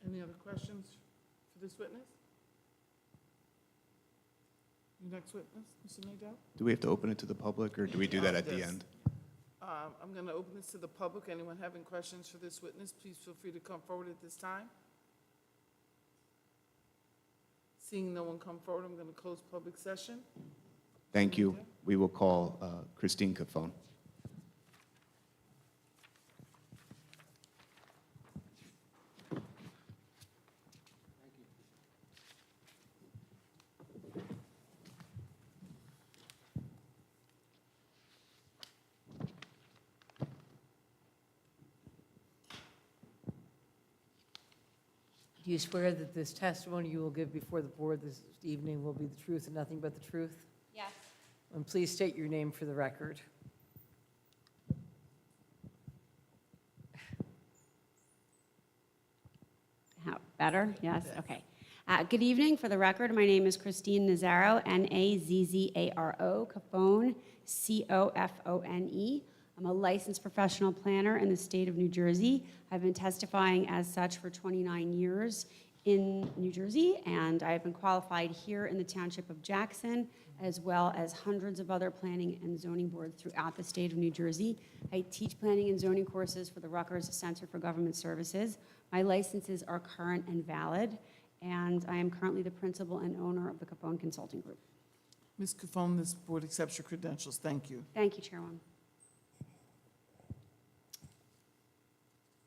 Any other questions for this witness? Your next witness, Mr. Nadel? Do we have to open it to the public, or do we do that at the Yes. end? I'm going to open this to the public. Anyone having questions for this witness, please feel free to come forward at this time. Seeing no one come forward, I'm going to close public session. Thank you. We will call Christine Cafone. Do you swear that this testimony you will give before the board this evening will be the truth and nothing but the truth? Yes. And please state your name for the record. How, better? Yes, okay. Good evening. For the record, my name is Christine Nazzaro, Nazzaro, Cafone, Cofone. I'm a licensed professional planner in the state of New Jersey. I've been testifying as such for 29 years in New Jersey, and I have been qualified here in the Township of Jackson, as well as hundreds of other planning and zoning boards throughout the state of New Jersey. I teach planning and zoning courses for the Rutgers Center for Government Services. My licenses are current and valid, and I am currently the principal and owner of the Capone Consulting Group. Ms. Cafone, this board accepts your credentials. Thank you. Thank you, Chairwoman.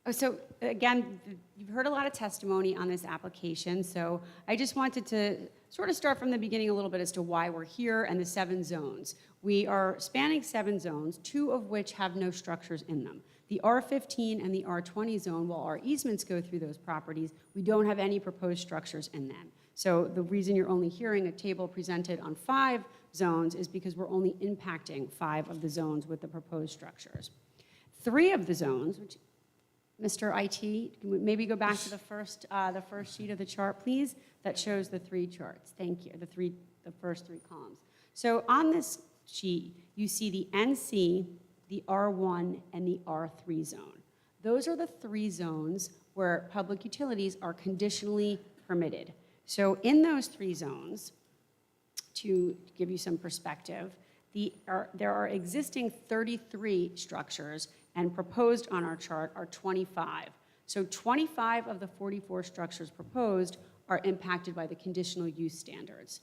Oh, so again, you've heard a lot of testimony on this application, so I just wanted to sort of start from the beginning a little bit as to why we're here and the 7 zones. We are spanning 7 zones, 2 of which have no structures in them. The R15 and the R20 zone, while our easements go through those properties, we don't have any proposed structures in them. So the reason you're only hearing a table presented on 5 zones is because we're only impacting 5 of the zones with the proposed structures. 3 of the zones, which Mr. IT, can we maybe go back to the first sheet of the chart, please? that shows the three charts. Thank you, the first three columns. So on this sheet, you see the NC, the R1, and the R3 zone. Those are the three zones where public utilities are conditionally permitted. So in those three zones, to give you some perspective, there are existing 33 structures, and proposed on our chart are 25. So 25 of the 44 structures proposed are impacted by the conditional use standards.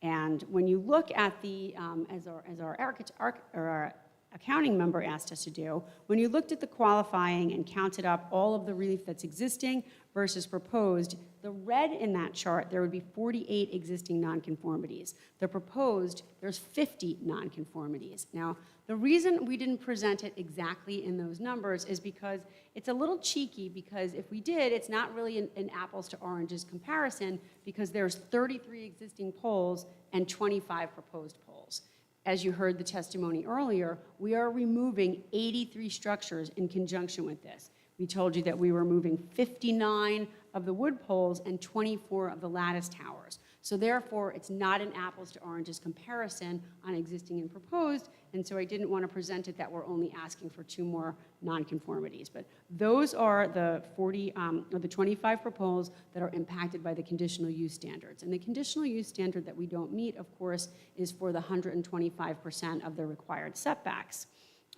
And when you look at the, as our accounting member asked us to do, when you looked at the qualifying and counted up all of the relief that's existing versus proposed, the red in that chart, there would be 48 existing nonconformities. The proposed, there's 50 nonconformities. Now, the reason we didn't present it exactly in those numbers is because it's a little cheeky, because if we did, it's not really an apples to oranges comparison, because there's 33 existing poles and 25 proposed poles. As you heard the testimony earlier, we are removing 83 structures in conjunction with this. We told you that we were removing 59 of the wood poles and 24 of the lattice towers. So therefore, it's not an apples to oranges comparison on existing and proposed, and so I didn't want to present it that we're only asking for 2 more nonconformities. But those are the 25 proposed that are impacted by the conditional use standards. And the conditional use standard that we don't meet, of course, is for the 125% of the required setbacks.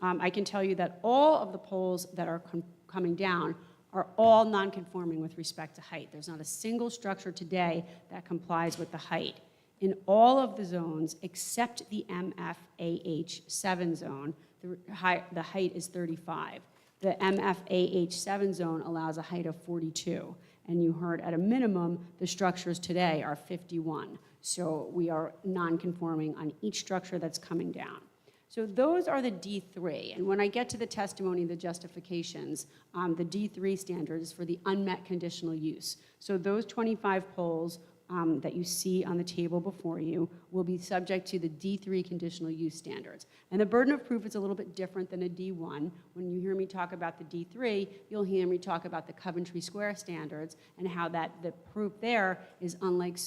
I can tell you that all of the poles that are coming down are all non-conforming with respect to height. There's not a single structure today that complies with the height. In all of the zones, except the MFAH7 zone, the height is 35. The MFAH7 zone allows a height of 42. And you heard at a minimum, the structures today are 51. So we are non-conforming on each structure that's coming down. So those are the D3, and when I get to the testimony, the justifications, the D3 standard is for the unmet conditional use. So those 25 poles that you see on the table before you will be subject to the D3 conditional use standards. And the burden of proof is a little bit different than a D1. When you hear me talk about the D3, you'll hear me talk about the Coventry Square standards and how the proof there is unlike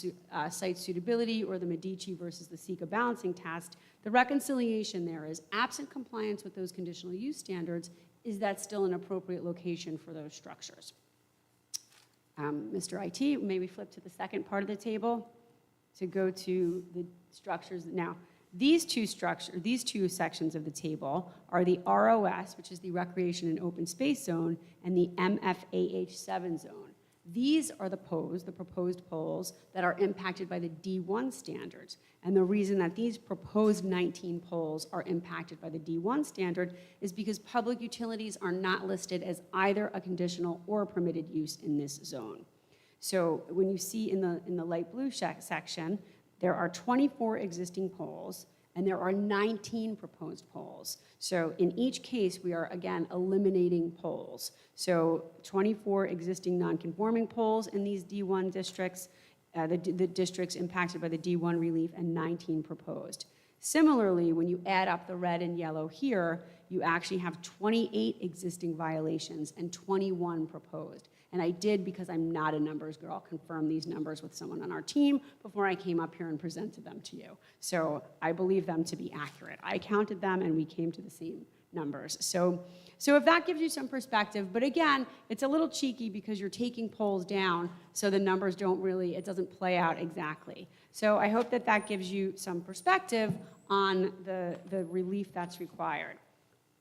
site suitability or the Medici versus the Sika balancing test. The reconciliation there is absent compliance with those conditional use standards, is that still an appropriate location for those structures? Mr. IT, may we flip to the second part of the table to go to the structures. Now, these two sections of the table are the ROS, which is the Recreation and Open Space Zone, and the MFAH7 zone. These are the proposed poles that are impacted by the D1 standards. And the reason that these proposed 19 poles are impacted by the D1 standard is because public utilities are not listed as either a conditional or a permitted use in this zone. So when you see in the light blue section, there are 24 existing poles, and there are 19 proposed poles. So in each case, we are, again, eliminating poles. So 24 existing non-conforming poles in these D1 districts, the districts impacted by the D1 relief, and 19 proposed. Similarly, when you add up the red and yellow here, you actually have 28 existing violations and 21 proposed. And I did, because I'm not a numbers girl, confirm these numbers with someone on our team before I came up here and presented them to you. So I believe them to be accurate. I counted them and we came to the same numbers. So if that gives you some perspective, but again, it's a little cheeky because you're taking polls down, so the numbers it doesn't play out exactly. So I hope that that gives you some perspective on the relief that's required.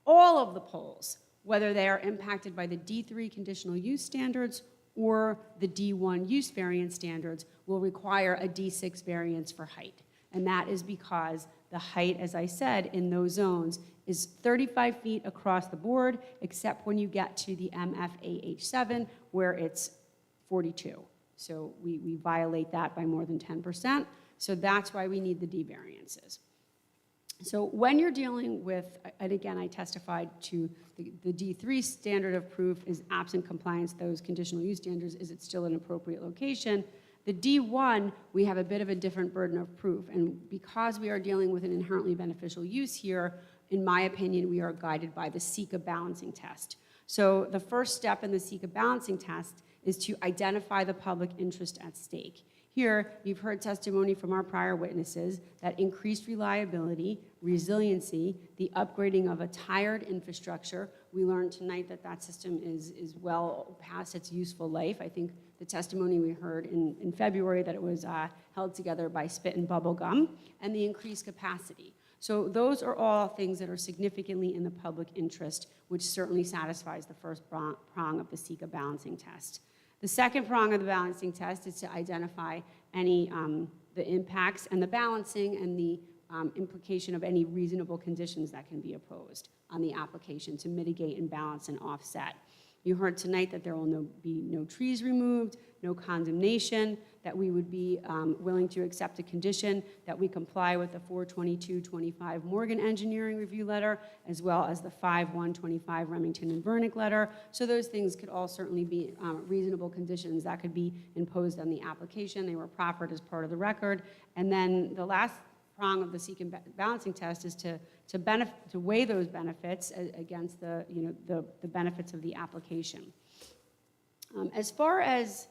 All of the polls, whether they are impacted by the D3 conditional use standards or the D1 use variance standards, will require a D6 variance for height. And that is because the height, as I said, in those zones is 35 feet across the board, except when you get to the MFAH7, where it's 42. So we violate that by more than 10%. So that's why we need the D variances. So when you're dealing with, and again, I testified to the D3 standard of proof is absent compliance, those conditional use standards, is it still an appropriate location? The D1, we have a bit of a different burden of proof. And because we are dealing with an inherently beneficial use here, in my opinion, we are guided by the Sika balancing test. So the first step in the Sika balancing test is to identify the public interest at stake. Here, you've heard testimony from our prior witnesses that increased reliability, resiliency, the upgrading of a tired infrastructure. We learned tonight that that system is well past its useful life. I think the testimony we heard in February that it was held together by spit and bubble gum, and the increased capacity. So those are all things that are significantly in the public interest, which certainly satisfies the first prong of the SECA balancing test. The second prong of the balancing test is to identify any the impacts and the balancing and the implication of any reasonable conditions that can be opposed on the application to mitigate and balance and offset. You heard tonight that there will be no trees removed, no condemnation, that we would be willing to accept a condition that we comply with the 4/22/25 Morgan Engineering Review Letter, as well as the 5/1/25 Remington and Vernick Letter. So those things could all certainly be reasonable conditions that could be imposed on the application. They were proffered as part of the record. And then the last prong of the SEEK and balancing test is to weigh those benefits against the benefits of the application. As far as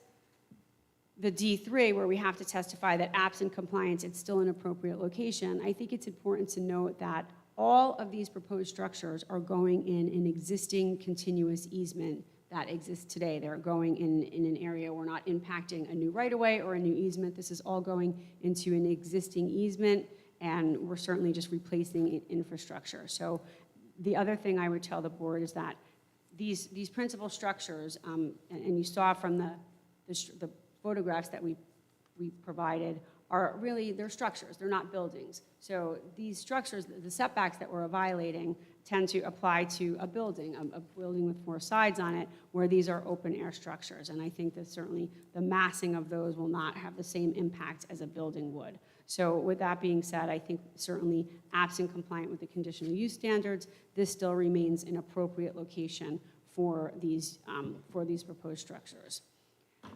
the D3, where we have to testify that absent compliance, it's still an appropriate location, I think it's important to note that all of these proposed structures are going in an existing continuous easement that exists today. They're going in an area, we're not impacting a new right-of-way or a new easement. This is all going into an existing easement, and we're certainly just replacing infrastructure. So the other thing I would tell the board is that these principal structures, and you saw from the photographs that we provided, are really, they're structures, they're not buildings. So these structures, the setbacks that we're violating tend to apply to a building with 4 sides on it, where these are open air structures. And I think that certainly the massing of those will not have the same impact as a building would. So with that being said, I think certainly absent compliant with the conditional use standards, this still remains an appropriate location for these proposed structures.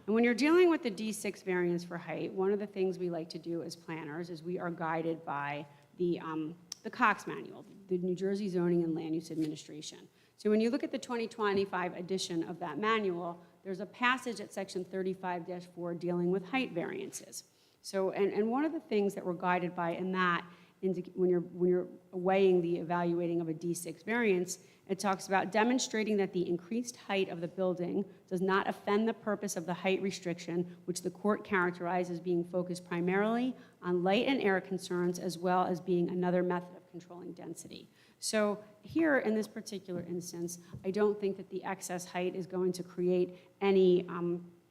And when you're dealing with the D6 variance for height, one of the things we like to do as planners is we are guided by the Cox Manual, the New Jersey Zoning and Land Use Administration. So when you look at the 2025 edition of that manual, there's a passage at section 35-4 dealing with height variances. So, and one of the things that we're guided by in that, when you're weighing the evaluating of a D6 variance, it talks about demonstrating that the increased height of the building does not offend the purpose of the height restriction, which the court characterized as being focused primarily on light and air concerns, as well as being another method of controlling density. So here, in this particular instance, I don't think that the excess height is going to create any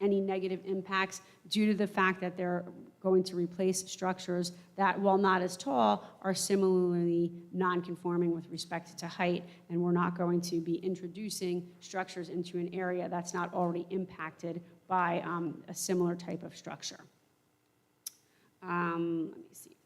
negative impacts due to the fact that they're going to replace structures that, while not as tall, are similarly non-conforming with respect to height, and we're not going to be introducing structures into an area that's not already impacted by a similar type of structure. Let me see.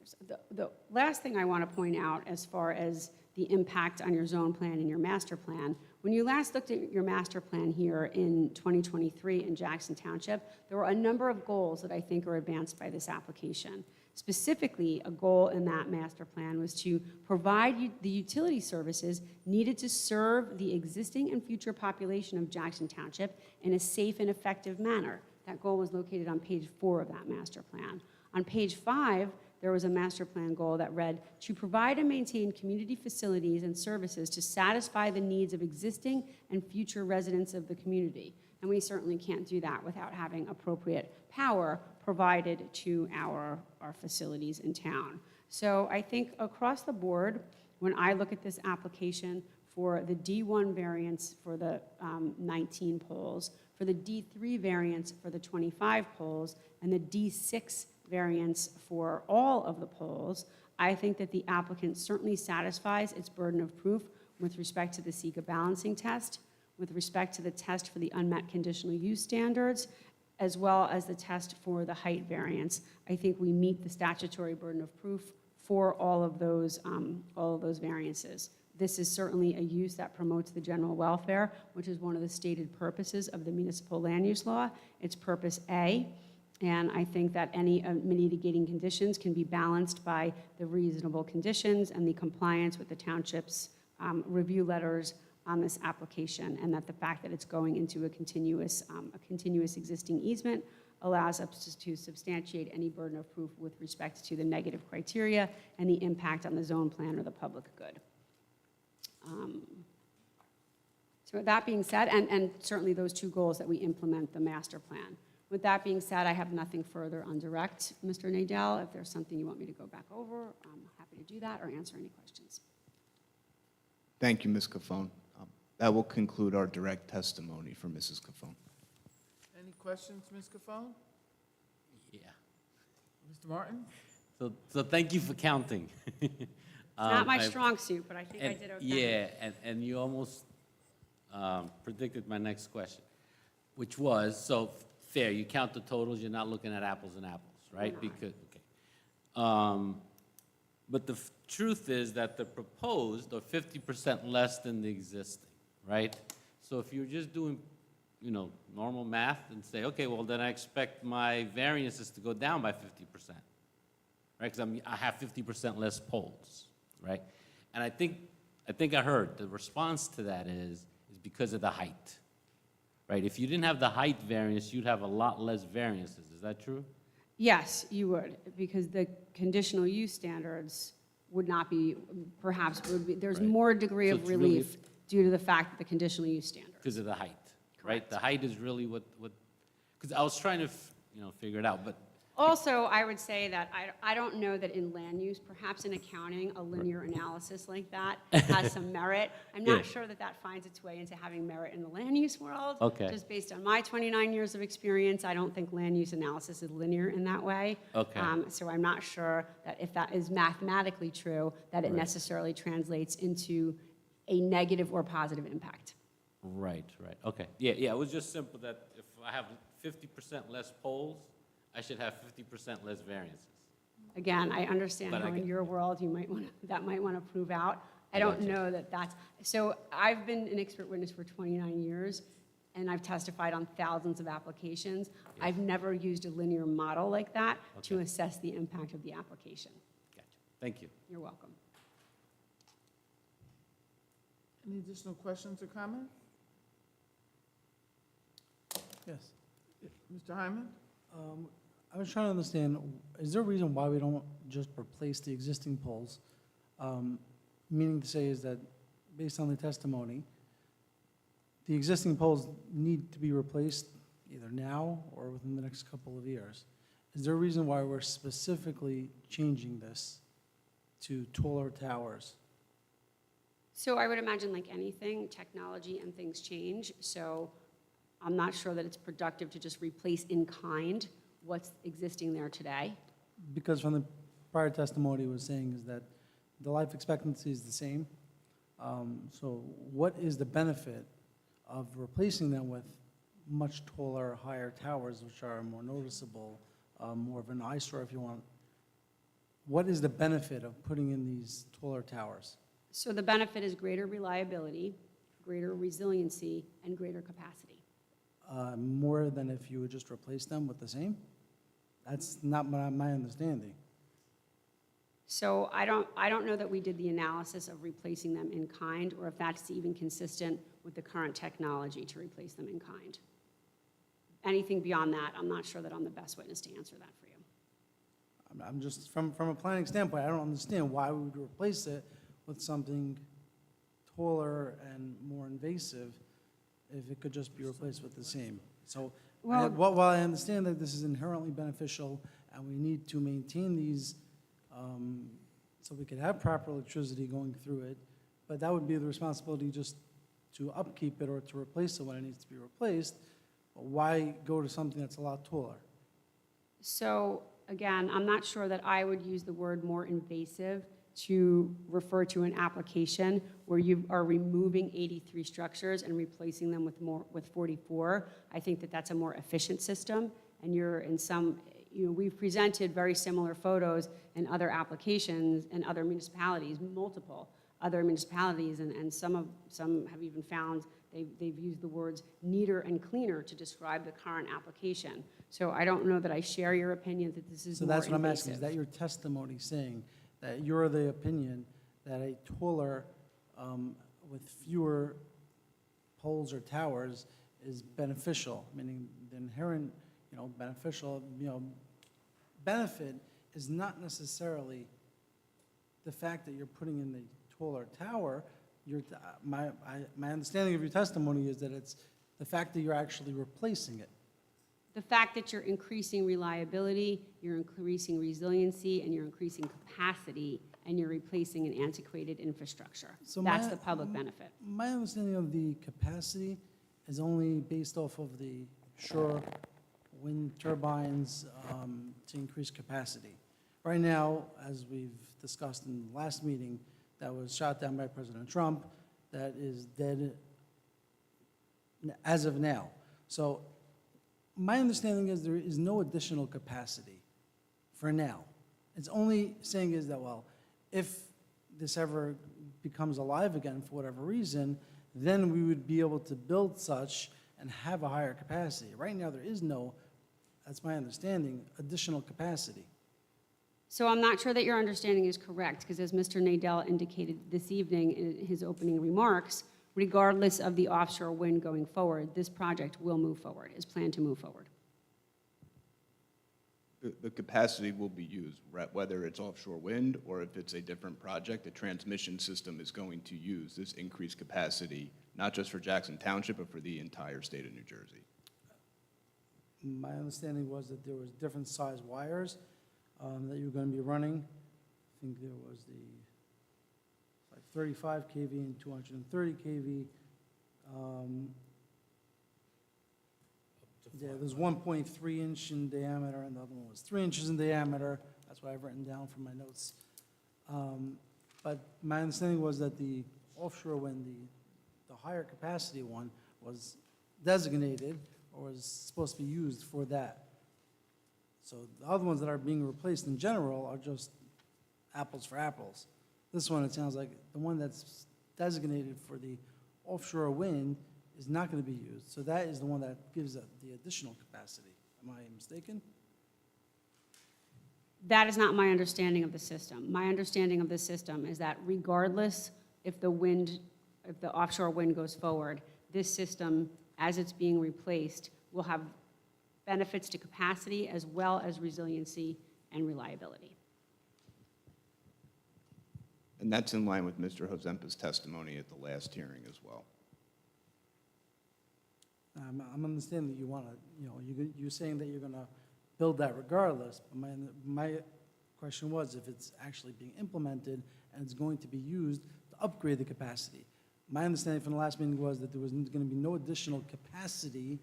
The last thing I want to point out as far as the impact on your zone plan and your master plan, when you last looked at your master plan here in 2023 in Jackson Township, there were a number of goals that I think are advanced by this application. Specifically, a goal in that master plan was to provide the utility services needed to serve the existing and future population of Jackson Township in a safe and effective manner. That goal was located on page 4 of that master plan. On page 5, there was a master plan goal that read, to provide and maintain community facilities and services to satisfy the needs of existing and future residents of the community. And we certainly can't do that without having appropriate power provided to our facilities in town. So I think across the board, when I look at this application for the D1 variance for the 19 poles, for the D3 variance for the 25 poles, and the D6 variance for all of the poles, I think that the applicant certainly satisfies its burden of proof with respect to the SECA balancing test, with respect to the test for the unmet conditional use standards, as well as the test for the height variance. I think we meet the statutory burden of proof for all of those variances. This is certainly a use that promotes the general welfare, which is one of the stated purposes of the municipal land use law. It's purpose A. And I think that any mitigating conditions can be balanced by the reasonable conditions and the compliance with the township's review letters on this application, and that the fact that it's going into a continuous existing easement allows us to substantiate any burden of proof with respect to the negative criteria and the impact on the zone plan or the public good. So with that being said, and certainly those two goals that we implement the master plan. With that being said, I have nothing further on direct, Mr. Nadel. If there's something you want me to go back over, I'm happy to do that or answer any questions. Thank you, Ms. Cafone. That will conclude our direct testimony for Mrs. Cafone. Any questions, Ms. Cafone? Yeah. Mr. Martin? So thank you for counting. Not my strong suit, but I think I And- did okay. Yeah, and you almost predicted my next question, which was, so fair, you count the totals, you're not looking at apples and apples, right? not. Because, but the truth is that the proposed are 50% less than the existing, right? So if you're just doing, normal math and say, okay, well, then I expect my variances to go down by 50%, right? Because I have 50% less poles, right? And I think I heard the response to that is because of the height, right? If you didn't have the height variance, you'd have a lot less variances. Is that true? Yes, you would, because the conditional use standards would not be, perhaps, there's Right. more degree So of it's really- relief due to the fact that the conditional use standards. Because of the height, right? Correct. The height is really what, because I was trying to, figure it out, but Also, I would say that I don't know that in land use, perhaps in accounting, a linear analysis like that has some merit. I'm Yeah. not sure that that finds its way into having merit in the land use world. Okay. Just based on my 29 years of experience, I don't think land use analysis is linear in that way. Okay. So I'm not sure that if that is mathematically true, that it Right. necessarily translates into a negative or positive impact. Right, okay. Yeah, it was just simple that if I have 50% less poles, I should have 50% less variances. Again, I understand But how I in get- your world you might want to, that might want to prove out. I don't gotcha. know that that's, so I've been an expert witness for 29 years, and I've testified on thousands of applications. I've never used a linear model like that to Okay. assess the impact of the application. Gotcha. Thank you. You're welcome. Any additional questions or comments? Yes. Mr. Hyman? I was trying to understand, is there a reason why we don't just replace the existing poles? Meaning to say is that, based on the testimony, the existing poles need to be replaced either now or within the next couple of years. Is there a reason why we're specifically changing this to taller towers? So I would imagine, like anything, technology and things change. So I'm not sure that it's productive to just replace in kind what's existing there today. Because from the prior testimony was saying is that the life expectancy is the same. So what is the benefit of replacing them with much taller, higher towers, which are more noticeable, more of an eyesore if you want? What is the benefit of putting in these taller towers? So the benefit is greater reliability, greater resiliency, and greater capacity. More than if you would just replace them with the same? That's not my understanding. So I don't know that we did the analysis of replacing them in kind, or if that's even consistent with the current technology to replace them in kind. Anything beyond that, I'm not sure that I'm the best witness to answer that for you. I'm just, from a planning standpoint, I don't understand why we would replace it with something taller and more invasive if it could just be replaced with the same. So Well- while I understand that this is inherently beneficial and we need to maintain these so we could have proper electricity going through it, but that would be the responsibility just to upkeep it or to replace it when it needs to be replaced. Why go to something that's a lot taller? So again, I'm not sure that I would use the word more invasive to refer to an application where you are removing 83 structures and replacing them with 44. I think that that's a more efficient system, and you're in some, we've presented very similar photos in other applications and other municipalities, multiple other municipalities, and some have even found they've used the words neater and cleaner to describe the current application. So I don't know that I share your opinion that this is So more that's what I'm asking, is invasive. that your testimony saying that you're the opinion that a taller, with fewer poles or towers is beneficial, meaning the inherent, beneficial, benefit is not necessarily the fact that you're putting in the taller tower. My understanding of your testimony is that it's the fact that you're actually replacing it. The fact that you're increasing reliability, you're increasing resiliency, and you're increasing capacity, and you're replacing an antiquated infrastructure. So That's the public benefit. My understanding of the capacity is only based off of the shore wind turbines to increase capacity. Right now, as we've discussed in the last meeting, that was shot down by President Trump, that is dead as of now. So my understanding is there is no additional capacity for now. It's only saying is that, well, if this ever becomes alive again for whatever reason, then we would be able to build such and have a higher capacity. Right now, there is no, that's my understanding, additional capacity. So I'm not sure that your understanding is correct, because as Mr. Nadel indicated this evening in his opening remarks, regardless of the offshore wind going forward, this project will move forward, is planned to move forward. The capacity will be used, whether it's offshore wind or if it's a different project. The transmission system is going to use this increased capacity, not just for Jackson Township, but for the entire state of New Jersey. My understanding was that there was different size wires that you were going to be running. I think there was like 35 kV and 230 kV. Yeah, there's 1.3 inch in diameter, and the other one was 3 inches in diameter. That's what I've written down from my notes. But my understanding was that the offshore wind, the higher capacity one, was designated or was supposed to be used for that. So the other ones that are being replaced in general are just apples for apples. This one, it sounds like the one that's designated for the offshore wind is not going to be used. So that is the one that gives the additional capacity. Am I mistaken? That is not my understanding of the system. My understanding of the system is that regardless if the offshore wind goes forward, this system, as it's being replaced, will have benefits to capacity as well as resiliency and reliability. And that's in line with Mr. Hozempa's testimony at the last hearing as well. I'm understanding that you want to, you're saying that you're going to build that regardless, but my question was if it's actually being implemented and it's going to be used to upgrade the capacity. My understanding from the last meeting was that there was going to be no additional capacity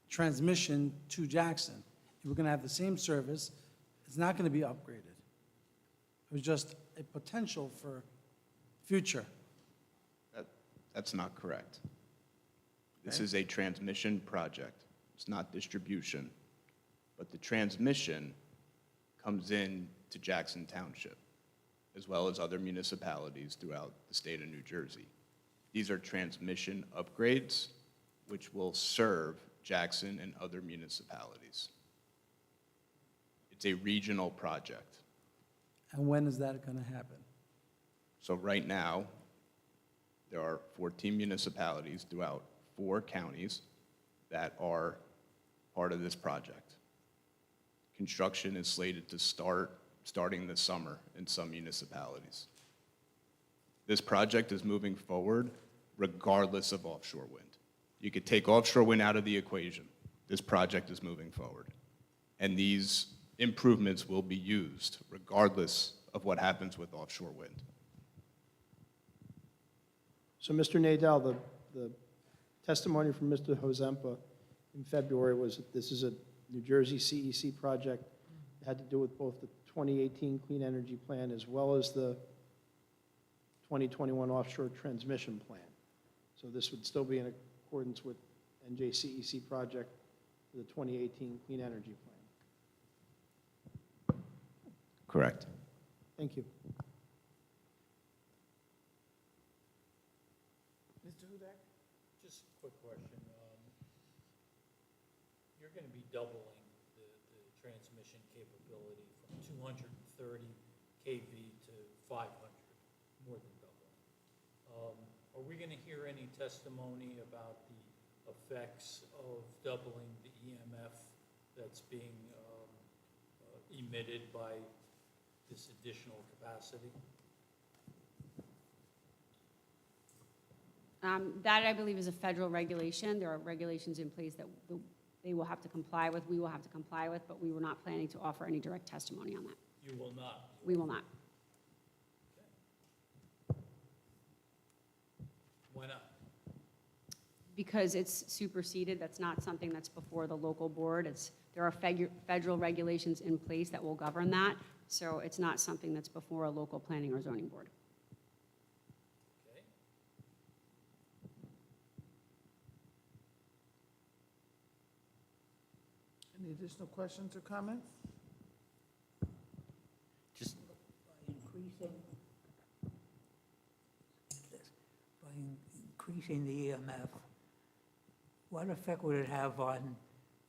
transmission to Jackson. We're going to have the same service. It's not going to be upgraded. It was just a potential for future. That's not correct. This is a transmission project. It's not distribution. But the transmission comes in to Jackson Township, as well as other municipalities throughout the state of New Jersey. These are transmission upgrades, which will serve Jackson and other municipalities. It's a regional project. And when is that going to happen? So right now, there are 14 municipalities throughout 4 counties that are part of this project. Construction is slated to starting this summer in some municipalities. This project is moving forward regardless of offshore wind. You could take offshore wind out of the equation. This project is moving forward. And these improvements will be used regardless of what happens with offshore wind. So, Mr. Nadel, the testimony from Mr. Hozempa in February was that this is a New Jersey CEC project. It had to do with both the 2018 Clean Energy Plan as well as the 2021 Offshore Transmission Plan. So this would still be in accordance with NJCEC project for the 2018 Clean Energy Plan. Correct. Thank you. Mr. Hudak, just a quick question. You're going to be doubling the transmission capability from 230 kV to 500, more than doubling. Are we going to hear any testimony about the effects of doubling the EMF that's being emitted by this additional capacity? That, I believe, is a federal regulation. There are regulations in place that they will have to comply with, we will have to comply with, but we were not planning to offer any direct testimony on that. You will not. We will not. Why not? Because it's superseded, that's not something that's before the local board. There are federal regulations in place that will govern that, so it's not something that's before a local planning or zoning board. Okay. Any additional questions or comments? Just, By increasing the EMF, what effect would it have on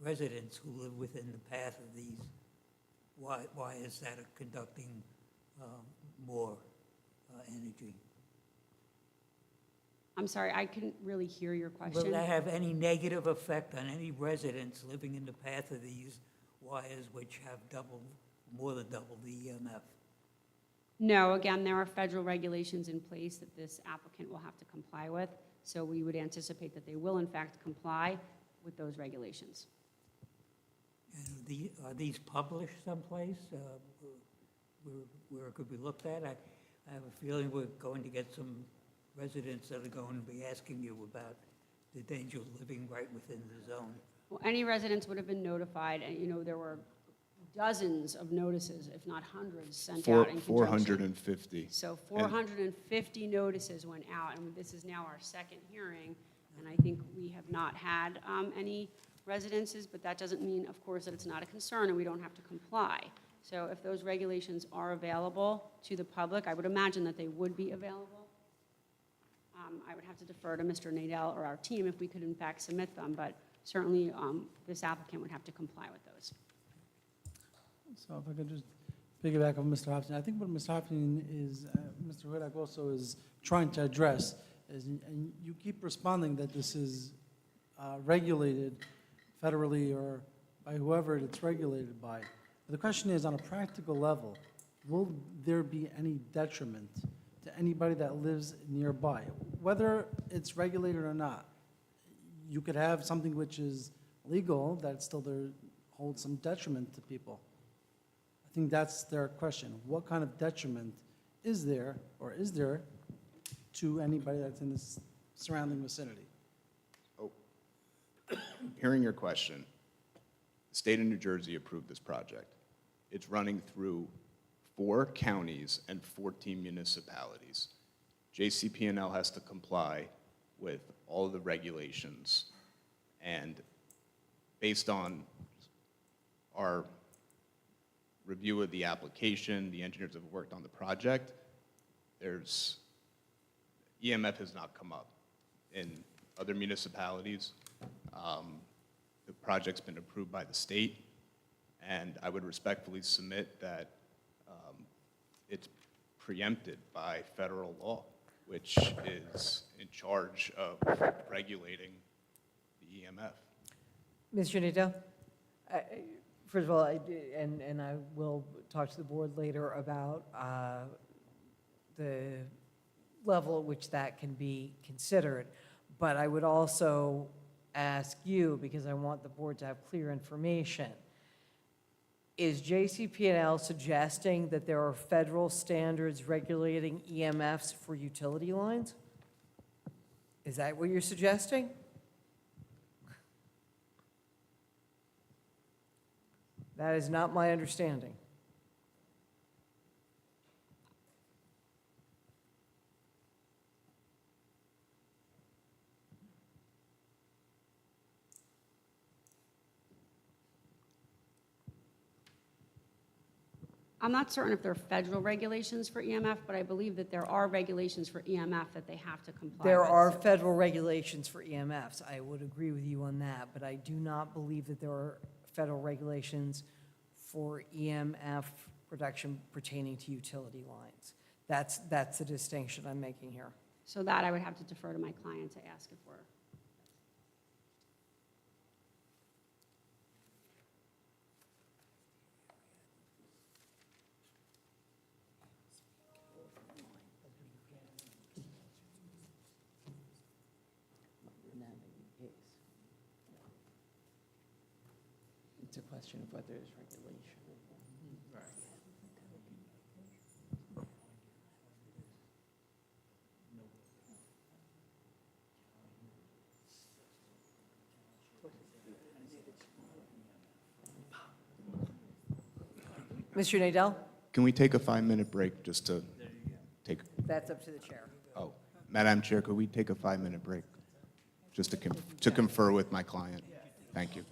residents who live within the path of these wires that are conducting more energy? I'm sorry, I couldn't really hear your question. Will that have any negative effect on any residents living in the path of these wires which have more than double the EMF? No, again, there are federal regulations in place that this applicant will have to comply with, so we would anticipate that they will in fact comply with those regulations. And are these published someplace where it could be looked at? I have a feeling we're going to get some residents that are going to be asking you about the danger of living right within the zone. Well, any residents would have been notified, and there were dozens of notices, if not hundreds, sent out in conjunction. 450. So 450 notices went out, and this is now our second hearing, and I think we have not had any residences, but that doesn't mean, of course, that it's not a concern and we don't have to comply. So if those regulations are available to the public, I would imagine that they would be available. I would have to defer to Mr. Nadel or our team if we could in fact submit them, but certainly this applicant would have to comply with those. So if I could just piggyback on Mr. Hopkins, I think what Mr. Hopkins is, Mr. Hudak also is trying to address is, and you keep responding that this is regulated federally or by whoever it's regulated by. But the question is, on a practical level, will there be any detriment to anybody that lives nearby, whether it's regulated or not? You could have something which is legal that still there holds some detriment to people. I think that's their question. What kind of detriment is there, or is there, to anybody that's in this surrounding vicinity? Oh, hearing your question, the state of New Jersey approved this project. It's running through 4 counties and 14 municipalities. JCPNL has to comply with all of the regulations, and based on our review of the application, the engineers have worked on the project, EMF has not come up. In other municipalities, the project's been approved by the state, and I would respectfully submit that it's preempted by federal law, which is in charge of regulating the EMF. Mr. Nadeau, first of all, and I will talk to the board later about the level at which that can be considered, but I would also ask you, because I want the board to have clear information, is JCPNL suggesting that there are federal standards regulating EMFs for utility lines? Is that what you're suggesting? That is not my understanding. I'm not certain if there are federal regulations for EMF, but I believe that there are regulations for EMF that they have to comply with. There are federal regulations for EMFs. I would agree with you on that, but I do not believe that there are federal regulations for EMF production pertaining to utility lines. That's the distinction I'm making here. So that I would have to defer to my client to ask if we're. It's a question of whether there's regulation. Mr. Nadell? Can we take a 5-minute break just to take, That's up to the chair. oh, Madam Chair, could we take a 5-minute break? Just to confer with my client? Thank you.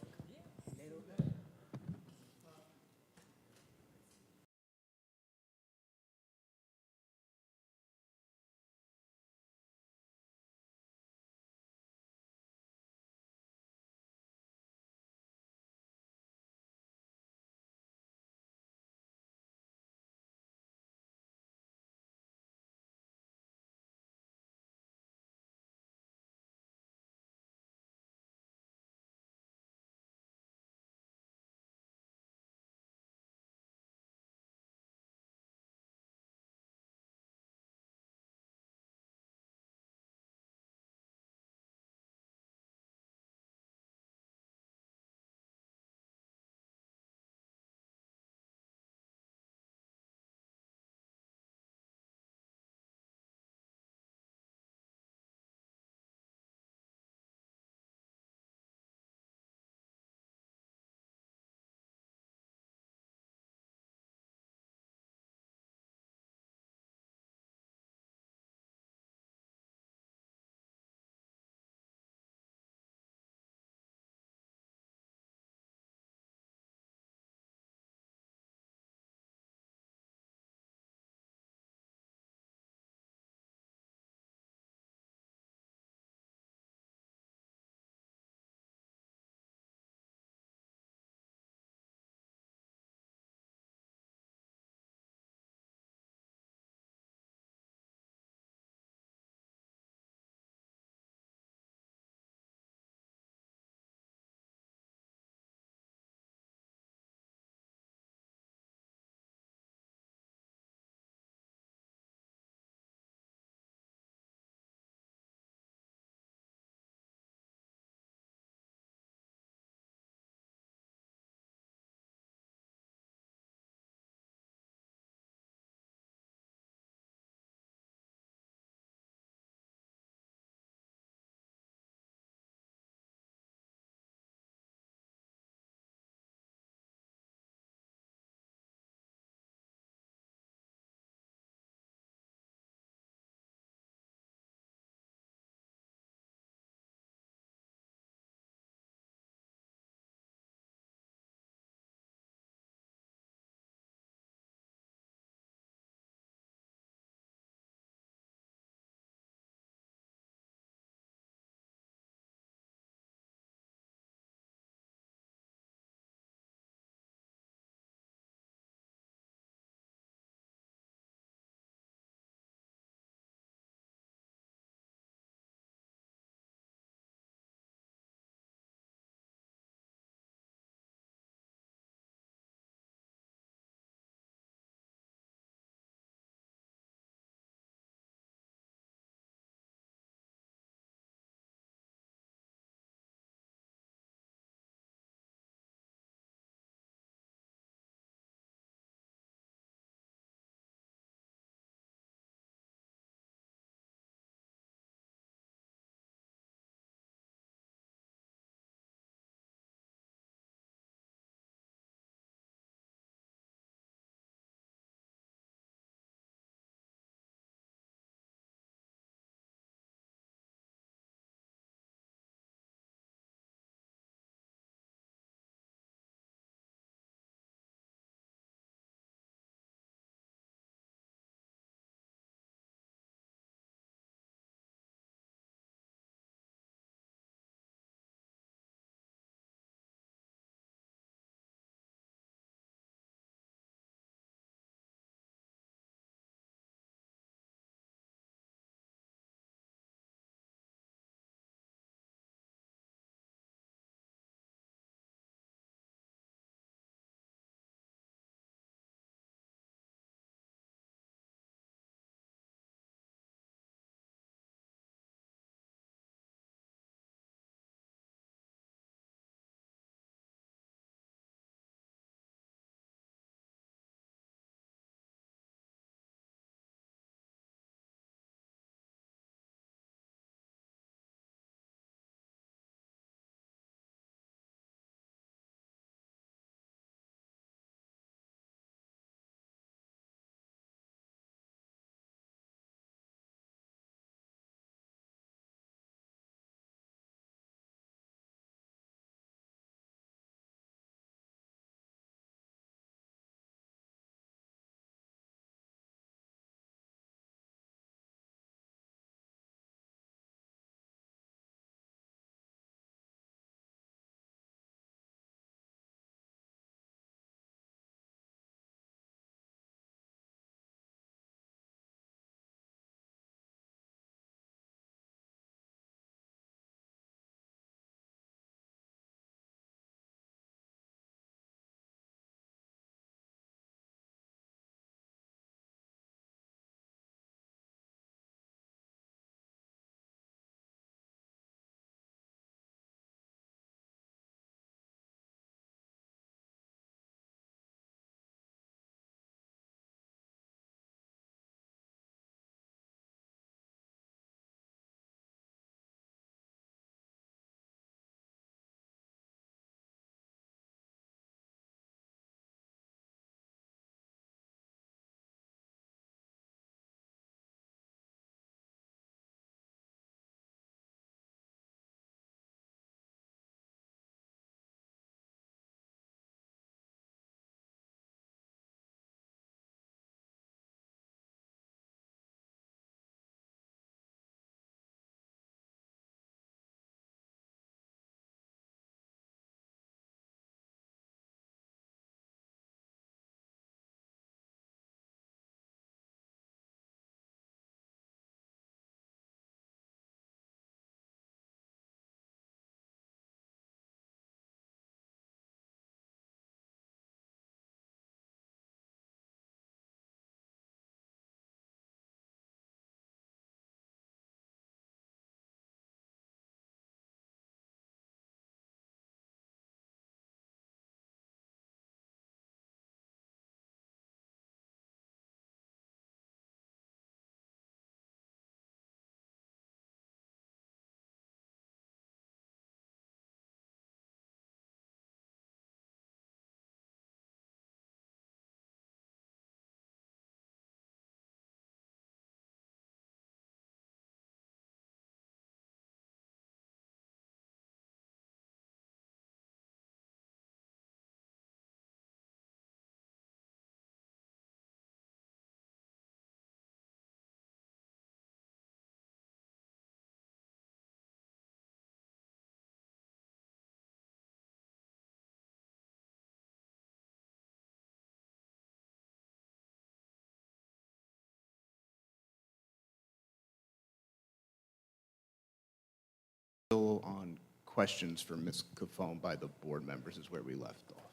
questions for Ms. Cofone by the board members is where we left off.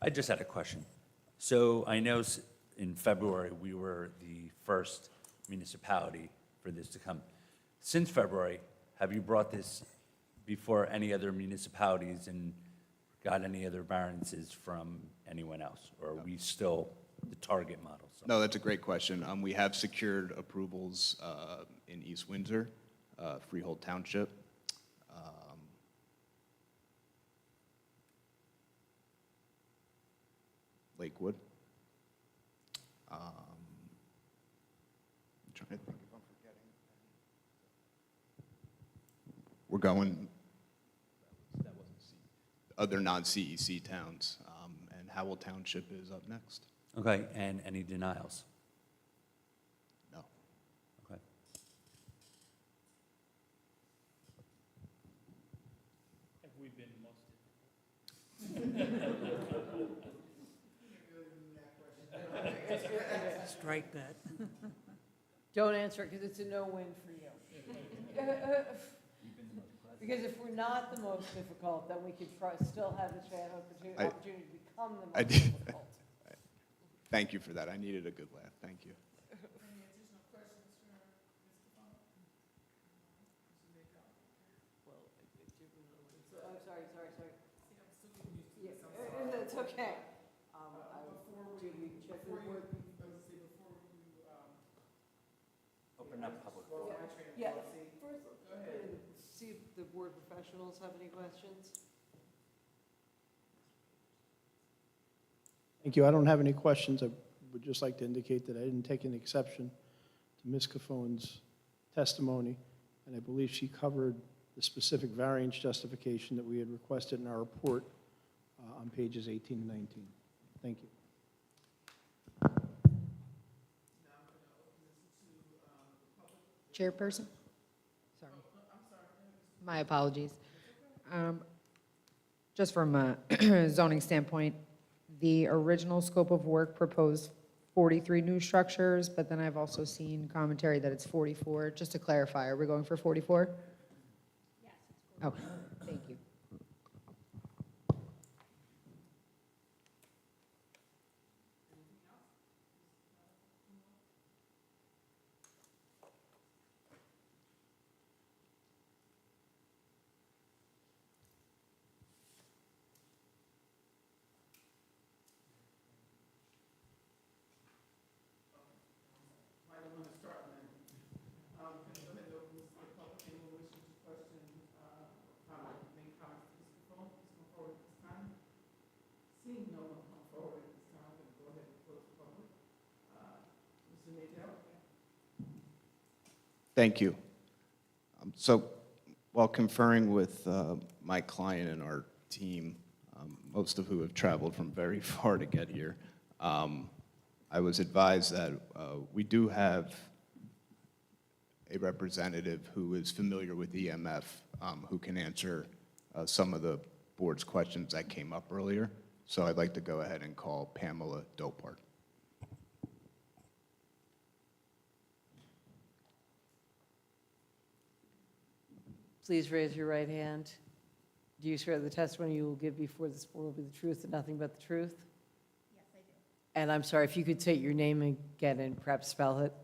I just had a question. So I know in February, we were the first municipality for this to come. Since February, have you brought this before any other municipalities and got any other variances from anyone else? Or are we still the target model? No, that's a great question. We have secured approvals in East Windsor, Freehold Township. Lakewood. I'm trying to think if I'm forgetting. We're going, that wasn't other non-CEC towns, and Howell Township is up next. Okay, and any denials? No. Okay. Have we been most difficult? Strike that. Don't answer it, because it's a no-win for you. Because if we're not the most difficult, then we could still have the opportunity to become the most difficult. Thank you for that. I needed a good laugh. Thank you. I'm sorry. Yeah, that's okay. Do we check the board? Open up public. Yeah, first, see if the board professionals have any questions. Thank you. I don't have any questions. I would just like to indicate that I didn't take an exception to Ms. Cofone's testimony, and I believe she covered the specific variance justification that we had requested in our report on pages 18 and 19. Thank you. Chairperson? Sorry. My apologies. Just from a zoning standpoint, the original scope of work proposed 43 new structures, but then I've also seen commentary that it's 44. Just to clarify, are we going for 44? Yes. Okay, thank you. Seeing no one come forward at this time, I'm going to go ahead and close the public. Mr. Nadell? Thank you. So while conferring with my client and our team, most of who have traveled from very far to get here, I was advised that we do have a representative who is familiar with EMF, who can answer some of the board's questions that came up earlier. So I'd like to go ahead and call Pamela Dopart. Please raise your right hand. Do you swear the testimony you will give before this board will be the truth and nothing but the truth? Yes, I do. And I'm sorry, if you could state your name again and perhaps spell it.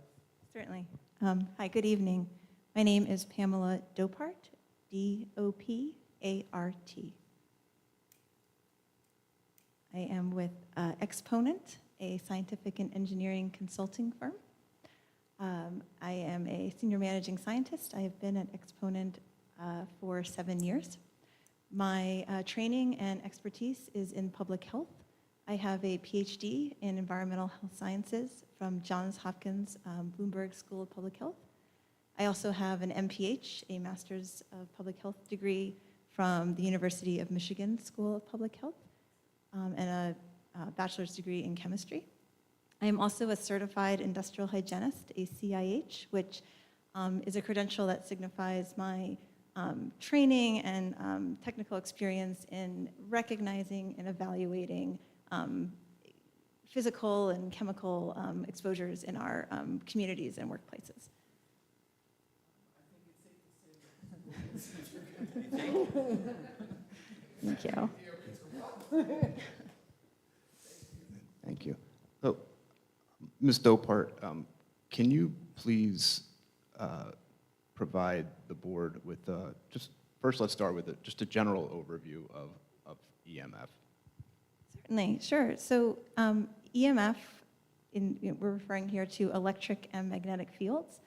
Certainly. Hi, good evening. My name is Pamela Dopart, D-O-P-A-R-T. I am with Exponent, a scientific and engineering consulting firm. I am a senior managing scientist. I have been at Exponent for 7 years. My training and expertise is in public health. I have a PhD in environmental health sciences from Johns Hopkins Bloomberg School of Public Health. I also have an MPH, a Master's of Public Health degree from the University of Michigan School of Public Health, and a bachelor's degree in chemistry. I am also a certified industrial hygienist, a CIH, which is a credential that signifies my training and technical experience in recognizing and evaluating physical and chemical exposures in our communities and workplaces. I think it Thank you. Thank you. So, Ms. Dopart, can you please provide the board with just, first let's start with just a general overview of EMF. Certainly, sure. So EMF, we're referring here to electric and magnetic fields.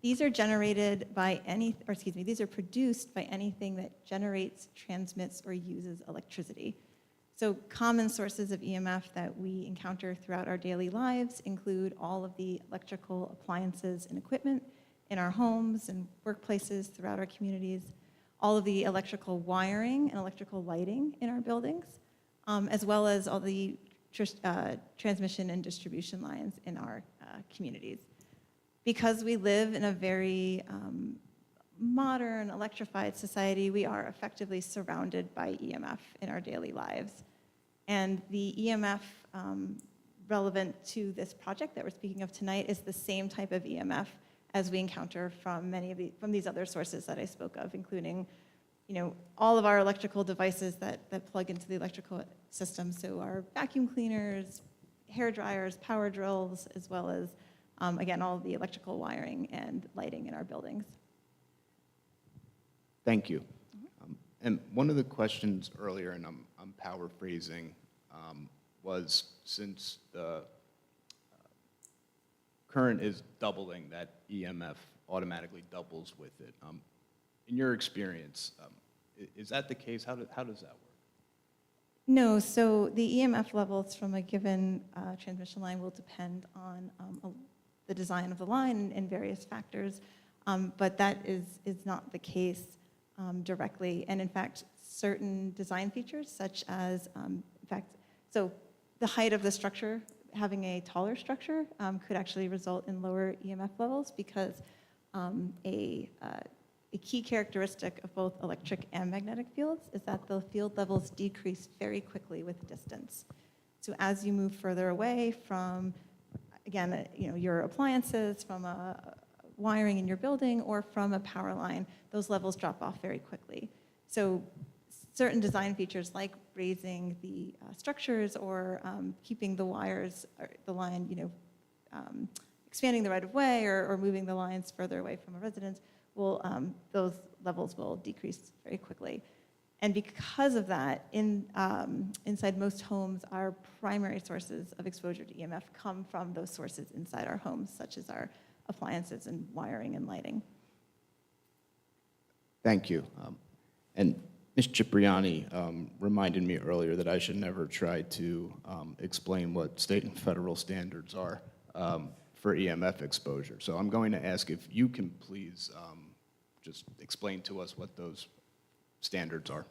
These are generated by these are produced by anything that generates, transmits, or uses electricity. So common sources of EMF that we encounter throughout our daily lives include all of the electrical appliances and equipment in our homes and workplaces throughout our communities, all of the electrical wiring and electrical lighting in our buildings, as well as all the transmission and distribution lines in our communities. Because we live in a very modern, electrified society, we are effectively surrounded by EMF in our daily lives. And the EMF relevant to this project that we're speaking of tonight is the same type of EMF as we encounter from from these other sources that I spoke of, including all of our electrical devices that plug into the electrical system. So our vacuum cleaners, hair dryers, power drills, as well as, again, all of the electrical wiring and lighting in our buildings. Thank you. And one of the questions earlier, and I'm paraphrasing, was since the current is doubling, that EMF automatically doubles with it. In your experience, is that the case? How does that work? No, so the EMF levels from a given transmission line will depend on the design of the line and various factors, but that is not the case directly. And in fact, certain design features, such as, so the height of the structure, having a taller structure could actually result in lower EMF levels because a key characteristic of both electric and magnetic fields is that the field levels decrease very quickly with distance. So as you move further away from, again, your appliances, from a wiring in your building, or from a power line, those levels drop off very quickly. So certain design features like raising the structures or keeping the wires, or the line, expanding the right of way or moving the lines further away from a residence, those levels will decrease very quickly. And because of that, inside most homes, our primary sources of exposure to EMF come from those sources inside our homes, such as our appliances and wiring and lighting. Thank you. And Ms. Cipriani reminded me earlier that I should never try to explain what state and federal standards are for EMF exposure. So I'm going to ask if you can please just explain to us what those standards are.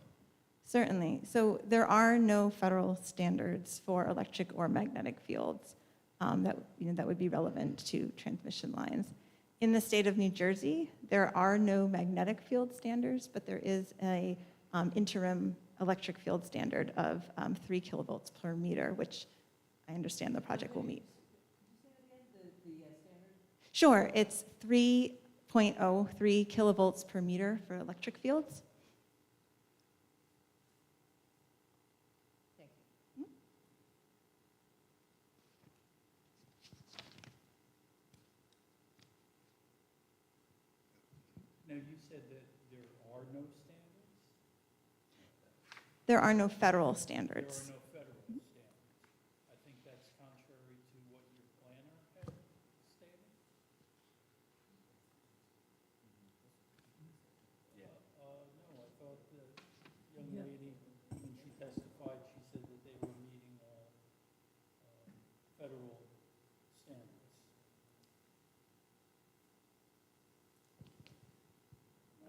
Certainly. So there are no federal standards for electric or magnetic fields that would be relevant to transmission lines. In the state of New Jersey, there are no magnetic field standards, but there is a interim electric field standard of 3 kilovolts per meter, which I understand the project will meet. Sure, it's 3.03 kilovolts per meter for electric fields. Now, you said that there are no standards? There are no federal standards. There are no federal standards. I think that's contrary to what your planner had stated. No, I thought the young lady, when she testified, she said that they were meeting all federal standards.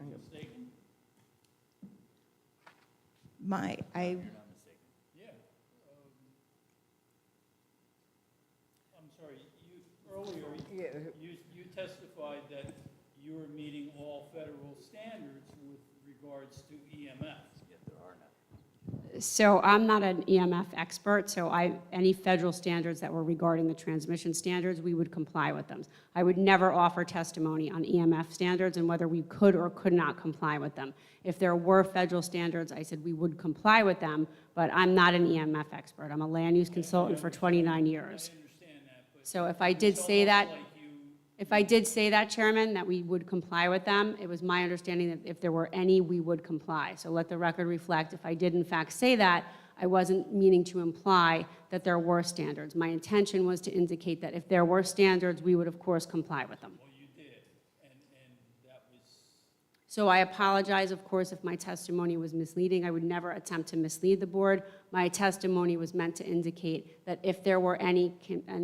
Am I mistaken? Yeah. I'm sorry, earlier, you testified that you were meeting all federal standards with regards to EMF. Yet there are none. So I'm not an EMF expert, so any federal standards that were regarding the transmission standards, we would comply with them. I would never offer testimony on EMF standards and whether we could or could not comply with them. If there were federal standards, I said we would comply with them, but I'm not an EMF expert. I'm a land use consultant for 29 years. So if I did say that, Chairman, that we would comply with them, it was my understanding that if there were any, we would comply. So let the record reflect, if I did in fact say that, I wasn't meaning to imply that there were standards. My intention was to indicate that if there were standards, we would of course comply with them. Well, you did, and that was, So I apologize, of course, if my testimony was misleading. I would never attempt to mislead the board. My testimony was meant to indicate that if there were any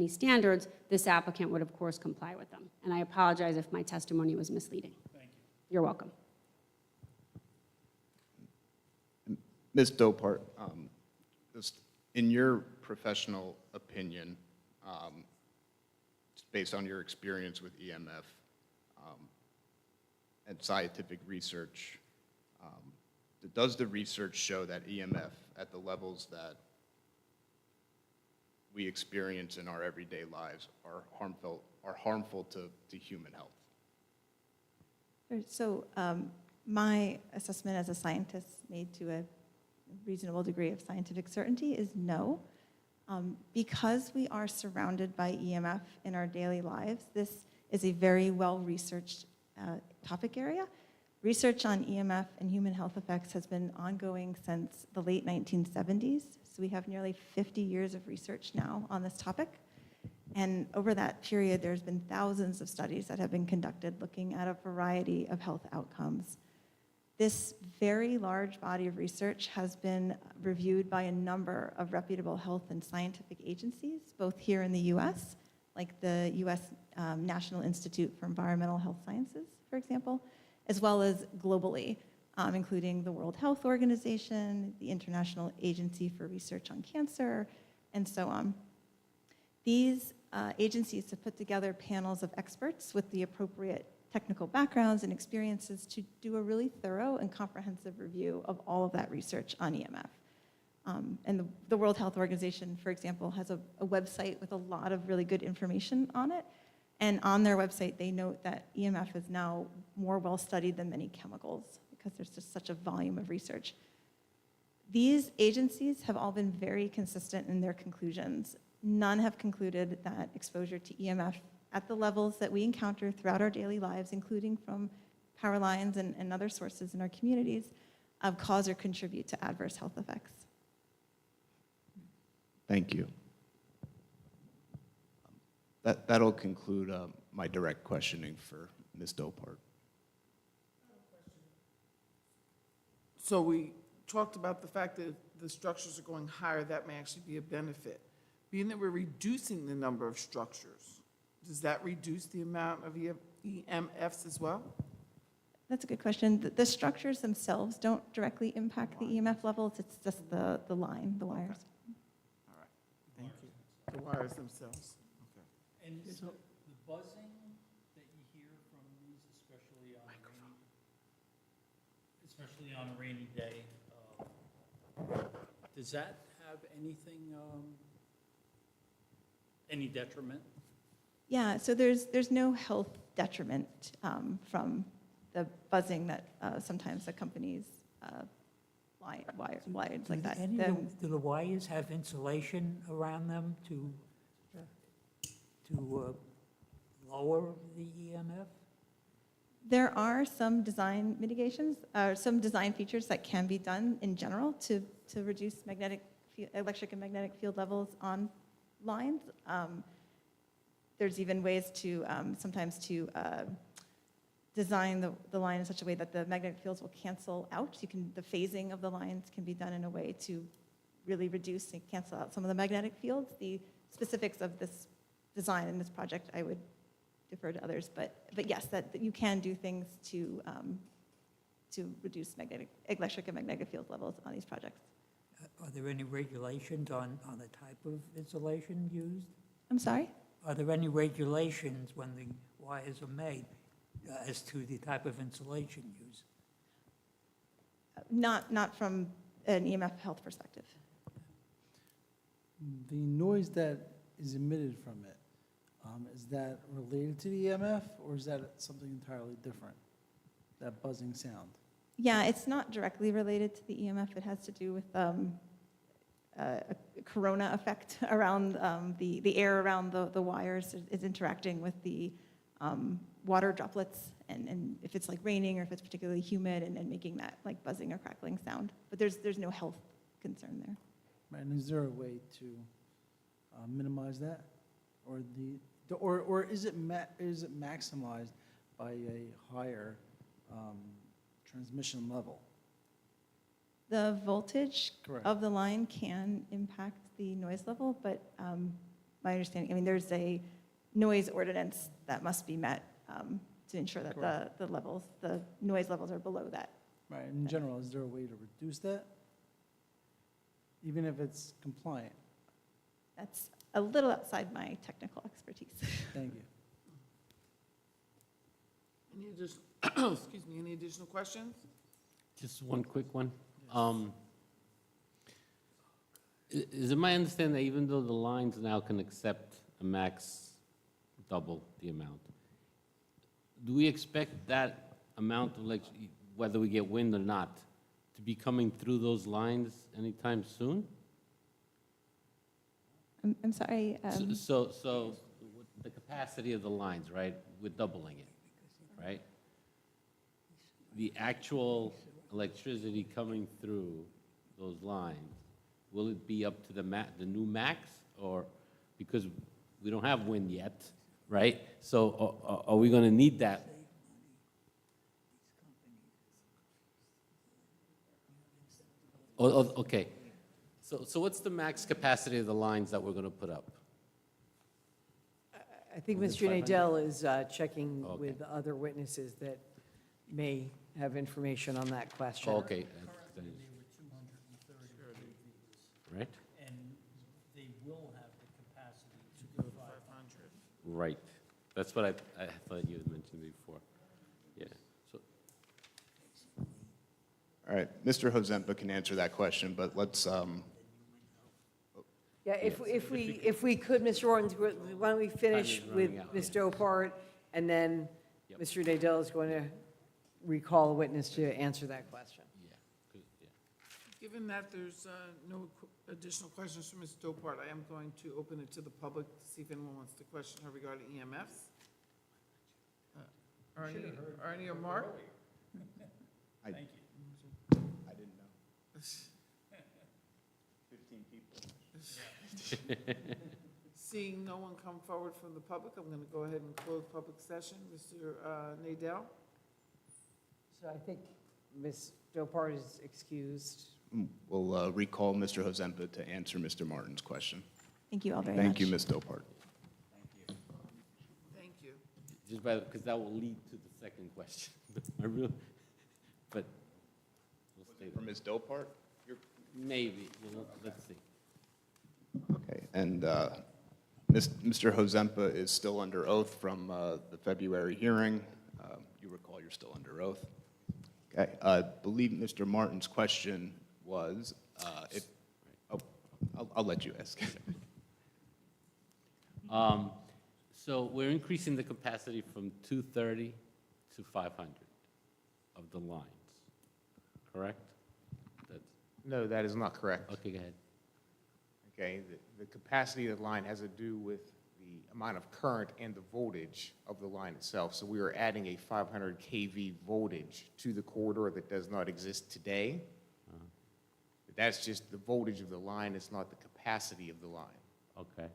standards, this applicant would, of course, comply with them. And I apologize if my testimony was misleading. thank you. You're welcome. Ms. Dopart, just in your professional opinion, just based on your experience with EMF and scientific research, does the research show that EMF at the levels that we experience in our everyday lives are harmful to human health? So my assessment as a scientist, made to a reasonable degree of scientific certainty, is no. Because we are surrounded by EMF in our daily lives, this is a very well-researched topic area. Research on EMF and human health effects has been ongoing since the late 1970s. So we have nearly 50 years of research now on this topic. And over that period, there's been thousands of studies that have been conducted looking at a variety of health outcomes. This very large body of research has been reviewed by a number of reputable health and scientific agencies, both here in the US, like the US National Institute for Environmental Health Sciences, for example, as well as globally, including the World Health Organization, the International Agency for Research on Cancer, and so on. These agencies have put together panels of experts with the appropriate technical backgrounds and experiences to do a really thorough and comprehensive review of all of that research on EMF. And the World Health Organization, for example, has a website with a lot of really good information on it. And on their website, they note that EMF is now more well-studied than many chemicals because there's just such a volume of research. These agencies have all been very consistent in their conclusions. None have concluded that exposure to EMF at the levels that we encounter throughout our daily lives, including from power lines and other sources in our communities, cause or contribute to adverse health effects. Thank you. That'll conclude my direct questioning for Ms. Dopart. So we talked about the fact that if the structures are going higher, that may actually be a benefit. Being that we're reducing the number of structures, does that reduce the amount of EMFs as well? That's a good question. The structures themselves don't directly impact the EMF levels. It's just the line, the wires. All right, thank you. The wires themselves. Okay. And so the buzzing that you hear from these, especially on a rainy day, does that have anything, any detriment? Yeah, so there's no health detriment from the buzzing that sometimes accompanies wires like that. Do the wires have insulation around them to lower the EMF? There are some design mitigations, some design features that can be done in general to reduce electric and magnetic field levels on lines. There's even ways to sometimes to design the line in such a way that the magnetic fields will cancel out. The phasing of the lines can be done in a way to really reduce and cancel out some of the magnetic fields. The specifics of this design in this project, I would defer to others, but yes, that you can do things to reduce electric and magnetic field levels on these projects. Are there any regulations on the type of insulation used? I'm sorry? Are there any regulations when the wires are made as to the type of insulation used? Not from an EMF health perspective. The noise that is emitted from it, is that related to the EMF, or is that something entirely different? That buzzing sound? Yeah, it's not directly related to the EMF. It has to do with a corona effect around the air around the wires is interacting with the water droplets, and if it's like raining or if it's particularly humid and making that like buzzing or crackling sound. But there's no health concern there. Right, and is there a way to minimize that? Or is it maximized by a higher transmission level? The voltage Correct. of the line can impact the noise level, but my understanding, I mean, there's a noise ordinance that must be met to ensure that the noise levels are below that. Right, in general, is there a way to reduce that? Even if it's compliant? That's a little outside my technical expertise. Thank you. Any additional, excuse me, any additional questions? Just one quick one. Is it my understanding that even though the lines now can accept a max double the amount, do we expect that amount of, like, whether we get wind or not, to be coming through those lines anytime soon? I'm sorry. So the capacity of the lines, right, we're doubling it, right? The actual electricity coming through those lines, will it be up to the new max, or, because we don't have wind yet, right? So are we gonna need that? Okay, so what's the max capacity of the lines that we're gonna put up? I think Was it Mr. 500? Nadell is checking Okay. with other witnesses that may have information on that question. Okay. Currently, they were 230 KVs, Right? and they will have the capacity to go 500. Right. That's what I thought you had mentioned before. Yeah. So, All right, Mr. Hozempa can answer that question, but let's, Yeah, if we could, Mr. Orton, why don't we finish is with running out, Ms. Dopart, and then Yep. Mr. Nadell is going to recall a witness to answer that question. yeah, yeah. Given that there's no additional questions from Ms. Dopart, I am going to open it to the public to see if anyone wants to question her regarding EMFs. Ernie or Mark? I Thank you. I didn't know. 15 people. Seeing no one come forward from the public, I'm going to go ahead and close public session. Mr. Nadell? So I think Ms. Dopart is excused. We'll recall Mr. Hozempa to answer Mr. Martin's question. Thank you all very much. Thank you, Ms. Dopart. Thank you. Just because that will lead to the second question. But we'll stay For there. Ms. Dopart? Maybe, let's see. Okay, and Mr. Hozempa is still under oath from the February hearing. You recall you're still under oath. Okay, I believe Mr. Martin's question was, I'll let you ask. So we're increasing the capacity from 230 to 500 of the lines, correct? That's, No, that is not correct. okay, go ahead. Okay, the capacity of the line has to do with the amount of current and the voltage of the line itself. So we are adding a 500 kV voltage to the corridor that does not exist today. But that's just the voltage of the line, it's not the capacity of the line. Okay.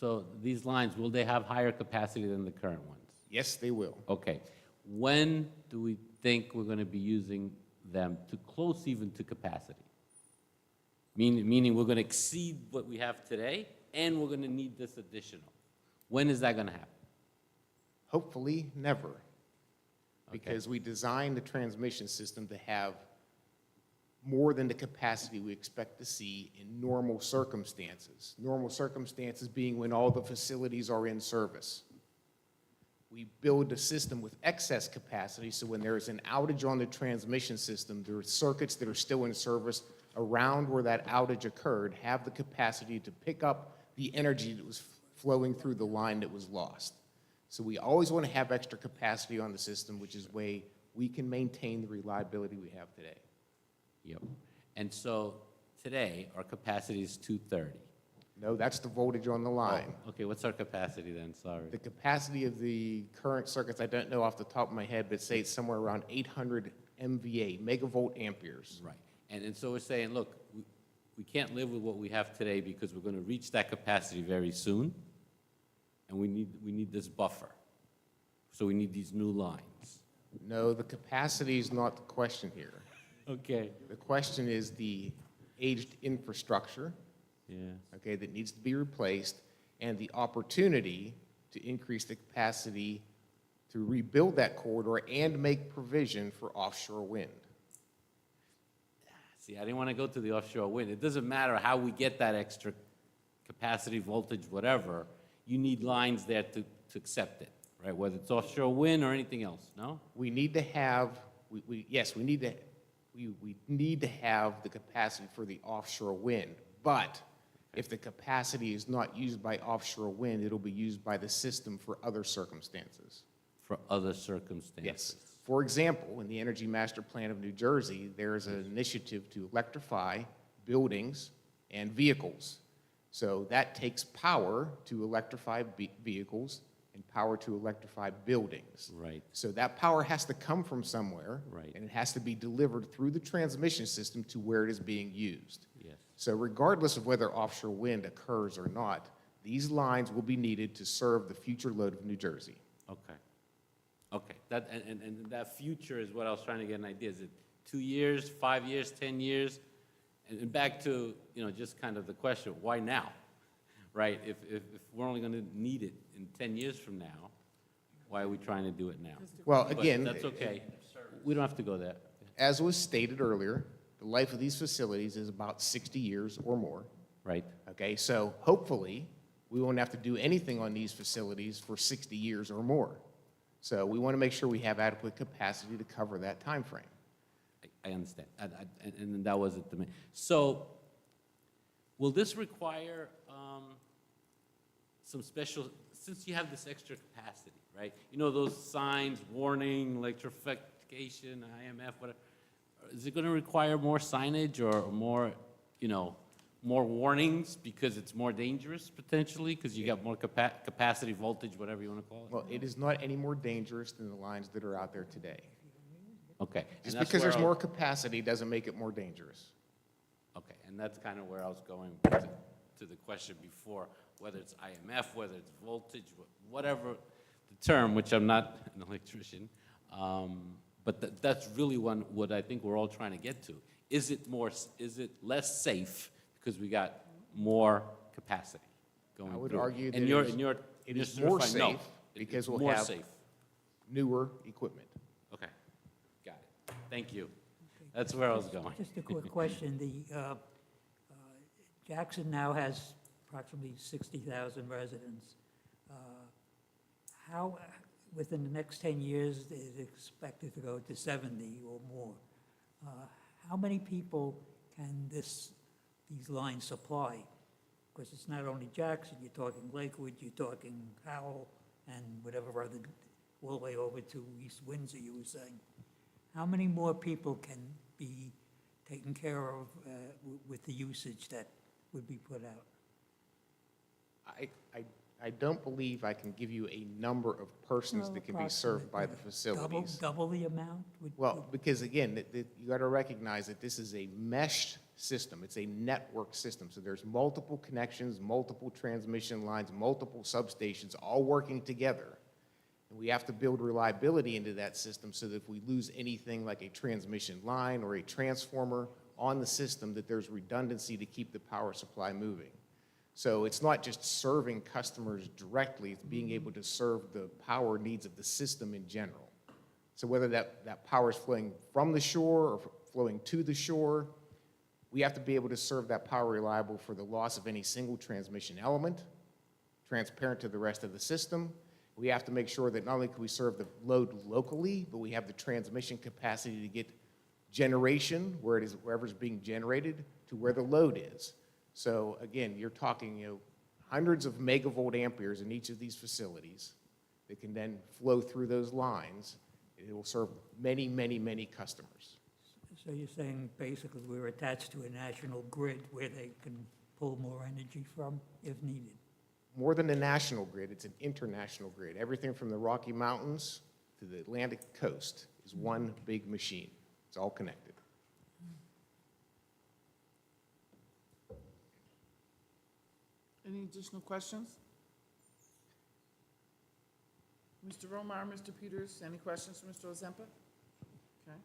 So these lines, will they have higher capacity than the current ones? Yes, they will. Okay. When do we think we're going to be using them to close even to capacity? Meaning we're going to exceed what we have today, and we're going to need this additional. When is that going to happen? Hopefully, never. Okay. Because we designed the transmission system to have more than the capacity we expect to see in normal circumstances. Normal circumstances being when all the facilities are in service. we build a system with excess capacity, so when there is an outage on the transmission system, there are circuits that are still in service around where that outage occurred have the capacity to pick up the energy that was flowing through the line that was lost. So we always want to have extra capacity on the system, which is way we can maintain the reliability we have today. Yep. And so today, our capacity is 230. No, that's the voltage on the line. Oh, okay, what's our capacity then? Sorry. The capacity of the current circuits, I don't know off the top of my head, but say it's somewhere around 800 MVA, megavolt amperes. Right. And so we're saying, look, we can't live with what we have today because we're going to reach that capacity very soon, and we need this buffer. So we need these new lines. No, the capacity is not the question here. Okay. The question is the aged infrastructure, Yeah. okay, that needs to be replaced, and the opportunity to increase the capacity to rebuild that corridor and make provision for offshore wind. See, I didn't want to go to the offshore wind. It doesn't matter how we get that extra capacity, voltage, whatever. You need lines there to accept it, right? Whether it's offshore wind or anything else, no? We need to have, we need to have the capacity for the offshore wind, but if the capacity is not used by offshore wind, it'll be used by the system for other circumstances. For other circumstances. Yes. For example, in the Energy Master Plan of New Jersey, there is an initiative to electrify buildings and vehicles. So that takes power to electrify vehicles and power to electrify buildings. Right. So that power has to come from somewhere. Right. And it has to be delivered through the transmission system to where it is being used. Yes. So regardless of whether offshore wind occurs or not, these lines will be needed to serve the future load of New Jersey. Okay. Okay. That, and that future is what I was trying to get an idea. Is it 2 years, 5 years, 10 years? And back to, just kind of the question, why now? Right? If we're only going to need it in 10 years from now, why are we trying to do it now? Well, But again, that's okay. We don't have to go there. as was stated earlier, the life of these facilities is about 60 years or more. Right. Okay, so hopefully, we won't have to do anything on these facilities for 60 years or more. So we want to make sure we have adequate capacity to cover that time frame. I understand. And that wasn't the main. So will this require some special, since you have this extra capacity, right? Those signs, warning, electrification, IMF, whatever. Is it going to require more signage or more, more warnings because it's more dangerous potentially because you got more capacity, voltage, whatever you want to call it? Well, it is not any more dangerous than the lines that are out there today. Okay. Just and that's because where there's more capacity doesn't make it more dangerous. Okay, and that's kind of where I was going to the question before, whether it's IMF, whether it's voltage, whatever the term, which I'm not an electrician, but that's really what I think we're all trying to get to. Is it less safe because we got more capacity going through? I would argue that it is more certified? No, safe because it's we'll more have safe. newer equipment. Okay, got it. Thank you. That's where I was going. Just a quick question. Jackson now has approximately 60,000 residents. How, within the next 10 years, is it expected to go to 70 or more? How many people can these lines supply? Because it's not only Jackson, you're talking Lakewood, you're talking Howell, and whatever other, all the way over to East Windsor, you were saying. How many more people can be taken care of with the usage that would be put out? I don't believe I can give you a number of persons that can be served by the facilities. Double the amount? Well, because again, you got to recognize that this is a meshed system. It's a network system. So there's multiple connections, multiple transmission lines, multiple substations, all working together. And we have to build reliability into that system so that if we lose anything like a transmission line or a transformer on the system, that there's redundancy to keep the power supply moving. So it's not just serving customers directly, it's being able to serve the power needs of the system in general. So whether that power is flowing from the shore or flowing to the shore, we have to be able to serve that power reliable for the loss of any single transmission element, transparent to the rest of the system, We have to make sure that not only can we serve the load locally, but we have the transmission capacity to get generation where it is, wherever it's being generated, to where the load is. So again, you're talking, hundreds of megavolt amperes in each of these facilities that can then flow through those lines. It will serve many, many, many customers. So you're saying basically we're attached to a national grid where they can pull more energy from if needed? More than a national grid, it's an international grid. Everything from the Rocky Mountains to the Atlantic coast is one big machine. It's all connected. Any additional questions? Mr. Romar, Mr. Peters, any questions for Mr. Ozempa? Okay.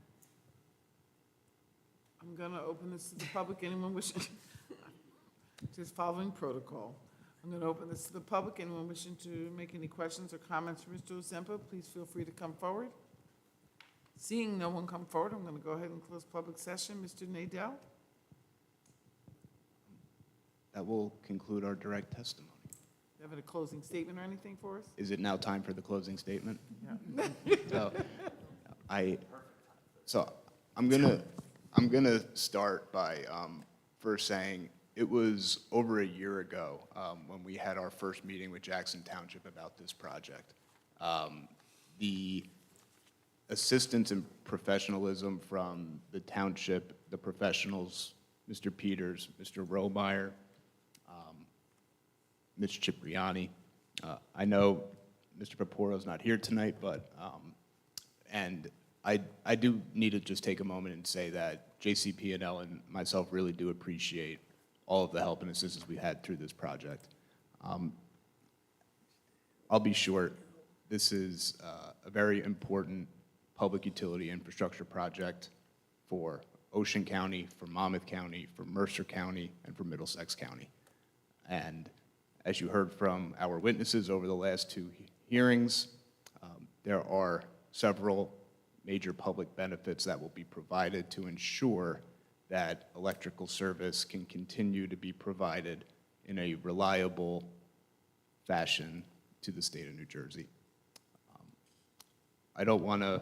I'm going to open this to the public. Anyone wishing, just following protocol. I'm going to open this to the public. Anyone wishing to make any questions or comments for Mr. Ozempa, please feel free to come forward. Seeing no one come forward, I'm going to go ahead and close public session. Mr. Nadell? That will conclude our direct testimony. You have a closing statement or anything for us? Is it now time for the closing statement? Yeah. So I'm gonna start by first saying it was over a year ago when we had our first meeting with Jackson Township about this project. The assistance and professionalism from the township, the professionals, Mr. Peters, Mr. Romeyer, Ms. Cipriani. I know Mr. Paporo's not here tonight, but, and I do need to just take a moment and say that JCPNL and myself really do appreciate all of the help and assistance we had through this project. I'll be short. This is a very important public utility infrastructure project for Ocean County, for Monmouth County, for Mercer County, and for Middlesex County. And as you heard from our witnesses over the last two hearings, there are several major public benefits that will be provided to ensure that electrical service can continue to be provided in a reliable fashion to the state of New Jersey. I don't want to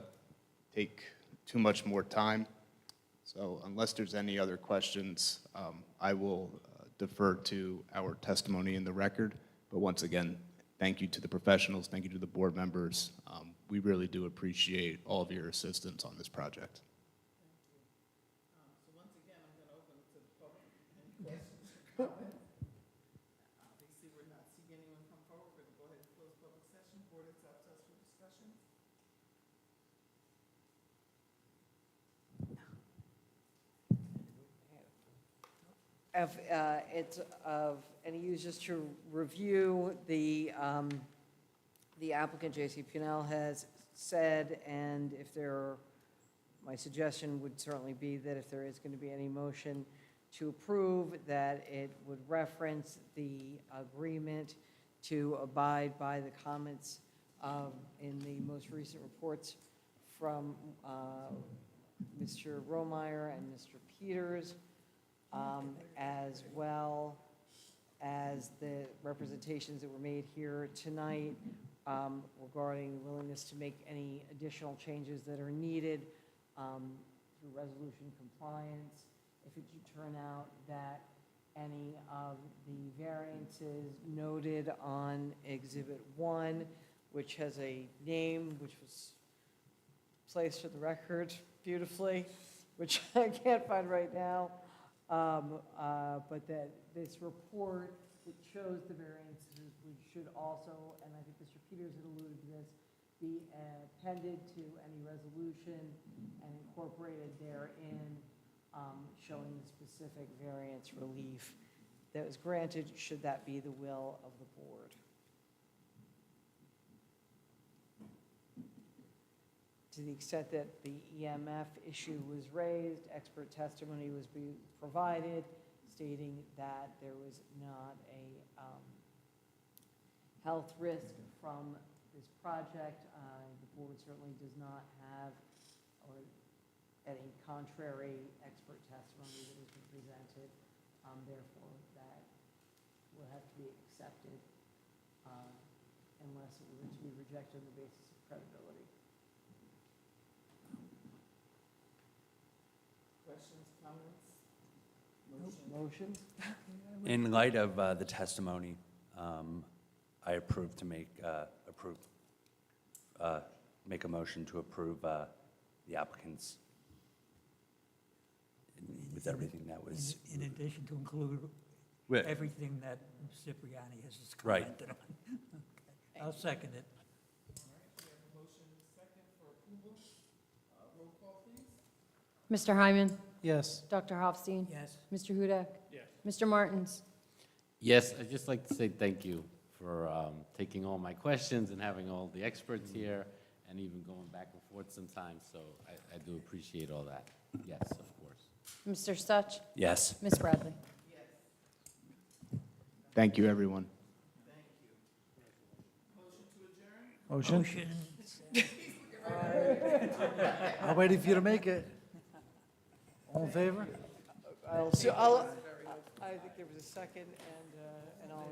take too much more time, so unless there's any other questions, I will defer to our testimony in the record. But once again, thank you to the professionals, thank you to the board members. We really do appreciate all of your assistance on this project. So once again, I'm going to open it to the public. Any questions or comments? Obviously, we're not seeing anyone come forward. We're going to go ahead and close public session. Board, it's up to us for discussion. If it's of any use, just to review the applicant, JCPNL, has said, and if there, my suggestion would certainly be that if there is going to be any motion to approve, that it would reference the agreement to abide by the comments in the most recent reports from Mr. Romeyer and Mr. Peters, as well as the representations that were made here tonight regarding the willingness to make any additional changes that are needed through resolution compliance. If it should turn out that any of the variances noted on Exhibit 1, which has a name which was placed for the record beautifully, which I can't find right now, but that this report that shows the variances, which should also, and I think Mr. Peters had alluded to this, be appended to any resolution and incorporated therein, showing the specific variance relief that was granted, should that be the will of the board. To the extent that the EMF issue was raised, expert testimony was provided, stating that there was not a health risk from this project. The board certainly does not have any contrary expert testimony that has been presented. Therefore, that will have to be accepted unless it were to be rejected on the basis of credibility. Questions, comments? Motion? In light of the testimony, I approve to make a motion to approve the applicants with everything that was. In addition to include With- everything that Cipriani has just Right. commented on. Okay. I'll second it. We have a motion second for approval. Roll call, please. Mr. Hyman? Yes. Dr. Hofstein? Yes. Mr. Hudak? Yes. Mr. Martins? Yes, I'd just like to say thank you for taking all my questions and having all the experts here, and even going back and forth sometimes, so I do appreciate all that. Yes, of course. Mr. Such? Yes. Ms. Bradley? Thank you, everyone. Motion? I'll wait for you to make it. All in favor? I think there was a second, and all in